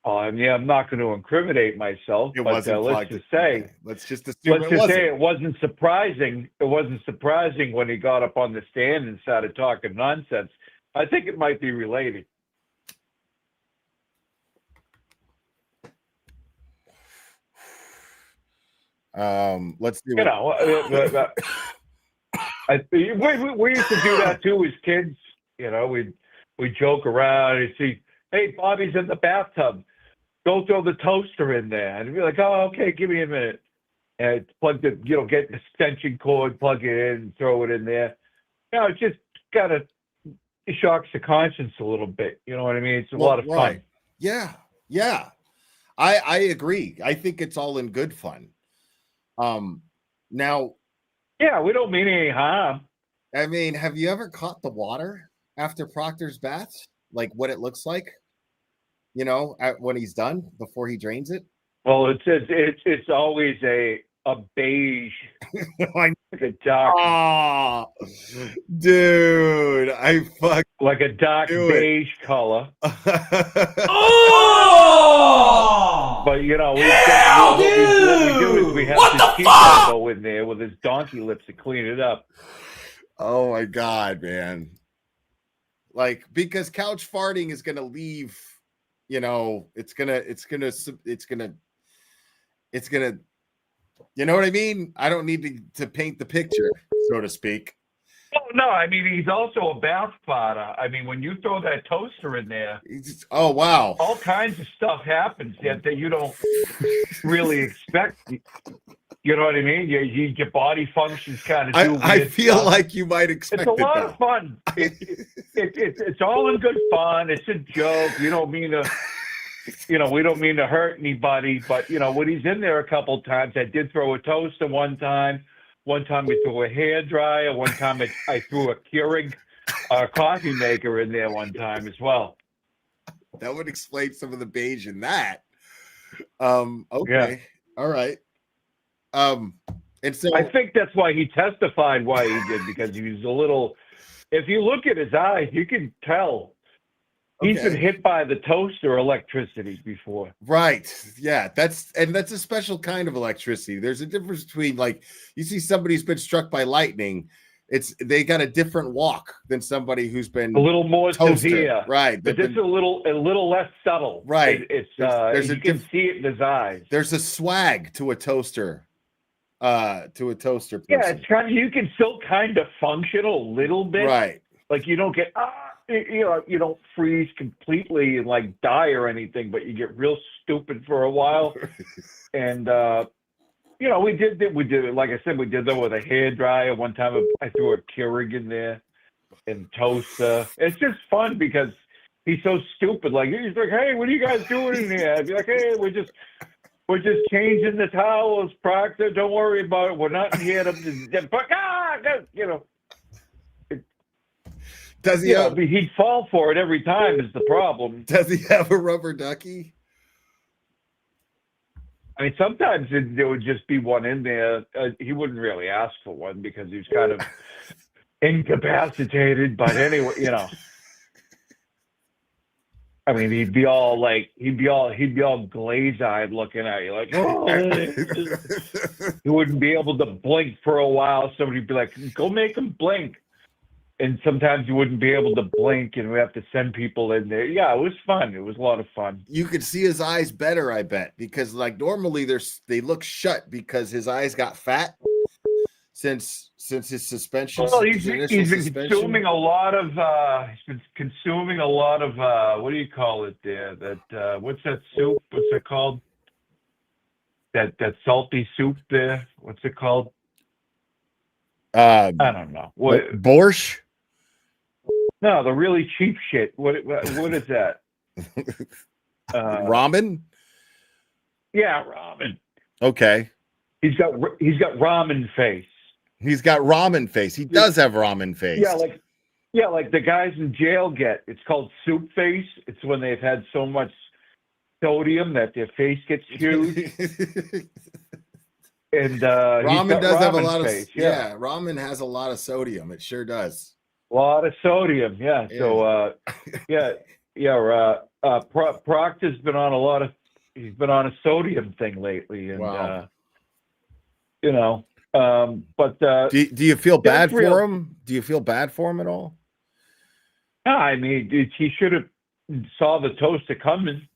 S10: Yeah, I'm not going to incriminate myself,
S4: It
S10: but
S4: wasn't
S10: let's
S4: plugged
S10: just
S4: in.
S10: say,
S4: Okay. Let's just assume
S10: it wasn't surprising. It wasn't surprising when he got up on the stand and started talking nonsense. I think it might be related.
S4: Let's do
S10: we used to do that too as kids. We joke around and see, hey, Bobby's in the bathtub. Go throw the toaster in there, and be like, oh, okay, give me a minute. And plug the, get the extension cord, plug it in, and throw it in there. It just kind of shocks the conscience a little bit. You know what I mean? It's a lot of fun.
S4: Yeah. I agree. I think it's all in good fun. Now,
S10: yeah, we don't mean any harm.
S4: I mean, have you ever caught the water after Proctor's baths? Like what it looks like, when he's done before he drains it?
S10: Well, it's always a beige, like a dark.
S4: Oh, dude,
S10: like a dark beige color.
S4: Oh!
S10: But what we do is we have this teacher go in there with his donkey lips to clean it up.
S4: Oh my God, man! Like, because couch farting is gonna leave. It's gonna. You know what I mean? I don't need to paint the picture, so to speak.
S10: Oh, no, I mean, he's also a bath spotter. I mean, when you throw that toaster in there,
S4: oh, wow.
S10: All kinds of stuff happens that you don't really expect. You know what I mean? Your body functions kind of do
S4: I
S10: weird
S4: feel
S10: stuff.
S4: like you might expect
S10: it's a
S4: it,
S10: lot
S4: though.
S10: of fun. It's all in good fun. It's a joke. You don't mean to... we don't mean to hurt anybody, but when he's in there a couple times, I did throw a toaster one time. One time we threw a hair dryer. One time I threw a Keurig coffee maker in there one time as well.
S4: That would explain some of the beige in that. Okay.
S10: Yeah.
S4: All right. And so
S10: I think that's why he testified why he did, because he was a little, if you look at his eyes, you can tell. He's been hit by the toaster electricity before.
S4: Right. Yeah. That's a special kind of electricity. There's a difference between, like, you see somebody who's been struck by lightning. They got a different walk than somebody who's been
S10: a little more
S4: toasted.
S10: severe.
S4: Right.
S10: But this is a little less subtle.
S4: Right.
S10: It's
S4: there's
S10: you can see it in his eyes.
S4: There's a swag to a toaster to a toaster person.
S10: Yeah, it's kind of, you can still kind of function a little bit.
S4: Right.
S10: Like you don't get, you don't freeze completely and like die or anything, but you get real stupid for a while. And, we did it, like I said, we did that with a hairdryer. One time I threw a Keurig in there and toaster. It's just fun because he's so stupid. Like, he's like, hey, what are you guys doing in here? I'd be like, hey, we're just changing the towels, Proctor. Don't worry about it. We're not in here to,
S4: Does he?
S10: He'd fall for it every time. Is the problem?
S4: Does he have a rubber ducky?
S10: I mean, sometimes there would just be one in there. He wouldn't really ask for one because he was kind of incapacitated. But anyway, I mean, he'd be all glaze-eyed looking at you, like, oh. He wouldn't be able to blink for a while. Somebody'd be like, go make him blink. And sometimes you wouldn't be able to blink, and we have to send people in there. Yeah, it was fun. It was a lot of fun.
S4: You could see his eyes better, I bet, because like normally they look shut because his eyes got fat since his suspension.
S10: Well, he's been consuming a lot of what do you call it there? That what's that soup? What's it called? That salty soup there. What's it called? I don't know. What
S4: borscht?
S10: No, the really cheap shit. What is that?
S4: Ramen?
S10: Yeah, ramen.
S4: Okay.
S10: He's got ramen face.
S4: He's got ramen face. He does have ramen face.
S10: Yeah, like the guys in jail get. It's called soup face. It's when they've had so much sodium that their face gets huge. And
S4: ramen does have a lot
S10: face.
S4: of ramen has a lot of sodium. It sure does.
S10: A lot of sodium, yeah. So Proctor's been on he's been on a sodium thing lately, and
S4: wow.
S10: But
S4: do you feel bad for him? Do you feel bad for him at all?
S10: No, I mean, he should have saw the toaster coming.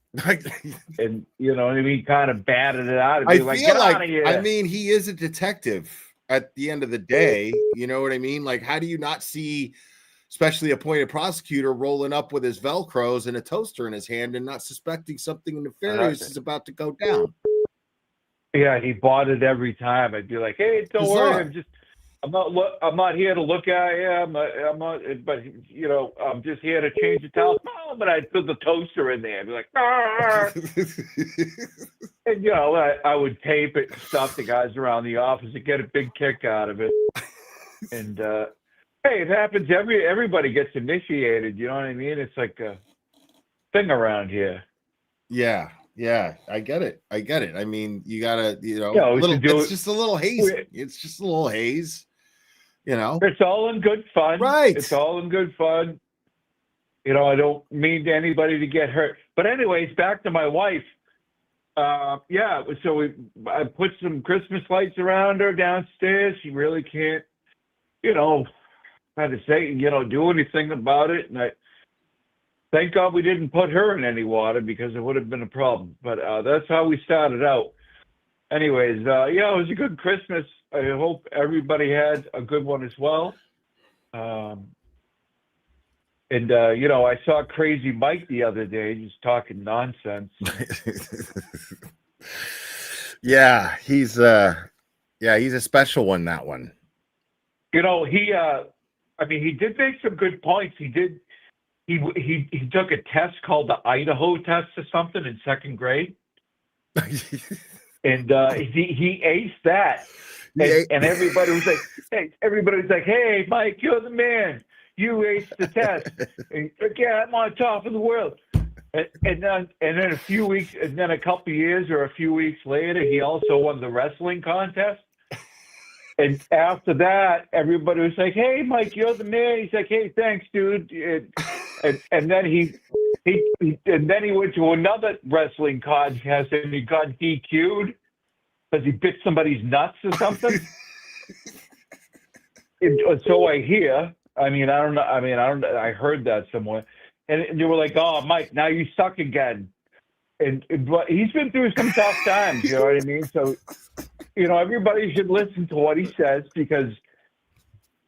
S10: And you know what I mean, kind of batted it out.
S4: I feel like, I mean, he is a detective at the end of the day. You know what I mean? Like, how do you not see, especially appointed prosecutor, rolling up with his Velcros and a toaster in his hand and not suspecting something nefarious is about to go down?
S10: Yeah, he bought it every time. I'd be like, hey, don't worry, I'm not here to look at you. I'm not, but I'm just here to change the towel. Oh, but I'd put the toaster in there. I'd be like, and I would tape it and stuff the guys around the office and get a big kick out of it. And hey, it happens. Everybody gets initiated. You know what I mean? It's like a thing around here.
S4: Yeah. Yeah, I get it. I mean, you gotta, it's just a little haze. It's just a little haze.
S10: It's all in good fun.
S4: Right.
S10: It's all in good fun. I don't mean to anybody to get hurt. But anyways, back to my wife. So I put some Christmas lights around her downstairs. She really can't, do anything about it. And thank God we didn't put her in any water because it would have been a problem. But that's how we started out. Anyways, it was a good Christmas. I hope everybody had a good one as well. I saw Crazy Mike the other day just talking nonsense.
S4: Yeah, he's a special one, that one.
S10: He did make some good points. He took a test called the Idaho test or something in second grade. And he aced that. And everybody was like, hey, Mike, you're the man. You aced the test. And yeah, I'm on top of the world. And then a few weeks, and then a couple years or a few weeks later, he also won the wrestling contest. And after that, everybody was like, hey, Mike, you're the man. He's like, hey, thanks, dude. And then he went to another wrestling contest and he got DQ'd because he bit somebody's nuts or something. So I hear. I don't know. I heard that somewhere, and they were like, "Oh, Mike, now you suck again." But he's been through some tough times. You know what I mean? So, everybody should listen to what he says because,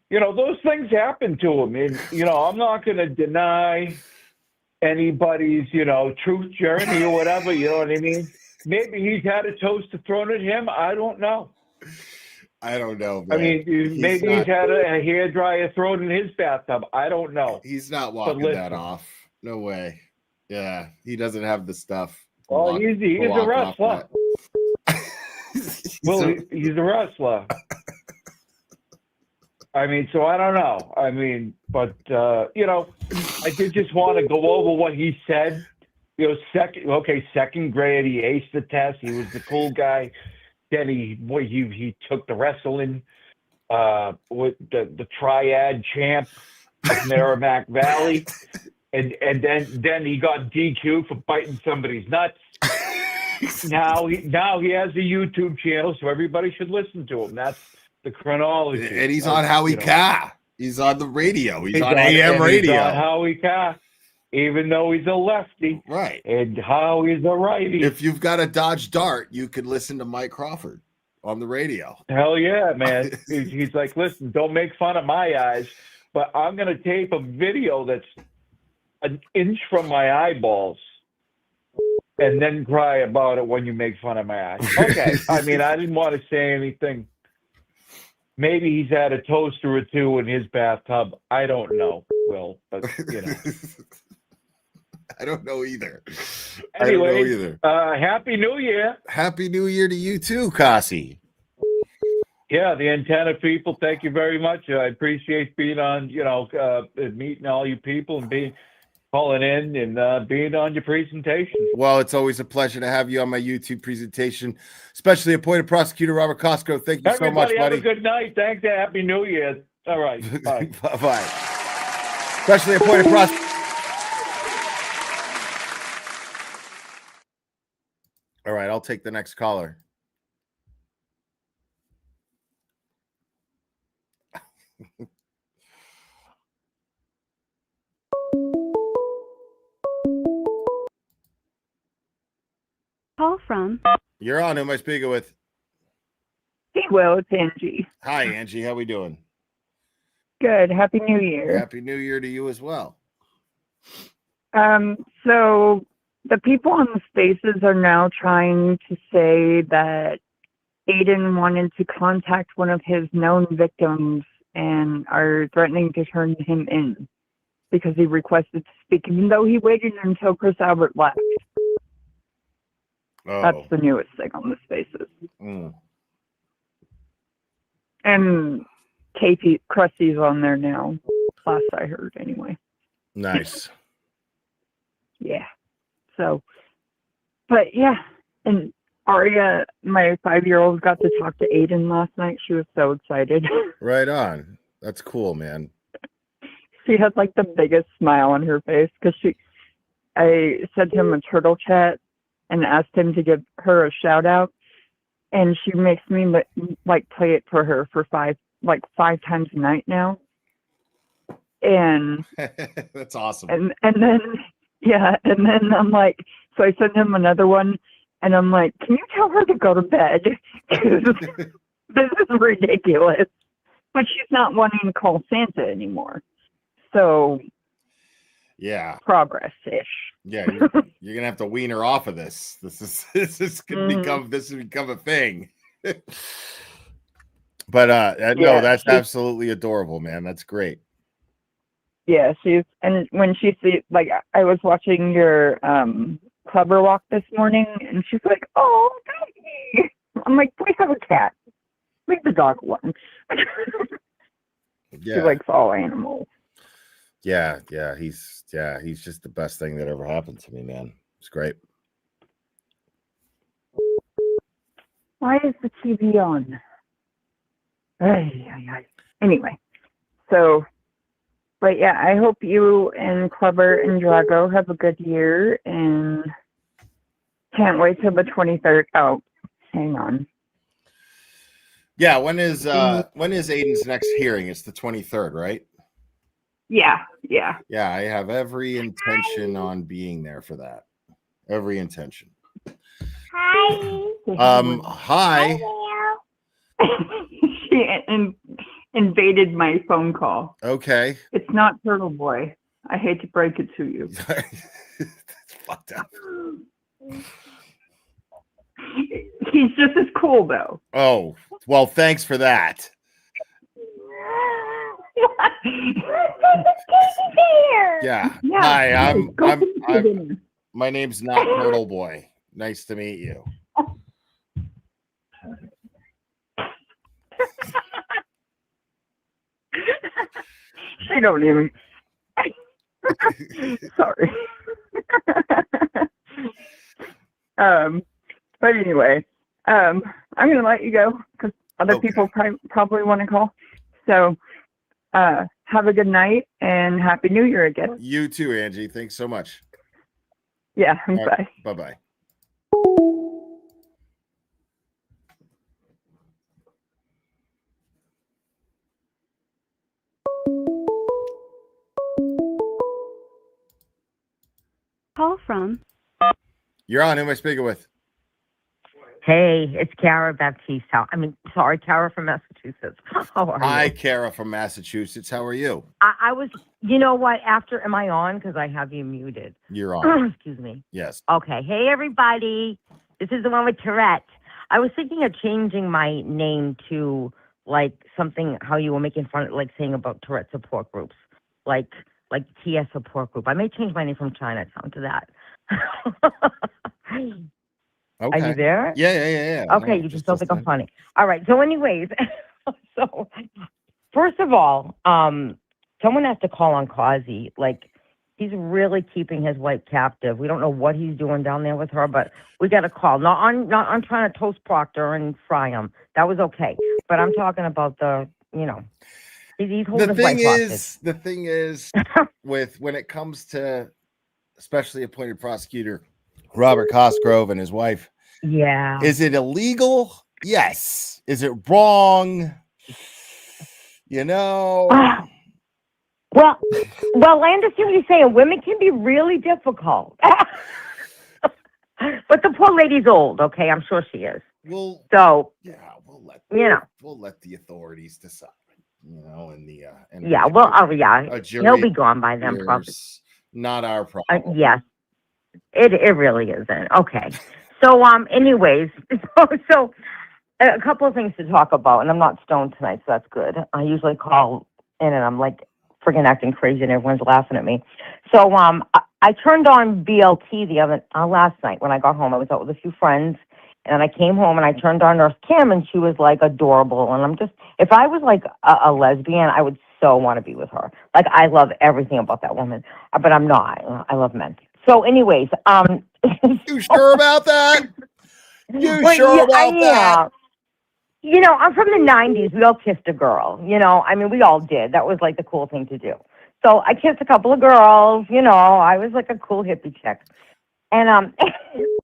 S10: those things happen to him. And, I'm not going to deny anybody's, truth journey or whatever, you know what I mean? Maybe he's had a toaster thrown at him. I don't know.
S4: I don't know,
S10: I
S4: man.
S10: mean, maybe he's had a hairdryer thrown in his bathtub. I don't know.
S4: He's not walking that off. No way. Yeah, he doesn't have the stuff.
S10: Well, he's a wrestler. He's a wrestler. I mean, so I don't know. I mean, but, I did just want to go over what he said. Second grade, he aced the test. He was the cool guy. Then he took the wrestling with the triad champ of Merrimack Valley. And then he got DQ for biting somebody's nuts. Now he has a YouTube channel, so everybody should listen to him. That's the chronology.
S4: And he's on Howie Ka. He's on the radio. He's on AM radio.
S10: He's on Howie Ka, even though he's a lefty.
S4: Right.
S10: And Howie's a righty.
S4: If you've got a Dodge Dart, you could listen to Mike Crawford on the radio.
S10: Hell yeah, man. He's like, listen, don't make fun of my eyes, but I'm going to tape a video that's an inch from my eyeballs and then cry about it when you make fun of my eyes. Okay. I mean, I didn't want to say anything. Maybe he's had a toaster or two in his bathtub. I don't know, Will, but
S4: I don't know either.
S10: Anyway, Happy New Year.
S4: Happy New Year to you too, Kasi.
S10: Yeah, the antenna people, thank you very much. I appreciate being on, meeting all you people and calling in and being on your presentation.
S4: Well, it's always a pleasure to have you on my YouTube presentation, especially appointed prosecutor Robert Costco. Thank you so much, buddy.
S10: Have a good night. Thanks. Happy New Year. All right. Bye.
S4: Bye-bye. Especially appointed prosecutor. All right, I'll take the next caller.
S5: Call from.
S4: You're on. Who am I speaking with?
S11: Hey, Will, it's Angie.
S4: Hi, Angie. How we doing?
S11: Good. Happy New Year.
S4: Happy New Year to you as well.
S11: So the people on the spaces are now trying to say that Aiden wanted to contact one of his known victims and are threatening to turn him in because he requested to speak, even though he waited until Chris Albert left.
S4: Oh.
S11: That's the newest thing on the spaces.
S4: Mm.
S11: And Katie Krusty's on there now. Last I heard, anyway.
S4: Nice.
S11: Yeah. So, but yeah. And Aria, my 5-year-old, got to talk to Aiden last night. She was so excited.
S4: Right on. That's cool, man.
S11: She had like the biggest smile on her face because I sent him a turtle chat and asked him to give her a shout out. And she makes me like play it for her for five times a night now. And
S4: that's awesome.
S11: And then I'm like, so I sent him another one and I'm like, can you tell her to go to bed? 'Cause this is ridiculous. But she's not wanting to call Santa anymore. So
S4: yeah,
S11: progress-ish.
S4: Yeah, you're gonna have to wean her off of this. This has become a thing. But no, that's absolutely adorable, man. That's great.
S11: Yeah, and when she sees, like, I was watching your Clubber Walk this morning, and she's like, "Oh, doggy." I'm like, "We have a cat. Leave the dog alone."
S4: Yeah.
S11: She likes all animals.
S4: Yeah, he's just the best thing that ever happened to me, man. It's great.
S11: Why is the TV on? Anyway, so, but yeah, I hope you and Clubber and Drago have a good year, and can't wait till the 23rd. Oh, hang on.
S4: Yeah, when is Aiden's next hearing? It's the 23rd, right?
S11: Yeah.
S4: Yeah, I have every intention on being there for that. Every intention.
S11: Hi.
S4: Hi.
S11: invaded my phone call.
S4: Okay.
S11: It's not Turtle Boy. I hate to break it to you.
S4: It's fucked up.
S11: He's just as cool, though.
S4: Oh, well, thanks for that. Yeah. Hi, I'm my name's not Turtle Boy. Nice to meet you.
S11: I don't even. Sorry. But anyway, I'm gonna let you go because other people probably want to call. So, have a good night and Happy New Year again.
S4: You too, Angie. Thanks so much.
S11: Yeah.
S4: All
S11: Bye.
S4: right, bye-bye.
S5: Call from.
S4: You're on. Who am I speaking with?
S14: Hey, it's Kara Baptiste. Kara from Massachusetts. How are
S4: Hi,
S14: you?
S4: Kara from Massachusetts. How are you?
S14: I was, you know what, am I on? Because I have you muted.
S4: You're on.
S14: Excuse me.
S4: Yes.
S14: Okay. Hey, everybody. This is the one with Tourette. I was thinking of changing my name to, like, something, how you were making fun, like, saying about Tourette support groups. Like TS support group. I may change my name from Chinatown to that.
S4: Okay.
S14: Are you there?
S4: Yeah.
S14: Okay, you just don't think I'm funny. All right. So, anyways, first of all, someone has to call on Causey. Like, he's really keeping his wife captive. We don't know what he's doing down there with her, but we got a call. Not on trying to toast Proctor and fry him. That was okay. But I'm talking about he's holding his wife hostage.
S4: The thing is, when it comes to especially appointed prosecutor Robert Cosgrove and his wife.
S14: Yeah.
S4: Is it illegal? Yes. Is it wrong?
S14: Well, I understand what you're saying. Women can be really difficult. But the poor lady's old, okay? I'm sure she is.
S4: We'll let the authorities decide.
S14: He'll be gone by then, probably.
S4: Not our problem.
S14: Yes, it really isn't. Okay, so anyways, so a couple of things to talk about, and I'm not stoned tonight, so that's good. I usually call in and I'm like friggin' acting crazy, and everyone's laughing at me. So I turned on BLT last night when I got home. I was out with a few friends. And then I came home and I turned on Nurse Kim, and she was like adorable. And if I was like a lesbian, I would so want to be with her. Like, I love everything about that woman, but I'm not. I love men. So, anyways,
S4: you sure about that? Sure about that?
S14: I'm from the 90s. We all kissed a girl. We all did. That was like the cool thing to do. So I kissed a couple of girls. I was like a cool hippie chick. And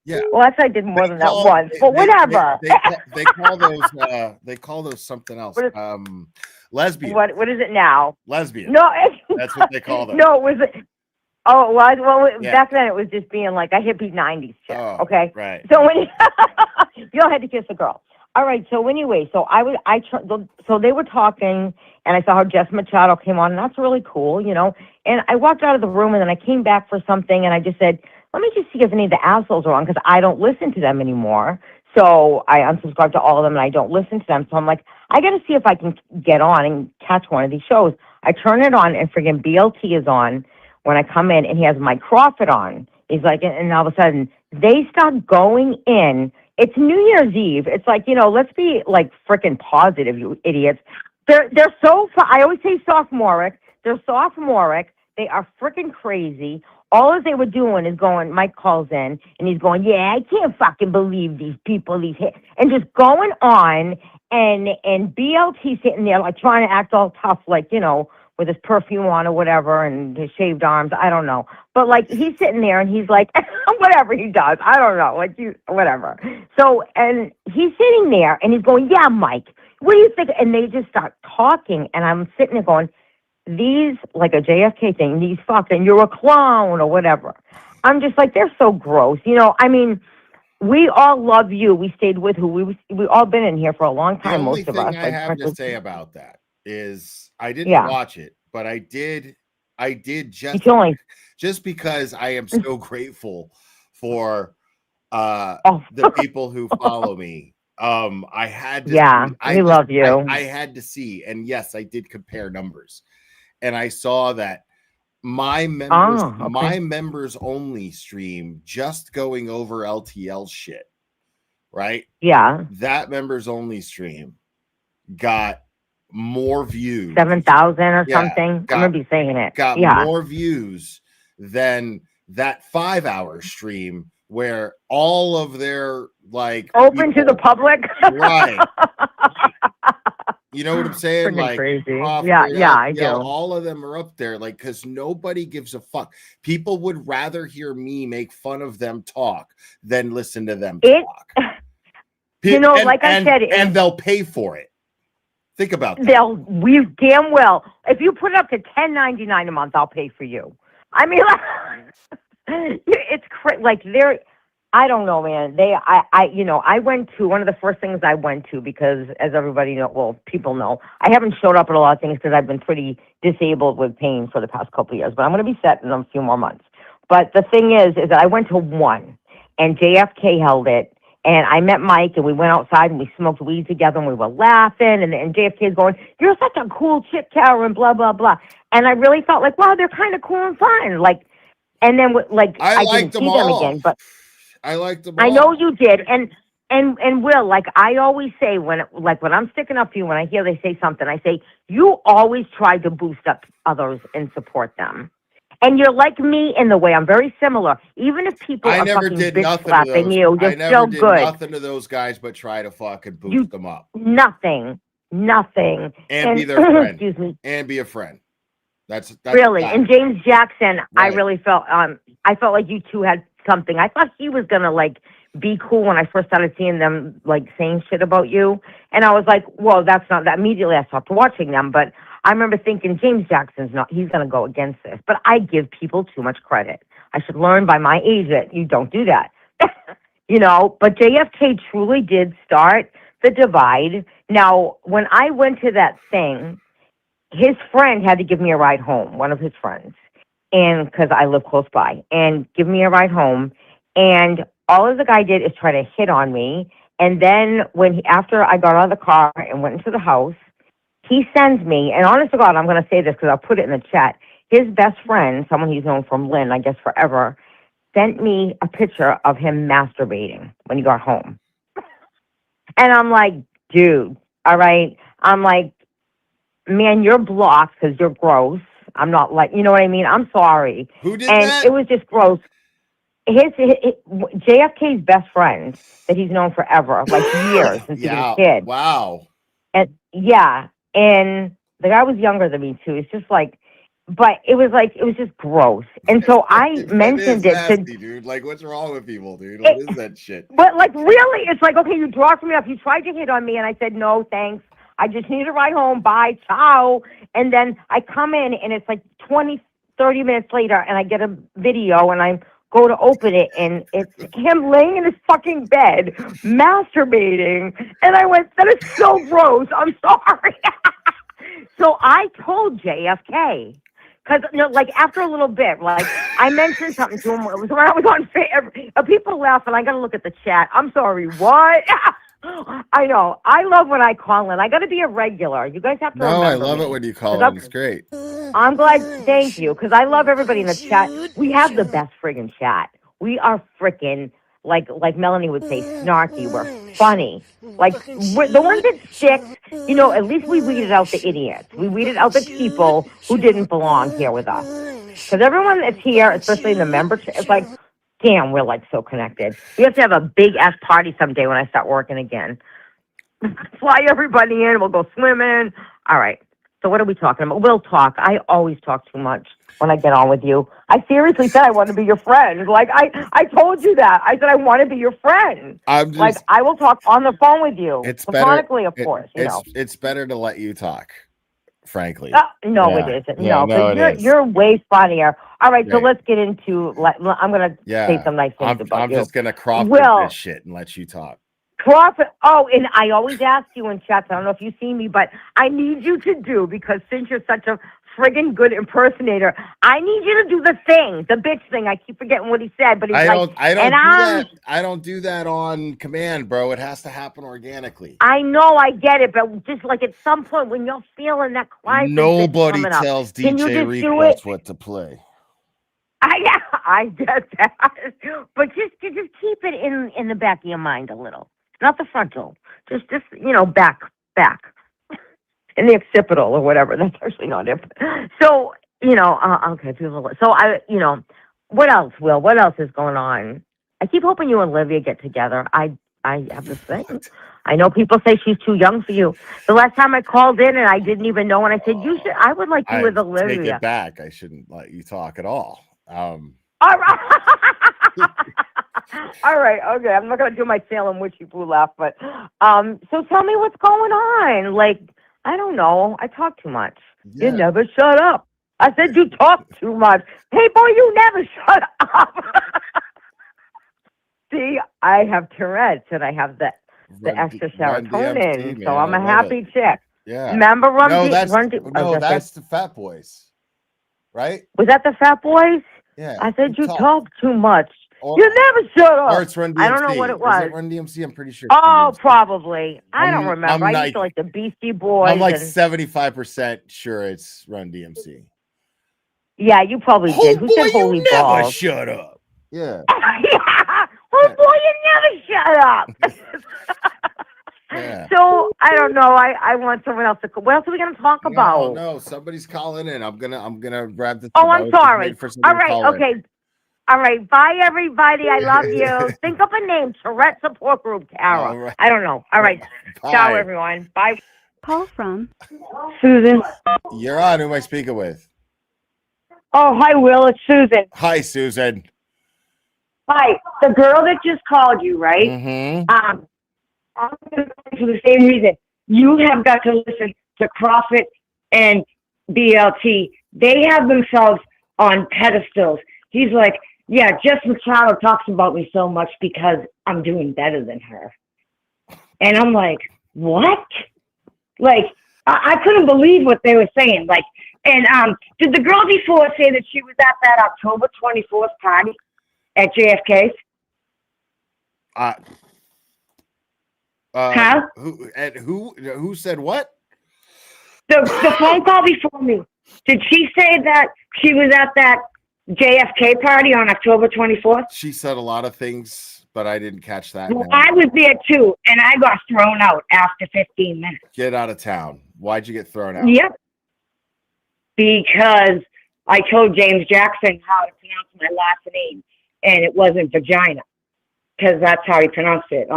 S4: yeah.
S14: Well, actually, I did more than that once, but whatever.
S4: They call those something else. Lesbian.
S14: What is it now?
S4: Lesbian.
S14: No, that's what they call them. No, it was. Oh, it was. Well, back then it was just being like a hippie '90s chick. Okay.
S4: Right.
S14: So when you all had to kiss a girl. All right. So anyway, so so they were talking, and I saw how Jess Machado came on, and that's really cool, And I walked out of the room, and then I came back for something, and I just said, let me just see if any of the assholes are on, because I don't listen to them anymore. So I unsubscribed to all of them, and I don't listen to them. So I'm like, I got to see if I can get on and catch one of these shows. I turn it on, and friggin' BLT is on when I come in, and he has Mike Crawford on. He's like, and all of a sudden, they start going in. It's New Year's Eve. It's like, let's be like freaking positive, you idiots. They're so, I always say sophomoric. They're sophomoric. They are freaking crazy. All they were doing is going, Mike calls in, and he's going, yeah, I can't fucking believe these people, and just going on, and BLT sitting there, like, trying to act all tough, like, with his perfume on or whatever, and his shaved arms, I don't know. But, like, he's sitting there, and he's like, whatever he does, I don't know, like, whatever. So, and he's sitting there, and he's going, yeah, Mike, what do you think? And they just start talking, and I'm sitting there going, these, like a JFK thing, you're a clown or whatever. I'm just like, they're so gross. we all love you. We stayed with who we all been in here for a long
S4: The
S14: time.
S4: only
S14: Most of
S4: thing
S14: us.
S4: I
S14: Like,
S4: have to
S14: Princess-
S4: say about that is I didn't
S14: Yeah.
S4: watch it, but I did just
S14: You only-
S4: just because I am so grateful for
S14: Oh.
S4: the people who follow me. I had to
S14: Yeah,
S4: see,
S14: we love you.
S4: I had to see, and yes, I did compare numbers, and I saw that my members only stream just going over LTL shit, right?
S14: Yeah.
S4: That members only stream got more views,
S14: 7,000 or
S4: Yeah,
S14: something.
S4: got-
S14: I'm gonna be saying it.
S4: got
S14: Yeah.
S4: more views than that 5-hour stream where all of their like
S14: Open to the public.
S4: right. You know what I'm saying?
S14: Freaking
S4: Like
S14: crazy.
S4: Crawford,
S14: Yeah, I do.
S4: all of them are up there, like, because nobody gives a fuck. People would rather hear me make fun of them talk than listen to them talk.
S14: You know, like I said,
S4: and they'll pay for it. Think about that.
S14: We damn well. If you put it up to $10.99 a month, I'll pay for you. I mean, it's like they're. I don't know, man. I went to one of the first things I went to because, as everybody know, well, people know, I haven't showed up at a lot of things because I've been pretty disabled with pain for the past couple of years. But I'm going to be set in a few more months. But the thing is that I went to one, and JFK held it. And I met Mike, and we went outside, and we smoked weed together, and we were laughing. And JFK's going, "You're such a cool chick, Karen," blah, blah, blah. And I really felt like, wow, they're kind of cool and fun. Like, and then, like, I didn't see them again. But
S4: I liked them all.
S14: I know you did. And Will, like I always say, when I'm sticking up for you, when I hear they say something, I say, you always try to boost up others and support them. And you're like me in the way. I'm very similar. Even if people
S4: I
S14: are
S4: never
S14: fucking
S4: did
S14: bitch
S4: nothing to
S14: slapping
S4: those.
S14: you,
S4: I
S14: you're
S4: never
S14: still
S4: did
S14: good.
S4: nothing to those guys but try to fucking boost them up
S14: Nothing.
S4: and be their friend.
S14: Excuse me.
S4: And be a friend. That's
S14: Really.
S4: that.
S14: And James Jackson, I
S4: Right.
S14: really felt I felt like you two had something. I thought he was gonna like be cool when I first started seeing them like saying shit about you. And I was like, well, that's not that. Immediately I stopped watching them. But I remember thinking James Jackson's he's gonna go against this. But I give people too much credit. I should learn by my age that you don't do that. You know, but JFK truly did start the divide. Now, when I went to that thing, his friend had to give me a ride home, one of his friends, and because I live close by, and give me a ride home. And all the guy did is try to hit on me. And then after I got out of the car and went into the house, he sends me, and honest to God, I'm going to say this because I'll put it in the chat. His best friend, someone he's known from Lynn, I guess forever, sent me a picture of him masturbating when he got home. And I'm like, dude, all right. I'm like, man, you're blocked because you're gross. I'm not like, you know what I mean? I'm sorry.
S4: Who did
S14: and
S4: that?
S14: It was just gross. JFK's best friend that he's known forever, like years since he was a kid.
S4: Wow.
S14: And and the guy was younger than me too. It's just like, but it was just gross. And so I mentioned it
S4: nasty,
S14: to,
S4: dude. Like, what's wrong with people, dude? What is that shit?
S14: but like really, it's like, okay, you dropped me off. You tried to hit on me, and I said no, thanks. I just need a ride home. Bye, ciao. And then I come in, and it's like 20, 30 minutes later, and I get a video, and I go to open it, and it's him laying in his fucking bed, masturbating. And I went, that is so gross. I'm sorry. So I told JFK. Because, like, after a little bit, like, I mentioned something to him. It was when I was on Facebook. People laugh, and I got to look at the chat. I'm sorry, what? I know. I love when I call in. I got to be a regular. You guys have to
S4: No, I
S14: remember
S4: love
S14: me.
S4: it when you call
S14: 'Cause
S4: in. It's great.
S14: I'm glad. Thank you. Because I love everybody in the chat. We have the best friggin' chat. We are frickin', like Melanie would say, snarky. We're funny. Like, we're the ones that stick, at least we weeded out the idiots. We weeded out the people who didn't belong here with us. Because everyone that's here, especially in the membership, it's like, damn, we're like so connected. We have to have a big ass party someday when I start working again. Fly everybody in. We'll go swimming. All right. So what are we talking about? We'll talk. I always talk too much when I get on with you. I seriously said I want to be your friend. Like I told you that. I said I want to be your friend.
S4: I'm just,
S14: like I will talk on the phone with you.
S4: It's better.
S14: Platonically, of course.
S4: It's better to let you talk frankly.
S14: No,
S4: Yeah.
S14: it isn't.
S4: Yeah,
S14: No,
S4: it
S14: but
S4: is.
S14: you're way funnier. All right, so
S4: Right.
S14: let's get into. I'm gonna say some nice things about
S4: I'm
S14: you.
S4: just gonna Crawford
S14: Will.
S4: this shit and let you talk.
S14: Crawford. Oh, and I always ask you in chats. I don't know if you see me, but I need you to do, because since you're such a friggin' good impersonator, I need you to do the bitch thing. I keep forgetting what he said, but he's
S4: I
S14: like,
S4: I don't do that on command, bro. It has to happen organically.
S14: I know, I get it, but just like at some point when you're feeling that Klein
S4: Nobody
S14: coming up,
S4: tells
S14: can you
S4: DJ
S14: just do
S4: Request
S14: it?
S4: what to play.
S14: I get that, but just keep it in the back of your mind a little, not the frontal, just back in the occipital or whatever. That's actually not it. So okay, people. So what else, Will? What else is going on? I keep hoping you and Olivia get together. I have this thing. I know people say she's too young for you. The last time I called in and I didn't even know, and I said I would like you with
S4: Take
S14: Olivia.
S4: it back. I shouldn't let you talk at all.
S14: All right. All right. Okay. I'm not gonna do my Salem witchy boo laugh, but so tell me what's going on. Like, I don't know. I talk too much. You never shut up. I said you talk too much. Hey boy, you never shut up. See, I have Tourette's and I have the extra serotonin, so I'm a happy chick.
S4: Yeah.
S14: Remember Run
S4: No,
S14: D-
S4: that's
S14: Run D-
S4: that's the Fat Boys, right?
S14: Was that the Fat Boys?
S4: Yeah.
S14: I said you
S4: Talk.
S14: talk too much.
S4: Or-
S14: You never shut up.
S4: Or it's Run DMC.
S14: I don't know what it was.
S4: Is it Run DMC? I'm pretty sure. it's
S14: Oh,
S4: Run DMC.
S14: probably. I don't
S4: I'm
S14: remember. I used to like the Beastie Boys.
S4: I'm like
S14: and-
S4: 75% sure it's Run DMC.
S14: Yeah, you probably did. Who said holy
S4: Never
S14: balls?
S4: shut up. Yeah.
S14: Yeah. Oh boy, you never shut up.
S4: Yeah.
S14: So I don't know. I want someone else to. What else are we gonna talk about?
S4: No, somebody's calling in. I'm gonna grab the.
S14: Oh,
S4: I
S14: I'm
S4: was just
S14: sorry.
S4: waiting for somebody
S14: All
S4: to
S14: right.
S4: call in.
S14: Okay. All right. Bye, everybody. I love you. Think up a name. Tourette Support Group, Tara.
S4: All right.
S14: I don't know. All right.
S4: Bye.
S14: Ciao, everyone. Bye.
S5: Call from
S22: Susan.
S4: You're on. Who am I speaking with?
S22: Oh, hi, Will. It's Susan.
S4: Hi, Susan.
S22: Hi. The girl that just called you, right?
S4: Mm-hmm.
S22: I'm for the same reason. You have got to listen to Crawford and BLT. They have themselves on pedestals. He's like, yeah, Jess Machado talks about me so much because I'm doing better than her. And I'm like, what? Like, I couldn't believe what they were saying. Like, and did the girl before say that she was at that October 24th party at JFK's? Huh?
S4: Who said what?
S22: The phone call before me. Did she say that she was at that JFK party on October 24th?
S4: She said a lot of things, but I didn't catch that.
S22: Well,
S4: No.
S22: I was there too, and I got thrown out after 15 minutes.
S4: Get out of town. Why'd you get thrown out?
S22: Yep. Because I told James Jackson how to pronounce my last name, and it wasn't vagina, because that's how he pronounced it.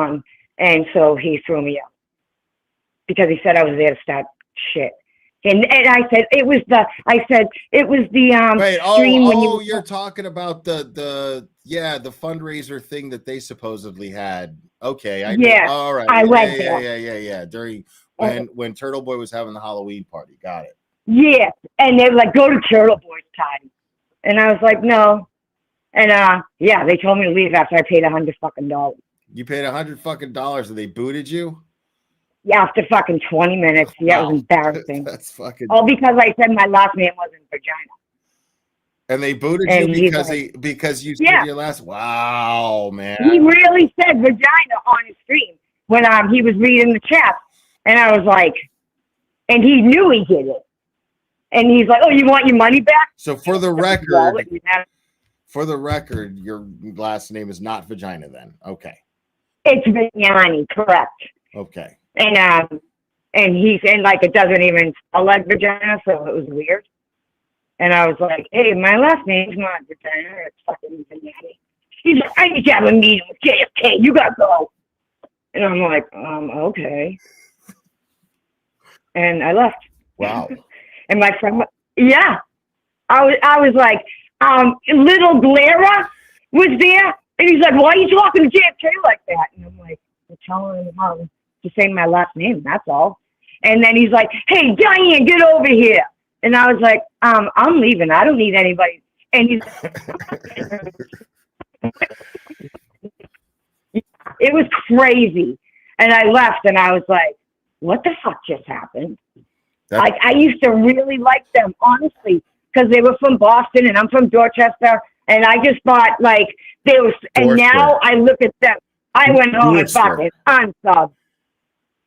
S22: And so he threw me out because he said I was there to start shit. And I said it was the
S4: Wait,
S22: stream when you
S4: you're talking about the fundraiser thing that they supposedly had. Okay, I
S22: Yeah,
S4: know. All right.
S22: I went
S4: yeah,
S22: there.
S4: yeah. During
S22: Okay.
S4: when Turtle Boy was having the Halloween party. Got it.
S22: Yeah, and they were like, go to Turtle Boy's party. And I was like, no. And yeah, they told me to leave after I paid $100.
S4: You paid $100 and they booted you?
S22: Yeah, after fucking 20 minutes. Yeah, it was embarrassing.
S4: That's fucking
S22: All because I said my last name wasn't vagina.
S4: and they booted
S22: And
S4: you
S22: he's
S4: because
S22: like-
S4: because you said
S22: Yeah.
S4: your last wow, man.
S22: He really said vagina on his stream when he was reading the chat. And I was like, and he knew he did it. And he's like, oh, you want your money back?
S4: So for the record, your last name is not vagina then. Okay.
S22: It's Vignani, correct.
S4: Okay.
S22: And he said like it doesn't even spell like vagina, so it was weird. And I was like, hey, my last name's not vagina, it's fucking Vignani. He's like, I need to have a meeting with JFK, you gotta go. And I'm like, okay. And I left.
S4: Wow.
S22: And my friend, yeah, I was like, little Glara was there, and he's like, why are you talking to JFK like that? And I'm like, I'm telling him to say my last name, that's all.
S14: And then he's like, hey, Diane, get over here. And I was like, I'm leaving. I don't need anybody. And he's it was crazy. And I left and I was like, what the fuck just happened? Like, I used to really like them, honestly, because they were from Boston and I'm from Dorchester. And I just thought, like, they was, and now I look at them. I went home and fucking unsubbed.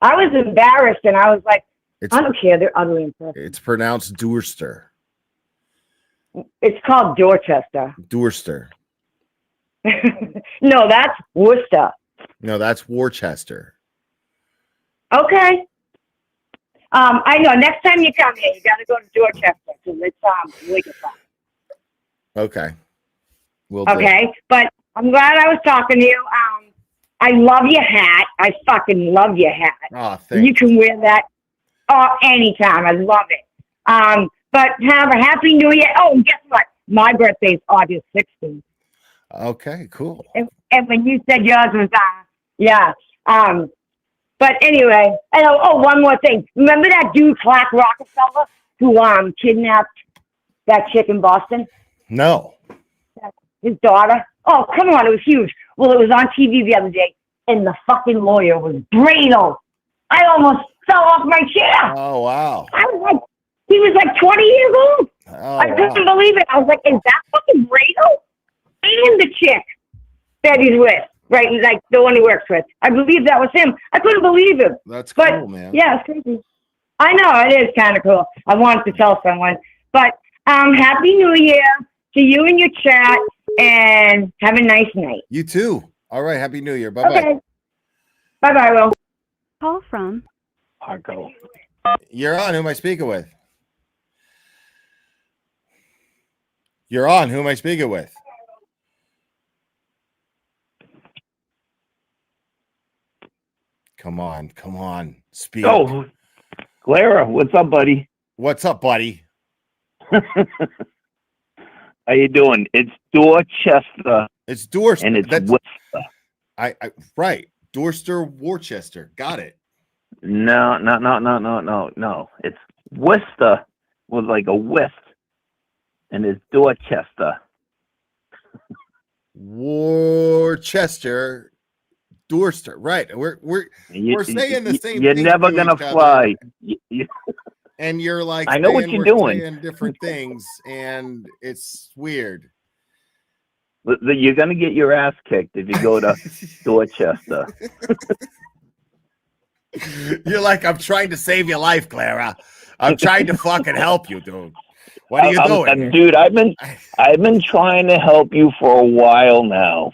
S14: I was embarrassed and I was like, I don't care. They're ugly and perfect.
S4: It's pronounced Dorchester.
S14: It's called Dorchester.
S4: Dorchester.
S14: No, that's Worcester.
S4: No, that's Worcester.
S14: Okay. I know. Next time you come here, you got to go to Dorchester because it's wicked fun.
S4: Okay.
S14: Okay, but I'm glad I was talking to you. I love your hat. I fucking love your hat.
S4: Oh, thanks.
S14: You can wear that anytime. I love it. But have a happy New Year. Oh, and guess what? My birthday's August 16th.
S4: Okay, cool.
S14: And when you said yours was, yeah. But anyway, and one more thing. Remember that dude, Clark Rockefeller, who kidnapped that chick in Boston?
S4: No.
S14: His daughter? Oh, come on, it was huge. Well, it was on TV the other day, and the fucking lawyer was Brado. I almost fell off my chair.
S4: Oh, wow.
S14: I was like, he was like 20 years old.
S4: Oh,
S14: I couldn't believe it. I was like, is that fucking Brado? And the chick that he's with, right? Like the one he works with. I believe that was him. I couldn't believe him.
S4: That's
S14: but,
S4: cool, man.
S14: Yeah, it's crazy. I know, it is kind of cool. I wanted to tell someone. But Happy New Year to you and your chat, and have a nice night.
S4: You too. All right, Happy New Year. Bye-bye.
S14: Okay. Bye-bye, Will.
S5: Call from
S10: Marco.
S4: You're on. Who am I speaking with? You're on. Who am I speaking with? Come on. Speak.
S10: Oh, Clara, what's up, buddy?
S4: What's up, buddy?
S10: How you doing? It's Dorchester.
S4: It's Dorchester.
S10: And it's Worcester.
S4: I right. Dorchester, Worcester. Got it.
S10: No. It's Worcester with like a whisk. And it's Dorchester.
S4: Worcester. Dorchester. Right. We're saying the same
S10: You're
S4: thing.
S10: never gonna fly.
S4: And you're like,
S10: I know what you're doing.
S4: Saying different things, and it's weird.
S10: You're gonna get your ass kicked if you go to Dorchester.
S4: You're like, I'm trying to save your life, Clara. I'm trying to fucking help you, dude. What are you doing?
S10: Dude, I've been trying to help you for a while now.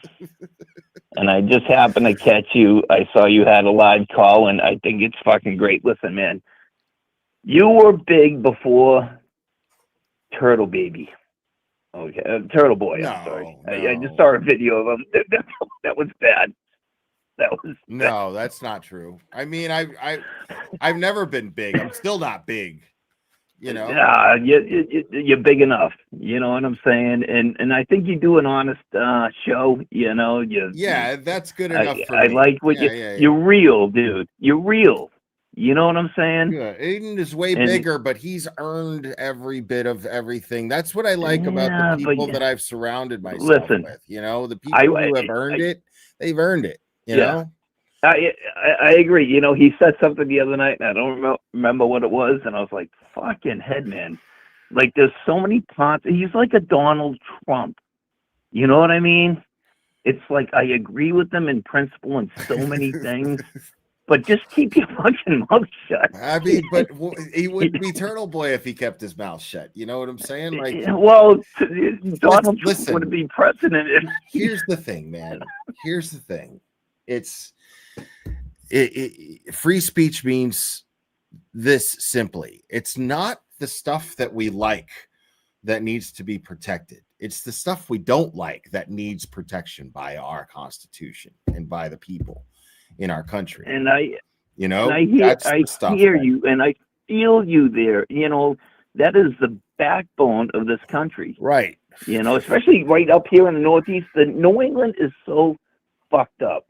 S10: And I just happened to catch you. I saw you had a live call, and I think it's fucking great. Listen, man, you were big before Turtle Baby. Okay, Turtle Boy. I'm sorry. No. I just saw a video of him. That was bad. That was
S4: no, that's not true. I mean, I've never been big. I'm still not big. You know,
S10: you're big enough. You know what I'm saying? And I think you do an honest show. You know,
S4: that's good enough.
S10: I like what you're real, dude. You're real. You know what I'm saying?
S4: Yeah, Aiden is way bigger, but he's earned every bit of everything. That's what I like about the people that I've surrounded myself with. You know, the people who have earned it, they've earned it. You know?
S10: I agree. You know, he said something the other night, and I don't remember what it was, and I was like, fucking head, man. Like, there's so many parts. He's like a Donald Trump. You know what I mean? It's like I agree with them in principle and so many things, but just keep your fucking mouth shut.
S4: I mean, but he would be Turtle Boy if he kept his mouth shut. You know what I'm saying? Like,
S10: well, Donald Trump would be president.
S4: Here's the thing, man. Here's the thing. It's free speech means this simply. It's not the stuff that we like that needs to be protected. It's the stuff we don't like that needs protection by our Constitution and by the people in our country.
S10: And I
S4: hear
S10: you and I feel you there. You know, that is the backbone of this country.
S4: Right.
S10: You know, especially right up here in the Northeast. The New England is so fucked up.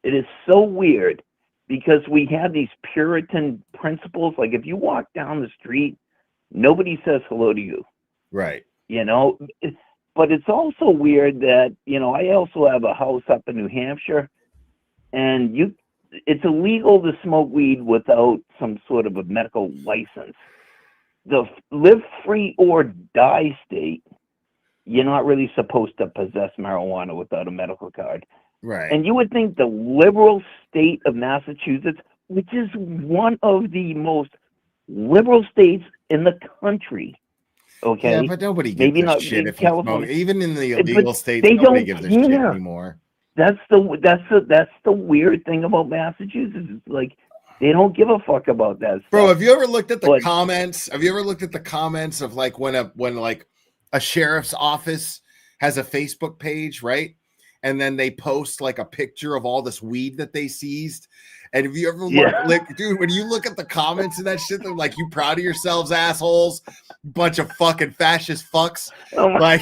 S10: It is so weird
S15: because we have these Puritan principles. Like if you walk down the street, nobody says hello to you.
S4: Right.
S15: You know, but it's also weird that, you know, I also have a house up in New Hampshire, and it's illegal to smoke weed without some sort of a medical license. The live free or die state, you're not really supposed to possess marijuana without a medical card.
S4: Right.
S15: And you would think the liberal state of Massachusetts, which is one of the most liberal states in the country, okay?
S4: Yeah, but nobody gives
S15: maybe
S4: a
S15: not
S4: shit
S15: in
S4: if you smoke.
S15: California.
S4: Even in the
S15: But
S4: illegal states,
S15: they
S4: nobody
S15: don't
S4: gives a shit
S15: care.
S4: anymore.
S15: That's the weird thing about Massachusetts. It's like they don't give a fuck about that stuff.
S4: Bro, have you ever looked at the
S15: But-
S4: comments? Have you ever looked at the comments of like when like a sheriff's office has a Facebook page, right? And then they post like a picture of all this weed that they seized. And have you ever looked, dude, when you look at the comments and that shit, they're like, "You proud of yourselves, assholes? Bunch of fucking fascist fucks." Like,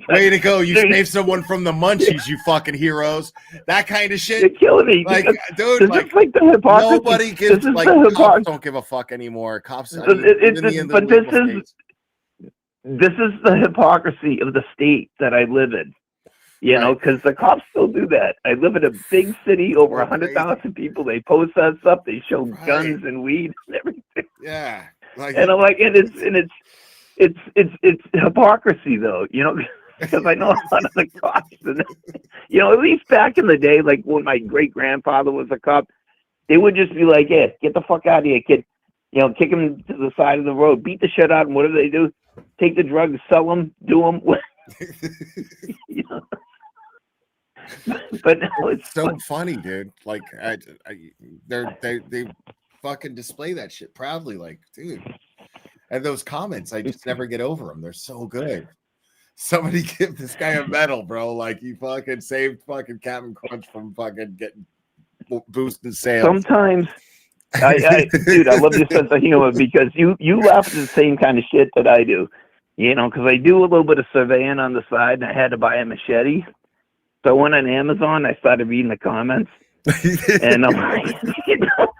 S4: way to go. You saved someone from the munchies, you fucking heroes. That kind of shit.
S15: You're killing me.
S4: Like,
S15: This
S4: dude,
S15: is
S4: like,
S15: like the hypocrisy.
S4: nobody
S15: This
S4: gives,
S15: is
S4: like,
S15: the
S4: cops
S15: hypocrisy.
S4: don't give a fuck anymore. Cops, I
S15: But
S4: mean,
S15: it-
S4: even the
S15: it- but this
S4: illegal
S15: is-
S4: states.
S15: This is the hypocrisy of the state that I live in. You know, because the cops still do that. I live in a big city, over 100,000 people. They post that stuff. They show guns and weed and everything.
S4: Yeah. Like,
S15: And I'm like, and it's hypocrisy though, you know, because I know a lot of the cops, and you know, at least back in the day, like when my great grandfather was a cop, they would just be like, "Yeah, get the fuck out of here, kid." You know, kick him to the side of the road, beat the shit out of him. Whatever they do, take the drugs, sell them, do them. You know? But no, it's
S4: so funny, dude. Like, they fucking display that shit proudly. Like, dude, and those comments, I just never get over them. They're so good. Somebody give this guy a medal, bro. Like, he fucking saved fucking Captain Crunch from fucking getting boosting sales.
S15: Sometimes, dude, I love your sense of humor because you laugh at the same kind of shit that I do. You know, because I do a little bit of surveying on the side, and I had to buy a machete. So I went on Amazon. I started reading the comments, and I'm like, you know,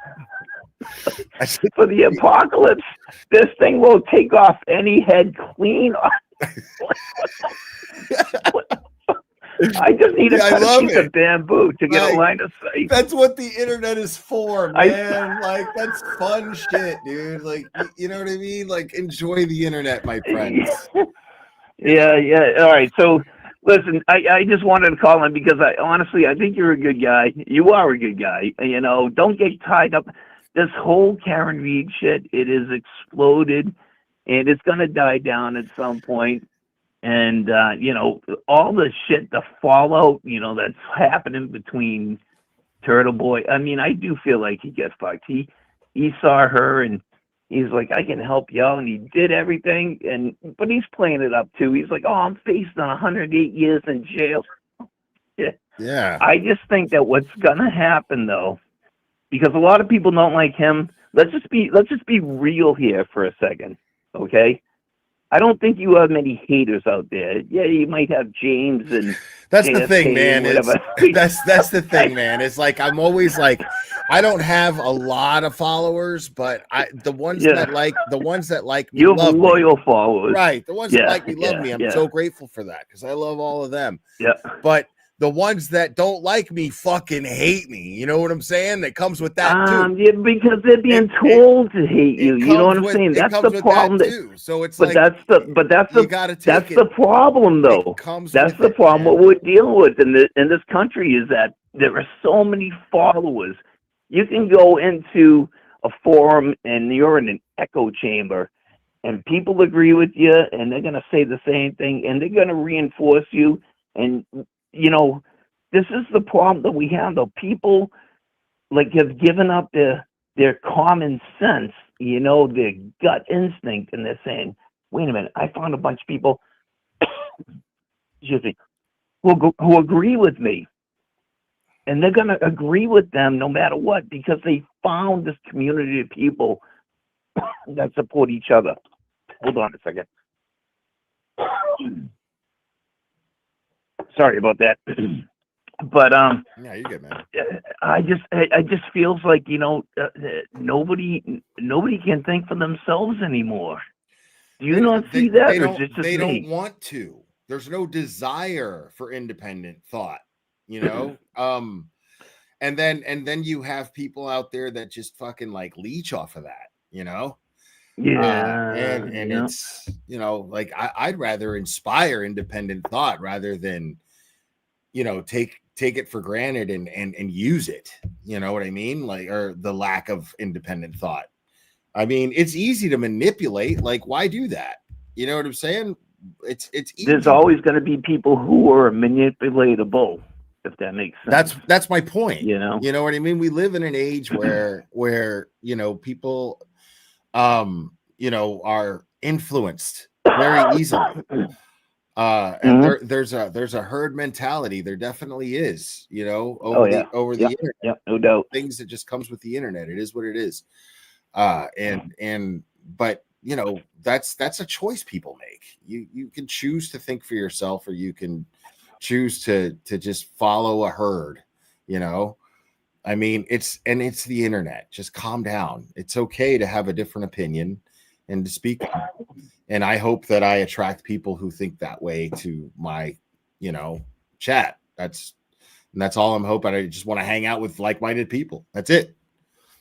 S15: for the apocalypse, this thing will take off any head clean. I just need to cut a piece of bamboo to get a line of sight.
S4: That's what the internet is for, man. Like, that's fun shit, dude. Like, you know what I mean? Like, enjoy the internet, my friends.
S15: Yeah. All right. So, listen, I just wanted to call in because honestly, I think you're a good guy. You are a good guy. You know, don't get tied up. This whole Karen Reed shit, it has exploded, and it's going to die down at some point. And, you know, all the shit, the fallout, you know, that's happening between Turtle Boy. I mean, I do feel like he gets fucked. He saw her and he's like, I can help you out. And he did everything. But he's playing it up too. He's like, oh, I'm facing 108 years in jail.
S4: Yeah.
S15: I just think that what's going to happen though, because a lot of people don't like him. Let's just be real here for a second. Okay. I don't think you have many haters out there. Yeah, you might have James and
S4: that's
S15: JFK
S4: the thing, man. That's the thing, man. It's like I'm always like, I don't have a lot of followers, but the ones that like me,
S15: you have
S4: love
S15: loyal
S4: me.
S15: followers,
S4: right? The ones that like me love me. I'm so grateful for that because I love all of them.
S15: Yeah,
S4: but the ones that don't like me fucking hate me. You know what I'm saying? That comes with that too.
S15: Yeah, because they're being told to hate you. You know what I'm saying? That's the problem.
S4: Too. So it's
S15: but
S4: like,
S15: that's
S4: that's
S15: the problem, though. That's the problem. What we're dealing with in this country is that there are so many followers. You can go into a forum and you're in an echo chamber, and people agree with you, and they're gonna say the same thing, and they're gonna reinforce you, and you know, this is the problem that we have, though. People like have given up their common sense, you know, their gut instinct, and they're saying, "Wait a minute, I found a bunch of people, excuse me, who agree with me, and they're gonna agree with them no matter what because they found this community of people that support each other." Hold on a second. Sorry about that. But
S4: yeah, you good, man.
S15: I just feels like nobody can think for themselves anymore. Do you not see that?
S4: They
S15: or is it just
S4: they
S15: me?
S4: don't want to. There's no desire for independent thought, you know. And then you have people out there that just fucking like leech off of that, you know.
S15: Yeah,
S4: and
S15: yeah.
S4: it's like I'd rather inspire independent thought rather than take it for granted and use it. You know what I mean? Like, or the lack of independent thought. I mean, it's easy to manipulate. Like, why do that? You know what I'm saying? It's easy.
S15: There's always going to be people who are manipulatable, if that makes sense.
S4: That's my point.
S15: You know
S4: what I mean? We live in an age where people are influenced very easily. And there's a herd mentality. There definitely is, over the internet.
S15: Yeah, no doubt.
S4: Things that just comes with the internet. It is what it is. But that's a choice people make. You can choose to think for yourself, or you can choose to just follow a herd. I mean, it's the internet. Just calm down. It's okay to have a different opinion and to speak. And I hope that I attract people who think that way to my, chat. That's all I'm hoping. I just want to hang out with like-minded people. That's it.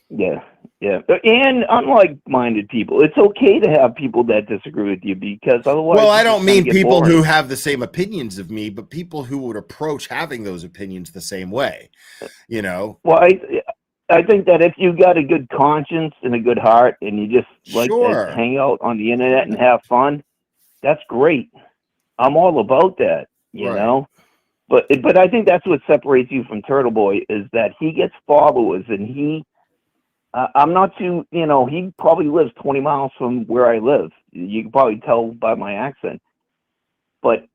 S15: Yeah. And unlike-minded people, it's okay to have people that disagree with you, because otherwise.
S4: Well, I don't mean people who have the same opinions of me, but people who would approach having those opinions the same way.
S15: Well, I think that if you got a good conscience and a good heart, and you just like to hang out on the internet and have fun, that's great. I'm all about that, you know. But I think that's what separates you from Turtle Boy, is that he gets followers, and I'm not too, he probably lives 20 miles from where I live. You can probably tell by my accent. But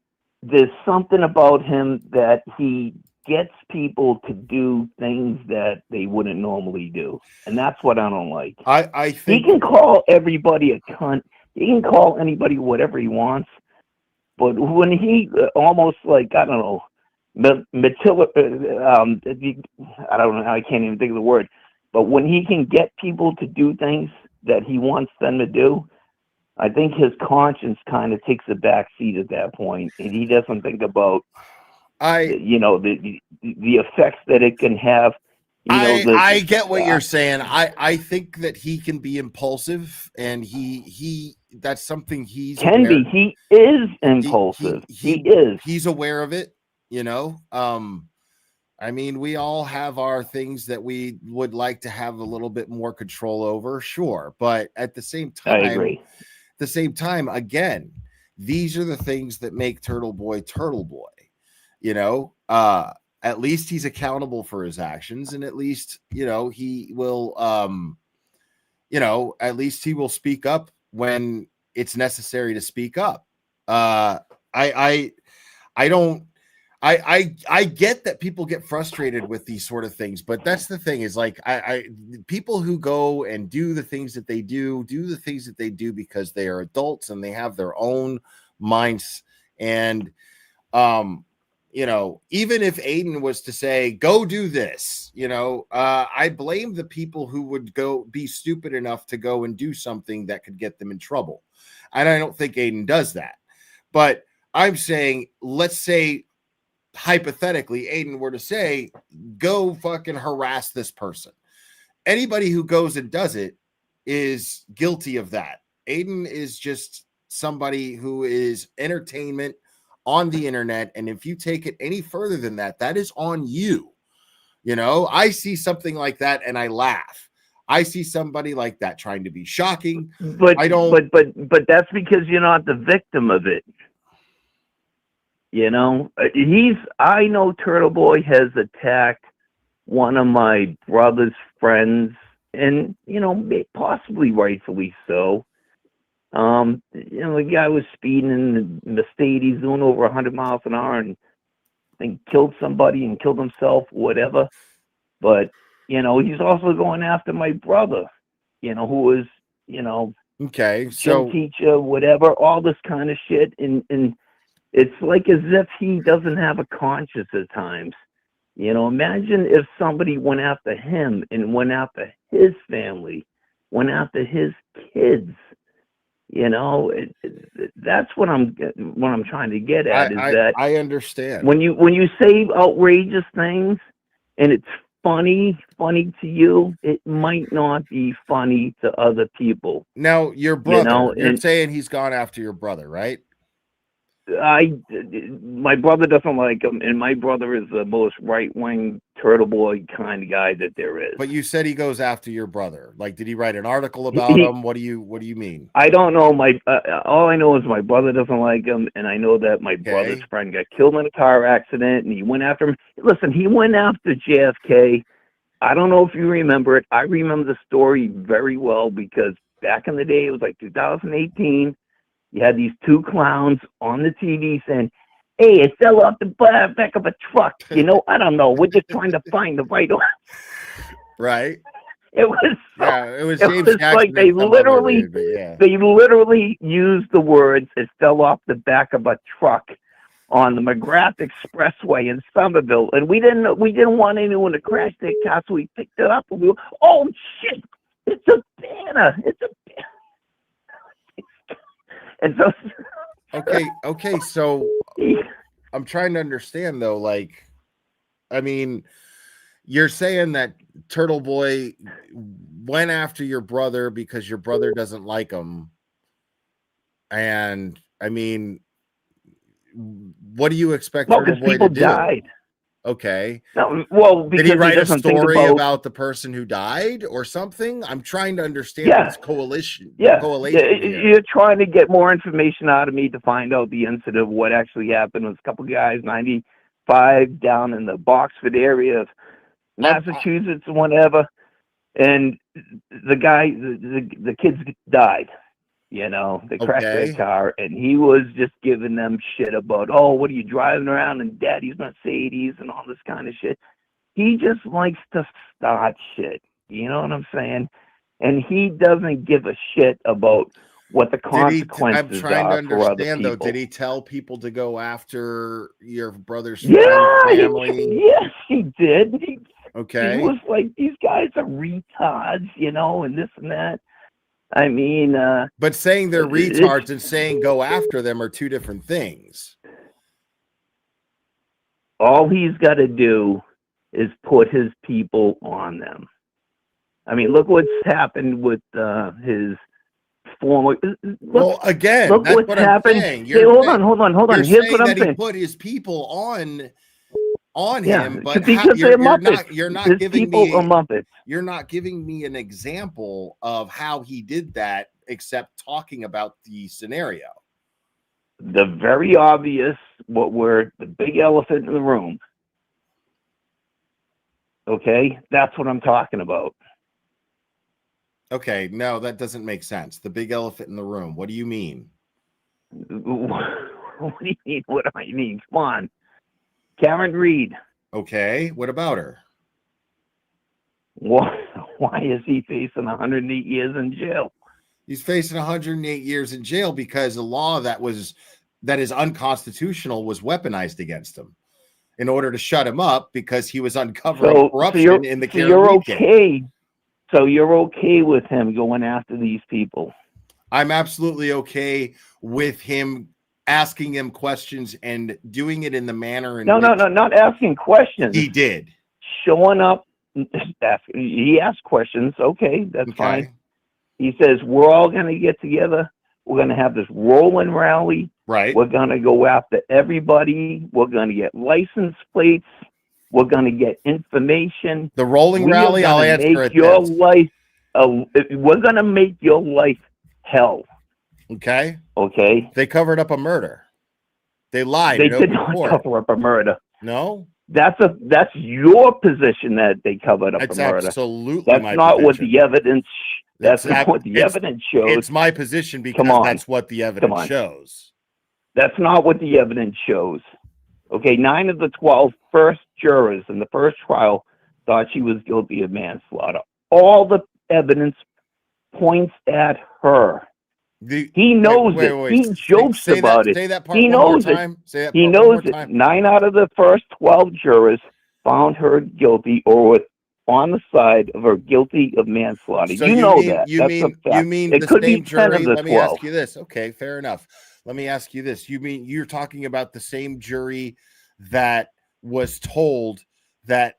S15: there's something about him that he gets people to do things that they wouldn't normally do. And that's what I don't like.
S4: I think
S15: he can call everybody a cunt. He can call anybody whatever he wants. But when he almost like, I don't know, I don't know, I can't even think of the word. But when he can get people to do things that he wants them to do, I think his conscience kind of takes a back seat at that point, and he doesn't think about the effects that it can have.
S4: I get what you're saying. I think that he can be impulsive, and he that's something he
S15: is impulsive. He is.
S4: He's aware of it. I mean, we all have our things that we would like to have a little bit more control over, sure. But at the same time,
S15: I agree.
S4: Again, these are the things that make Turtle Boy Turtle Boy. At least he's accountable for his actions, and at least he will at least he will speak up when it's necessary to speak up. I get that people get frustrated with these sort of things, but that's the thing, is like people who go and do the things that they do the things that they do because they are adults and they have their own minds. And even if Aiden was to say, go do this, I blame the people who would go be stupid enough to go and do something that could get them in trouble. And I don't think Aiden does that. But I'm saying, let's say, hypothetically, Aiden were to say, go fucking harass this person. Anybody who goes and does it is guilty of that. Aiden is just somebody who is entertainment on the internet. And if you take it any further than that, that is on you. I see something like that and I laugh. I see somebody like that trying to be shocking.
S15: But I don't. But that's because you're not the victim of it. I know Turtle Boy has attacked one of my brother's friends, and possibly rightfully so. The guy was speeding in the Mercedes doing over 100 miles an hour and killed somebody and killed himself, whatever. But he's also going after my brother, who was
S4: okay, so
S15: gym teacher, whatever, all this kind of shit, and it's like as if he doesn't have a conscience at times. You know, imagine if somebody went after him and went after his family, went after his kids. You know, that's what I'm trying to get at.
S4: I understand.
S15: When you say outrageous things and it's funny to you, it might not be funny to other people.
S4: Now, your brother,
S15: you know,
S4: you're saying he's gone after your brother, right?
S15: My brother doesn't like him, and my brother is the most right-wing turtle boy kind of guy that there is.
S4: But you said he goes after your brother. Like, did he write an article about him? What do you mean?
S15: I don't know. All I know is my brother doesn't like him, and I know that my brother's friend got killed in a car accident, and he went after him. Listen, he went after JFK. I don't know if you remember it. I remember the story very well because back in the day, it was like 2018. You had these two clowns on the TV saying, "Hey, it fell off the back of a truck." You know, I don't know. We're just trying to find the right one.
S4: Right.
S15: It was.
S4: It was
S15: it
S4: James
S15: was
S4: Jackson.
S15: like they literally used the words, "It fell off the back of a truck" on the McGrath Expressway in Somerville, and we didn't want anyone to crash their car, so we picked it up and we were, "Oh shit, it's a banner! It's a banner!" And so,
S4: okay. So I'm trying to understand though. Like, I mean, you're saying that Turtle Boy went after your brother because your brother doesn't like him, and I mean, what do you expect Turtle Boy to do?
S15: Died.
S4: Okay.
S15: No, well,
S4: did he write a story about the person who died or something? I'm trying to understand this coalition.
S15: Yeah,
S4: Correlation
S15: you're trying to get more information out of me to find out the incident of what actually happened. It was a couple guys, 95, down in the Boxford area of Massachusetts or whatever, and the guy, the kids died. You know, they crashed their car, and he was just giving them shit about, "Oh, what are you driving around in Daddy's Mercedes?" and all this kind of shit. He just likes to start shit. You know what I'm saying? And he doesn't give a shit about what the consequences
S4: I'm trying
S15: are
S4: to
S15: for other
S4: understand,
S15: people.
S4: though. Did he tell people to go after your brother's
S15: family? Yes, he did.
S4: Okay.
S15: He was like, "These guys are retards," you know, and this and that. I mean,
S4: but saying they're retards and saying go after them are two different things.
S15: All he's got to do is put his people on them. I mean, look what's happened with his former.
S4: Well, again,
S15: look
S4: that's
S15: what's
S4: what
S15: happened.
S4: I'm saying.
S15: Hey, hold on. Here's what I'm saying.
S4: He put his people on
S15: Yeah,
S4: him, but
S15: because they're Muppets.
S4: you're not
S15: His
S4: giving
S15: people
S4: me
S15: are Muppets.
S4: You're not giving me an example of how he did that, except talking about the scenario.
S15: The very obvious, the big elephant in the room. Okay, that's what I'm talking about.
S4: Okay, no, that doesn't make sense. The big elephant in the room. What do you mean?
S15: What do you mean? What do I mean? Come on. Karen Reed.
S4: Okay, what about her?
S15: Why is he facing 108 years in jail?
S4: He's facing 108 years in jail because a law that is unconstitutional was weaponized against him in order to shut him up because he was uncovering corruption in the Caribbean.
S15: You're okay. So you're okay with him going after these people?
S4: I'm absolutely okay with him asking him questions and doing it in the manner in
S15: no, not asking questions.
S4: He did.
S15: Showing up. He asked questions. Okay, that's fine. He says, "We're all going to get together. We're going to have this rolling rally.
S4: Right.
S15: We're going to go after everybody. We're going to get license plates. We're going to get information.
S4: The rolling rally, I'll answer it.
S15: Your life. We're going to make your life hell."
S4: Okay.
S15: Okay.
S4: They covered up a murder. They lied.
S15: They did not cover up a murder.
S4: No.
S15: That's your position that they covered up a murder.
S4: Absolutely.
S15: That's
S4: my
S15: not
S4: position.
S15: what the evidence. That's not what the evidence shows.
S4: It's my position because that's what the evidence shows.
S15: That's not what the evidence shows. Okay, 9 of the 12 first jurors in the first trial thought she was guilty of manslaughter. All the evidence points at her. He knows it. He jokes about it.
S4: Say that part
S15: he
S4: one more
S15: knows
S4: time.
S15: it.
S4: Say that
S15: he
S4: part
S15: knows
S4: one more
S15: it.
S4: time.
S15: 9 out of the first 12 jurors found her guilty or was on the side of her guilty of manslaughter.
S4: So
S15: you know that.
S4: You
S15: That's
S4: mean
S15: a fact.
S4: you mean
S15: it
S4: the
S15: could
S4: same
S15: be 10
S4: jury?
S15: of the
S4: Let me
S15: 12.
S4: ask you this. Okay, fair enough. Let me ask you this. You mean you're talking about the same jury that was told that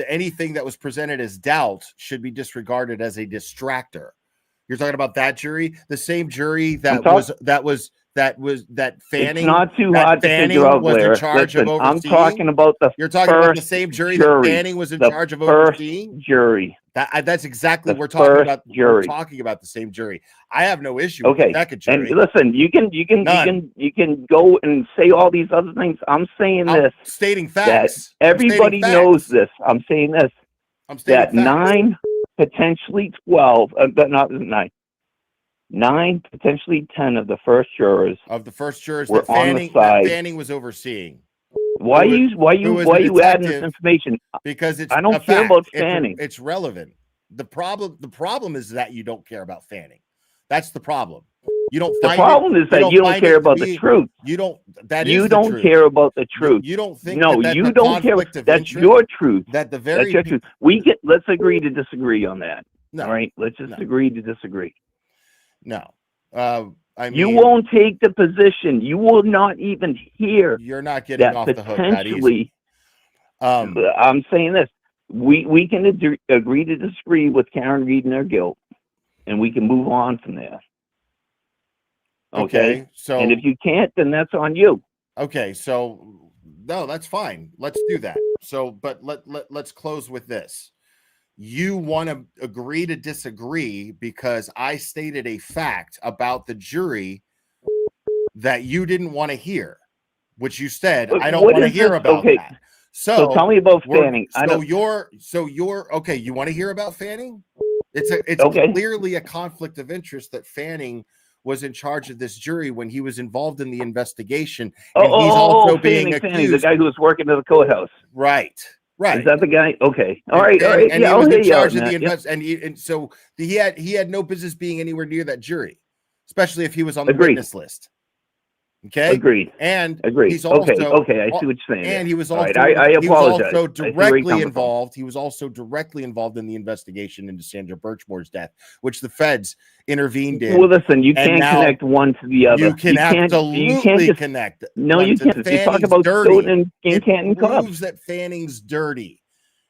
S4: anything that was presented as doubt should be disregarded as a distractor? You're talking about that jury, the same jury that Fanning.
S15: It's not too hard to
S4: Fanning
S15: figure out,
S4: was
S15: Blair.
S4: in charge
S15: Listen,
S4: of overseeing.
S15: I'm talking about the
S4: You're talking about the
S15: first
S4: same jury,
S15: jury
S4: that Fanning was in
S15: the
S4: charge of
S15: first
S4: overseeing.
S15: Jury.
S4: That's exactly
S15: The
S4: we're talking
S15: first
S4: about.
S15: jury.
S4: We're talking about the same jury. I have no issue with
S15: Okay,
S4: the second jury.
S15: and listen, you can go and say all these other things. I'm saying this.
S4: Stating
S15: That
S4: facts.
S15: everybody knows this. I'm saying this.
S4: I'm stating
S15: that
S4: facts.
S15: 9, potentially 12, but not 9. 9, potentially 10 of the first jurors
S4: Of the first jurors
S15: were
S4: that
S15: on
S4: Fanning,
S15: the side.
S4: that Fanning was overseeing.
S15: Why
S4: Who
S15: you
S4: was the
S15: adding this
S4: detective,
S15: information?
S4: Because it's
S15: I don't
S4: a
S15: care
S4: fact.
S15: about Fanning.
S4: It's relevant. The problem is that you don't care about Fanning. That's the problem. You don't.
S15: The
S4: find
S15: problem
S4: it,
S15: is that you don't
S4: find
S15: care
S4: it to
S15: about
S4: be-
S15: the truth.
S4: You don't. That is
S15: You
S4: the
S15: don't
S4: truth.
S15: care about the truth.
S4: You don't think
S15: no,
S4: that
S15: you
S4: the
S15: don't care.
S4: conflict of
S15: That's
S4: interest-
S15: your truth.
S4: That the
S15: That's
S4: very
S15: your truth. Let's agree to disagree on that.
S4: No,
S15: all right, let's just
S4: no.
S15: agree to disagree.
S4: No. I mean,
S15: You won't take the position. You will not even hear.
S4: You're not getting
S15: that
S4: off the hook that easy.
S15: potentially. I'm saying this. We can agree to disagree with Karen Reed and her guilt, and we can move on from there. Okay.
S4: So,
S15: and if you can't, then that's on you.
S4: Okay, so no, that's fine. Let's do that. So, but let's close with this. You want to agree to disagree because I stated a fact about the jury that you didn't want to hear, which you said I don't
S15: What
S4: want to
S15: is
S4: hear
S15: this?
S4: about
S15: Okay.
S4: that.
S15: So tell me about
S4: we're-
S15: Fanning.
S4: So you're okay. You want to hear about Fanning? It's
S15: Okay.
S4: clearly a conflict of interest that Fanning was in charge of this jury when he was involved in the investigation, and he's also being
S15: Fanning,
S4: accused.
S15: the guy who was working at the courthouse.
S4: Right.
S15: Is that the guy? Okay. All right.
S4: And,
S15: All right.
S4: and
S15: Yeah,
S4: he
S15: I'll
S4: was
S15: hear
S4: in
S15: you out
S4: charge
S15: on
S4: of the
S15: that. Yep.
S4: and so he had no business being anywhere near that jury, especially if he was on the
S15: Agreed.
S4: witness list. Okay.
S15: Agreed.
S4: And
S15: Agreed.
S4: he's also
S15: Okay. I see what you're saying.
S4: And he was
S15: All
S4: also
S15: right. I
S4: he was
S15: apologize.
S4: also
S15: I see where you're
S4: directly
S15: coming from.
S4: involved. He was also directly involved in the investigation into Sandra Birchmore's death, which the feds intervened in.
S15: Well, listen, you
S4: And
S15: can't
S4: now
S15: connect one to the other.
S4: You can absolutely
S15: just
S4: connect.
S15: No,
S4: one
S15: you
S4: to
S15: can't. You talk
S4: Fanning's
S15: about
S4: dirty.
S15: Stoughton and
S4: It
S15: Canton Cops.
S4: proves that Fanning's dirty,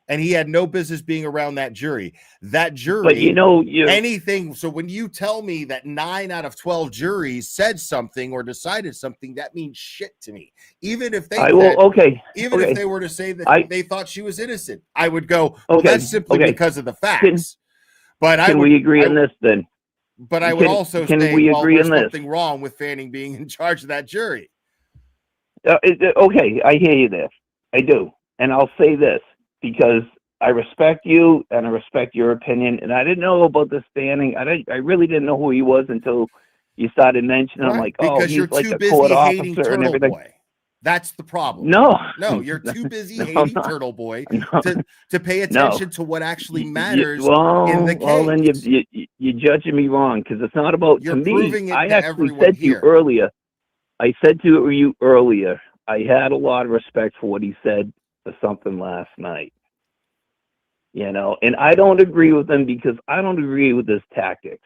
S4: and he had no business being around that jury. That jury,
S15: But
S4: anything. So when you tell me that 9 out of 12 juries said something or decided something, that means shit to me. Even if they if they were to say that they thought she was innocent, I would go, well, that's simply because of the facts.
S15: Can we agree on this then?
S4: But I would also
S15: can
S4: say,
S15: we
S4: well,
S15: agree
S4: there's
S15: on this?
S4: something wrong with Fanning being in charge of that jury.
S15: Okay, I hear you there. I do. And I'll say this because I respect you and I respect your opinion. And I didn't know about this Fanning. I really didn't know who he was until you started mentioning. I'm like, oh,
S4: because
S15: he's
S4: you're
S15: like
S4: too
S15: a
S4: busy
S15: court
S4: hating
S15: officer and
S4: Turtle
S15: everything.
S4: Boy. That's the problem.
S15: No,
S4: you're too busy
S15: No,
S4: hating
S15: I'm not.
S4: Turtle Boy
S15: No.
S4: to pay attention to what actually matters
S15: well,
S4: in the case.
S15: Well, then you're judging me wrong because it's not about
S4: You're
S15: to me.
S4: proving it
S15: I
S4: to
S15: actually
S4: everyone
S15: said to you
S4: here.
S15: earlier. I said to you earlier. I had a lot of respect for what he said for something last night. You know, and I don't agree with him because I don't agree with his tactics.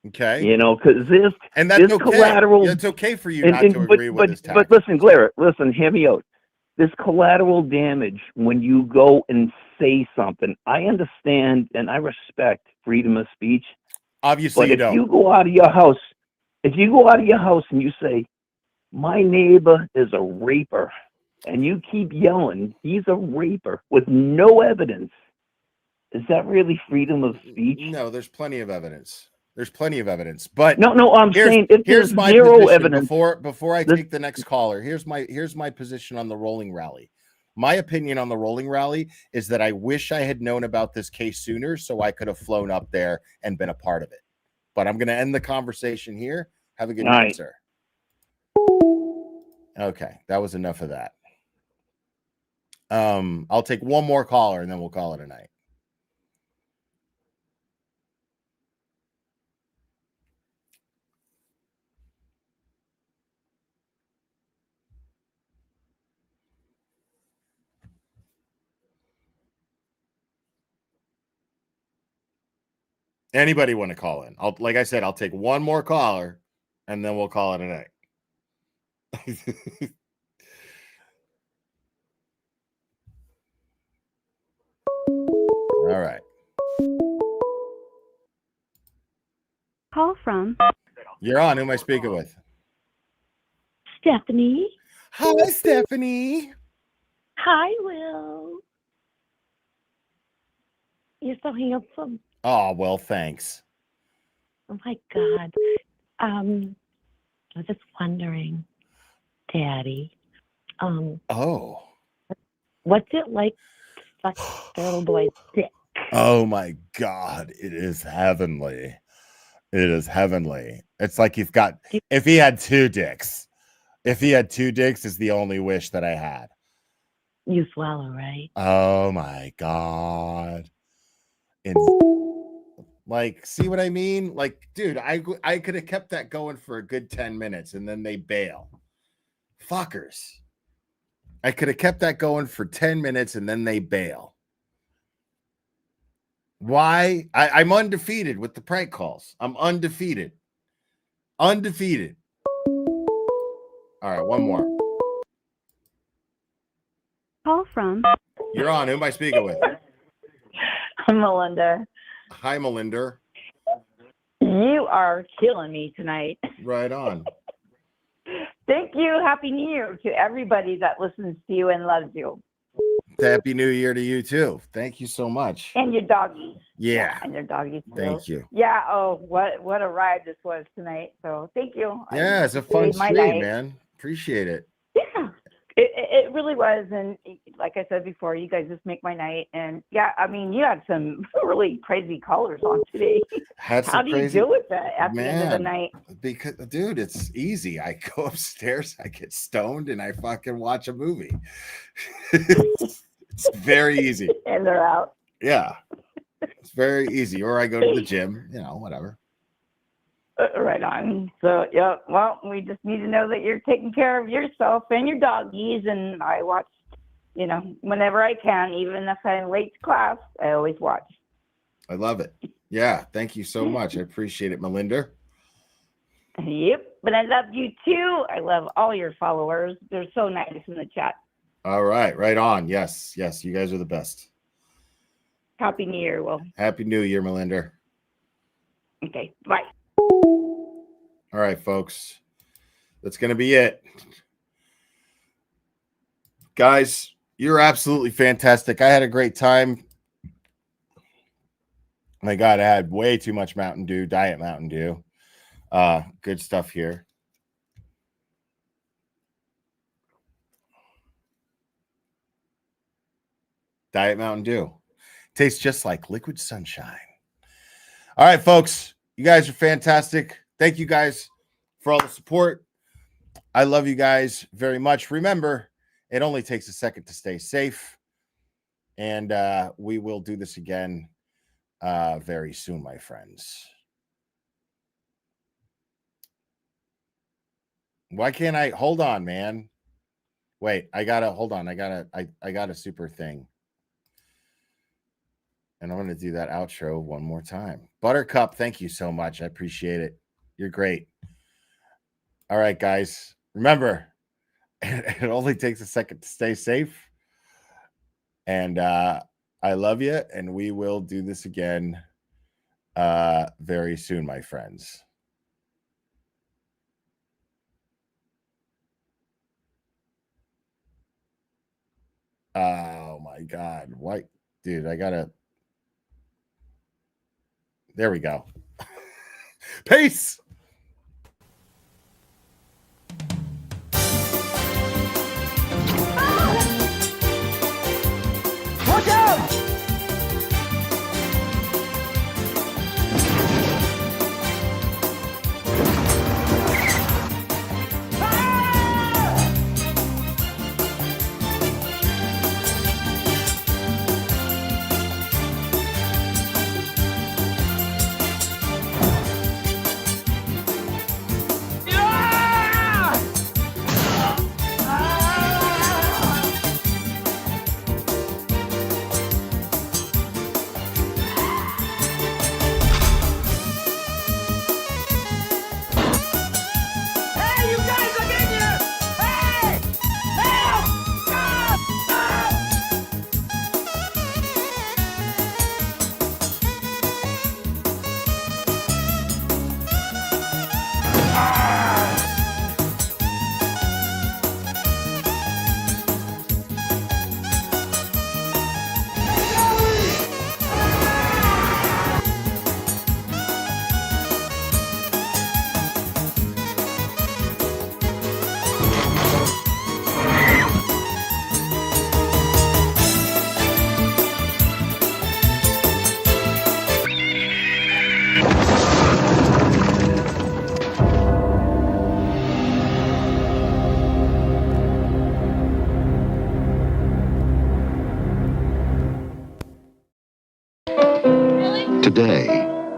S4: Okay.
S15: You know, because this
S4: And that's okay.
S15: collateral.
S4: It's okay for you not to agree with his
S15: But listen, Blair, listen, hear me out. This collateral damage when you go and say something. I understand and I respect freedom of speech.
S4: Obviously,
S15: but
S4: you
S15: if
S4: don't.
S15: you go out of your house, and you say, "My neighbor is a raper," and you keep yelling, "He's a raper," with no evidence, is that really freedom of speech?
S4: No, there's plenty of evidence. There's plenty of evidence, but
S15: No, I'm saying if
S4: here's
S15: there's
S4: my
S15: zero
S4: position
S15: evidence.
S4: before I take the next caller. Here's my position on the rolling rally. My opinion on the rolling rally is that I wish I had known about this case sooner so I could have flown up there and been a part of it. But I'm going to end the conversation here. Have a good night, sir. Okay, that was enough of that. I'll take one more caller and then we'll call it a night. Anybody want to call in? Like I said, I'll take one more caller and then we'll call it a night. All right.
S5: Call from.
S4: You're on. Who am I speaking with?
S1: Stephanie.
S4: Hi, Stephanie.
S1: Hi, Will. You're so handsome.
S4: Oh, well, thanks.
S1: Oh my God. I was just wondering, Daddy.
S4: Oh.
S1: What's it like to suck the little boy's dick?
S4: Oh my God. It is heavenly. It is heavenly. It's like if he had two dicks. If he had two dicks is the only wish that I had.
S1: You swallow, right?
S4: Oh my God. Like, see what I mean? Like, dude, I could have kept that going for a good 10 minutes and then they bail. Fuckers. I could have kept that going for 10 minutes and then they bail. Why? I'm undefeated with the prank calls. I'm undefeated. Undefeated. All right, one more.
S5: Call from.
S4: You're on. Who am I speaking with?
S17: I'm Melinda.
S4: Hi, Melinda.
S17: You are killing me tonight.
S4: Right on.
S17: Thank you. Happy New Year to everybody that listens to you and loves you.
S4: Happy New Year to you too. Thank you so much.
S17: And your doggies.
S4: Yeah.
S17: And your doggies.
S4: Thank you.
S17: Yeah. Oh, what a ride this was tonight. So thank you.
S4: Yeah, it's a fun stream, man. Appreciate it.
S17: Yeah. It really was. And like I said before, you guys just make my night. And yeah, I mean, you had some really crazy callers on today. How do you deal with that at the end of the night?
S4: Because, dude, it's easy. I go upstairs, I get stoned, and I fucking watch a movie. It's very easy.
S17: And they're out.
S4: Yeah. It's very easy. Or I go to the gym, whatever.
S17: Right on. So, yeah, well, we just need to know that you're taking care of yourself and your doggies. And I watch, whenever I can, even if I'm late to class, I always watch.
S4: I love it. Yeah. Thank you so much. I appreciate it, Melinda.
S17: Yep. But I love you too. I love all your followers. They're so nice in the chat.
S4: All right. Right on. Yes. Yes. You guys are the best.
S17: Happy New Year, Will.
S4: Happy New Year, Melinda.
S17: Okay. Bye.
S4: All right, folks. That's going to be it. Guys, you're absolutely fantastic. I had a great time. My God, I had way too much Mountain Dew, Diet Mountain Dew. Good stuff here. Diet Mountain Dew. Tastes just like liquid sunshine. All right, folks. You guys are fantastic. Thank you guys for all the support. I love you guys very much. Remember, it only takes a second to stay safe. And we will do this again very soon, my friends. Why can't I? Hold on, man. Wait, hold on. I got a super thing. And I'm going to do that outro one more time. Buttercup, thank you so much. I appreciate it. You're great. All right, guys. Remember, it only takes a second to stay safe. And I love you. And we will do this again very soon, my friends. Oh, my God. What? Dude, I got to. There we go. Peace.
S17: Watch out!
S18: Today,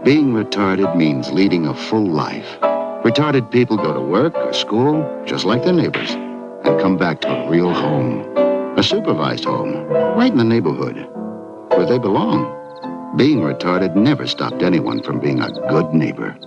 S18: being retarded means leading a full life. Retarded people go to work or school just like their neighbors and come back to a real home, a supervised home, right in the neighborhood, where they belong. Being retarded never stopped anyone from being a good neighbor.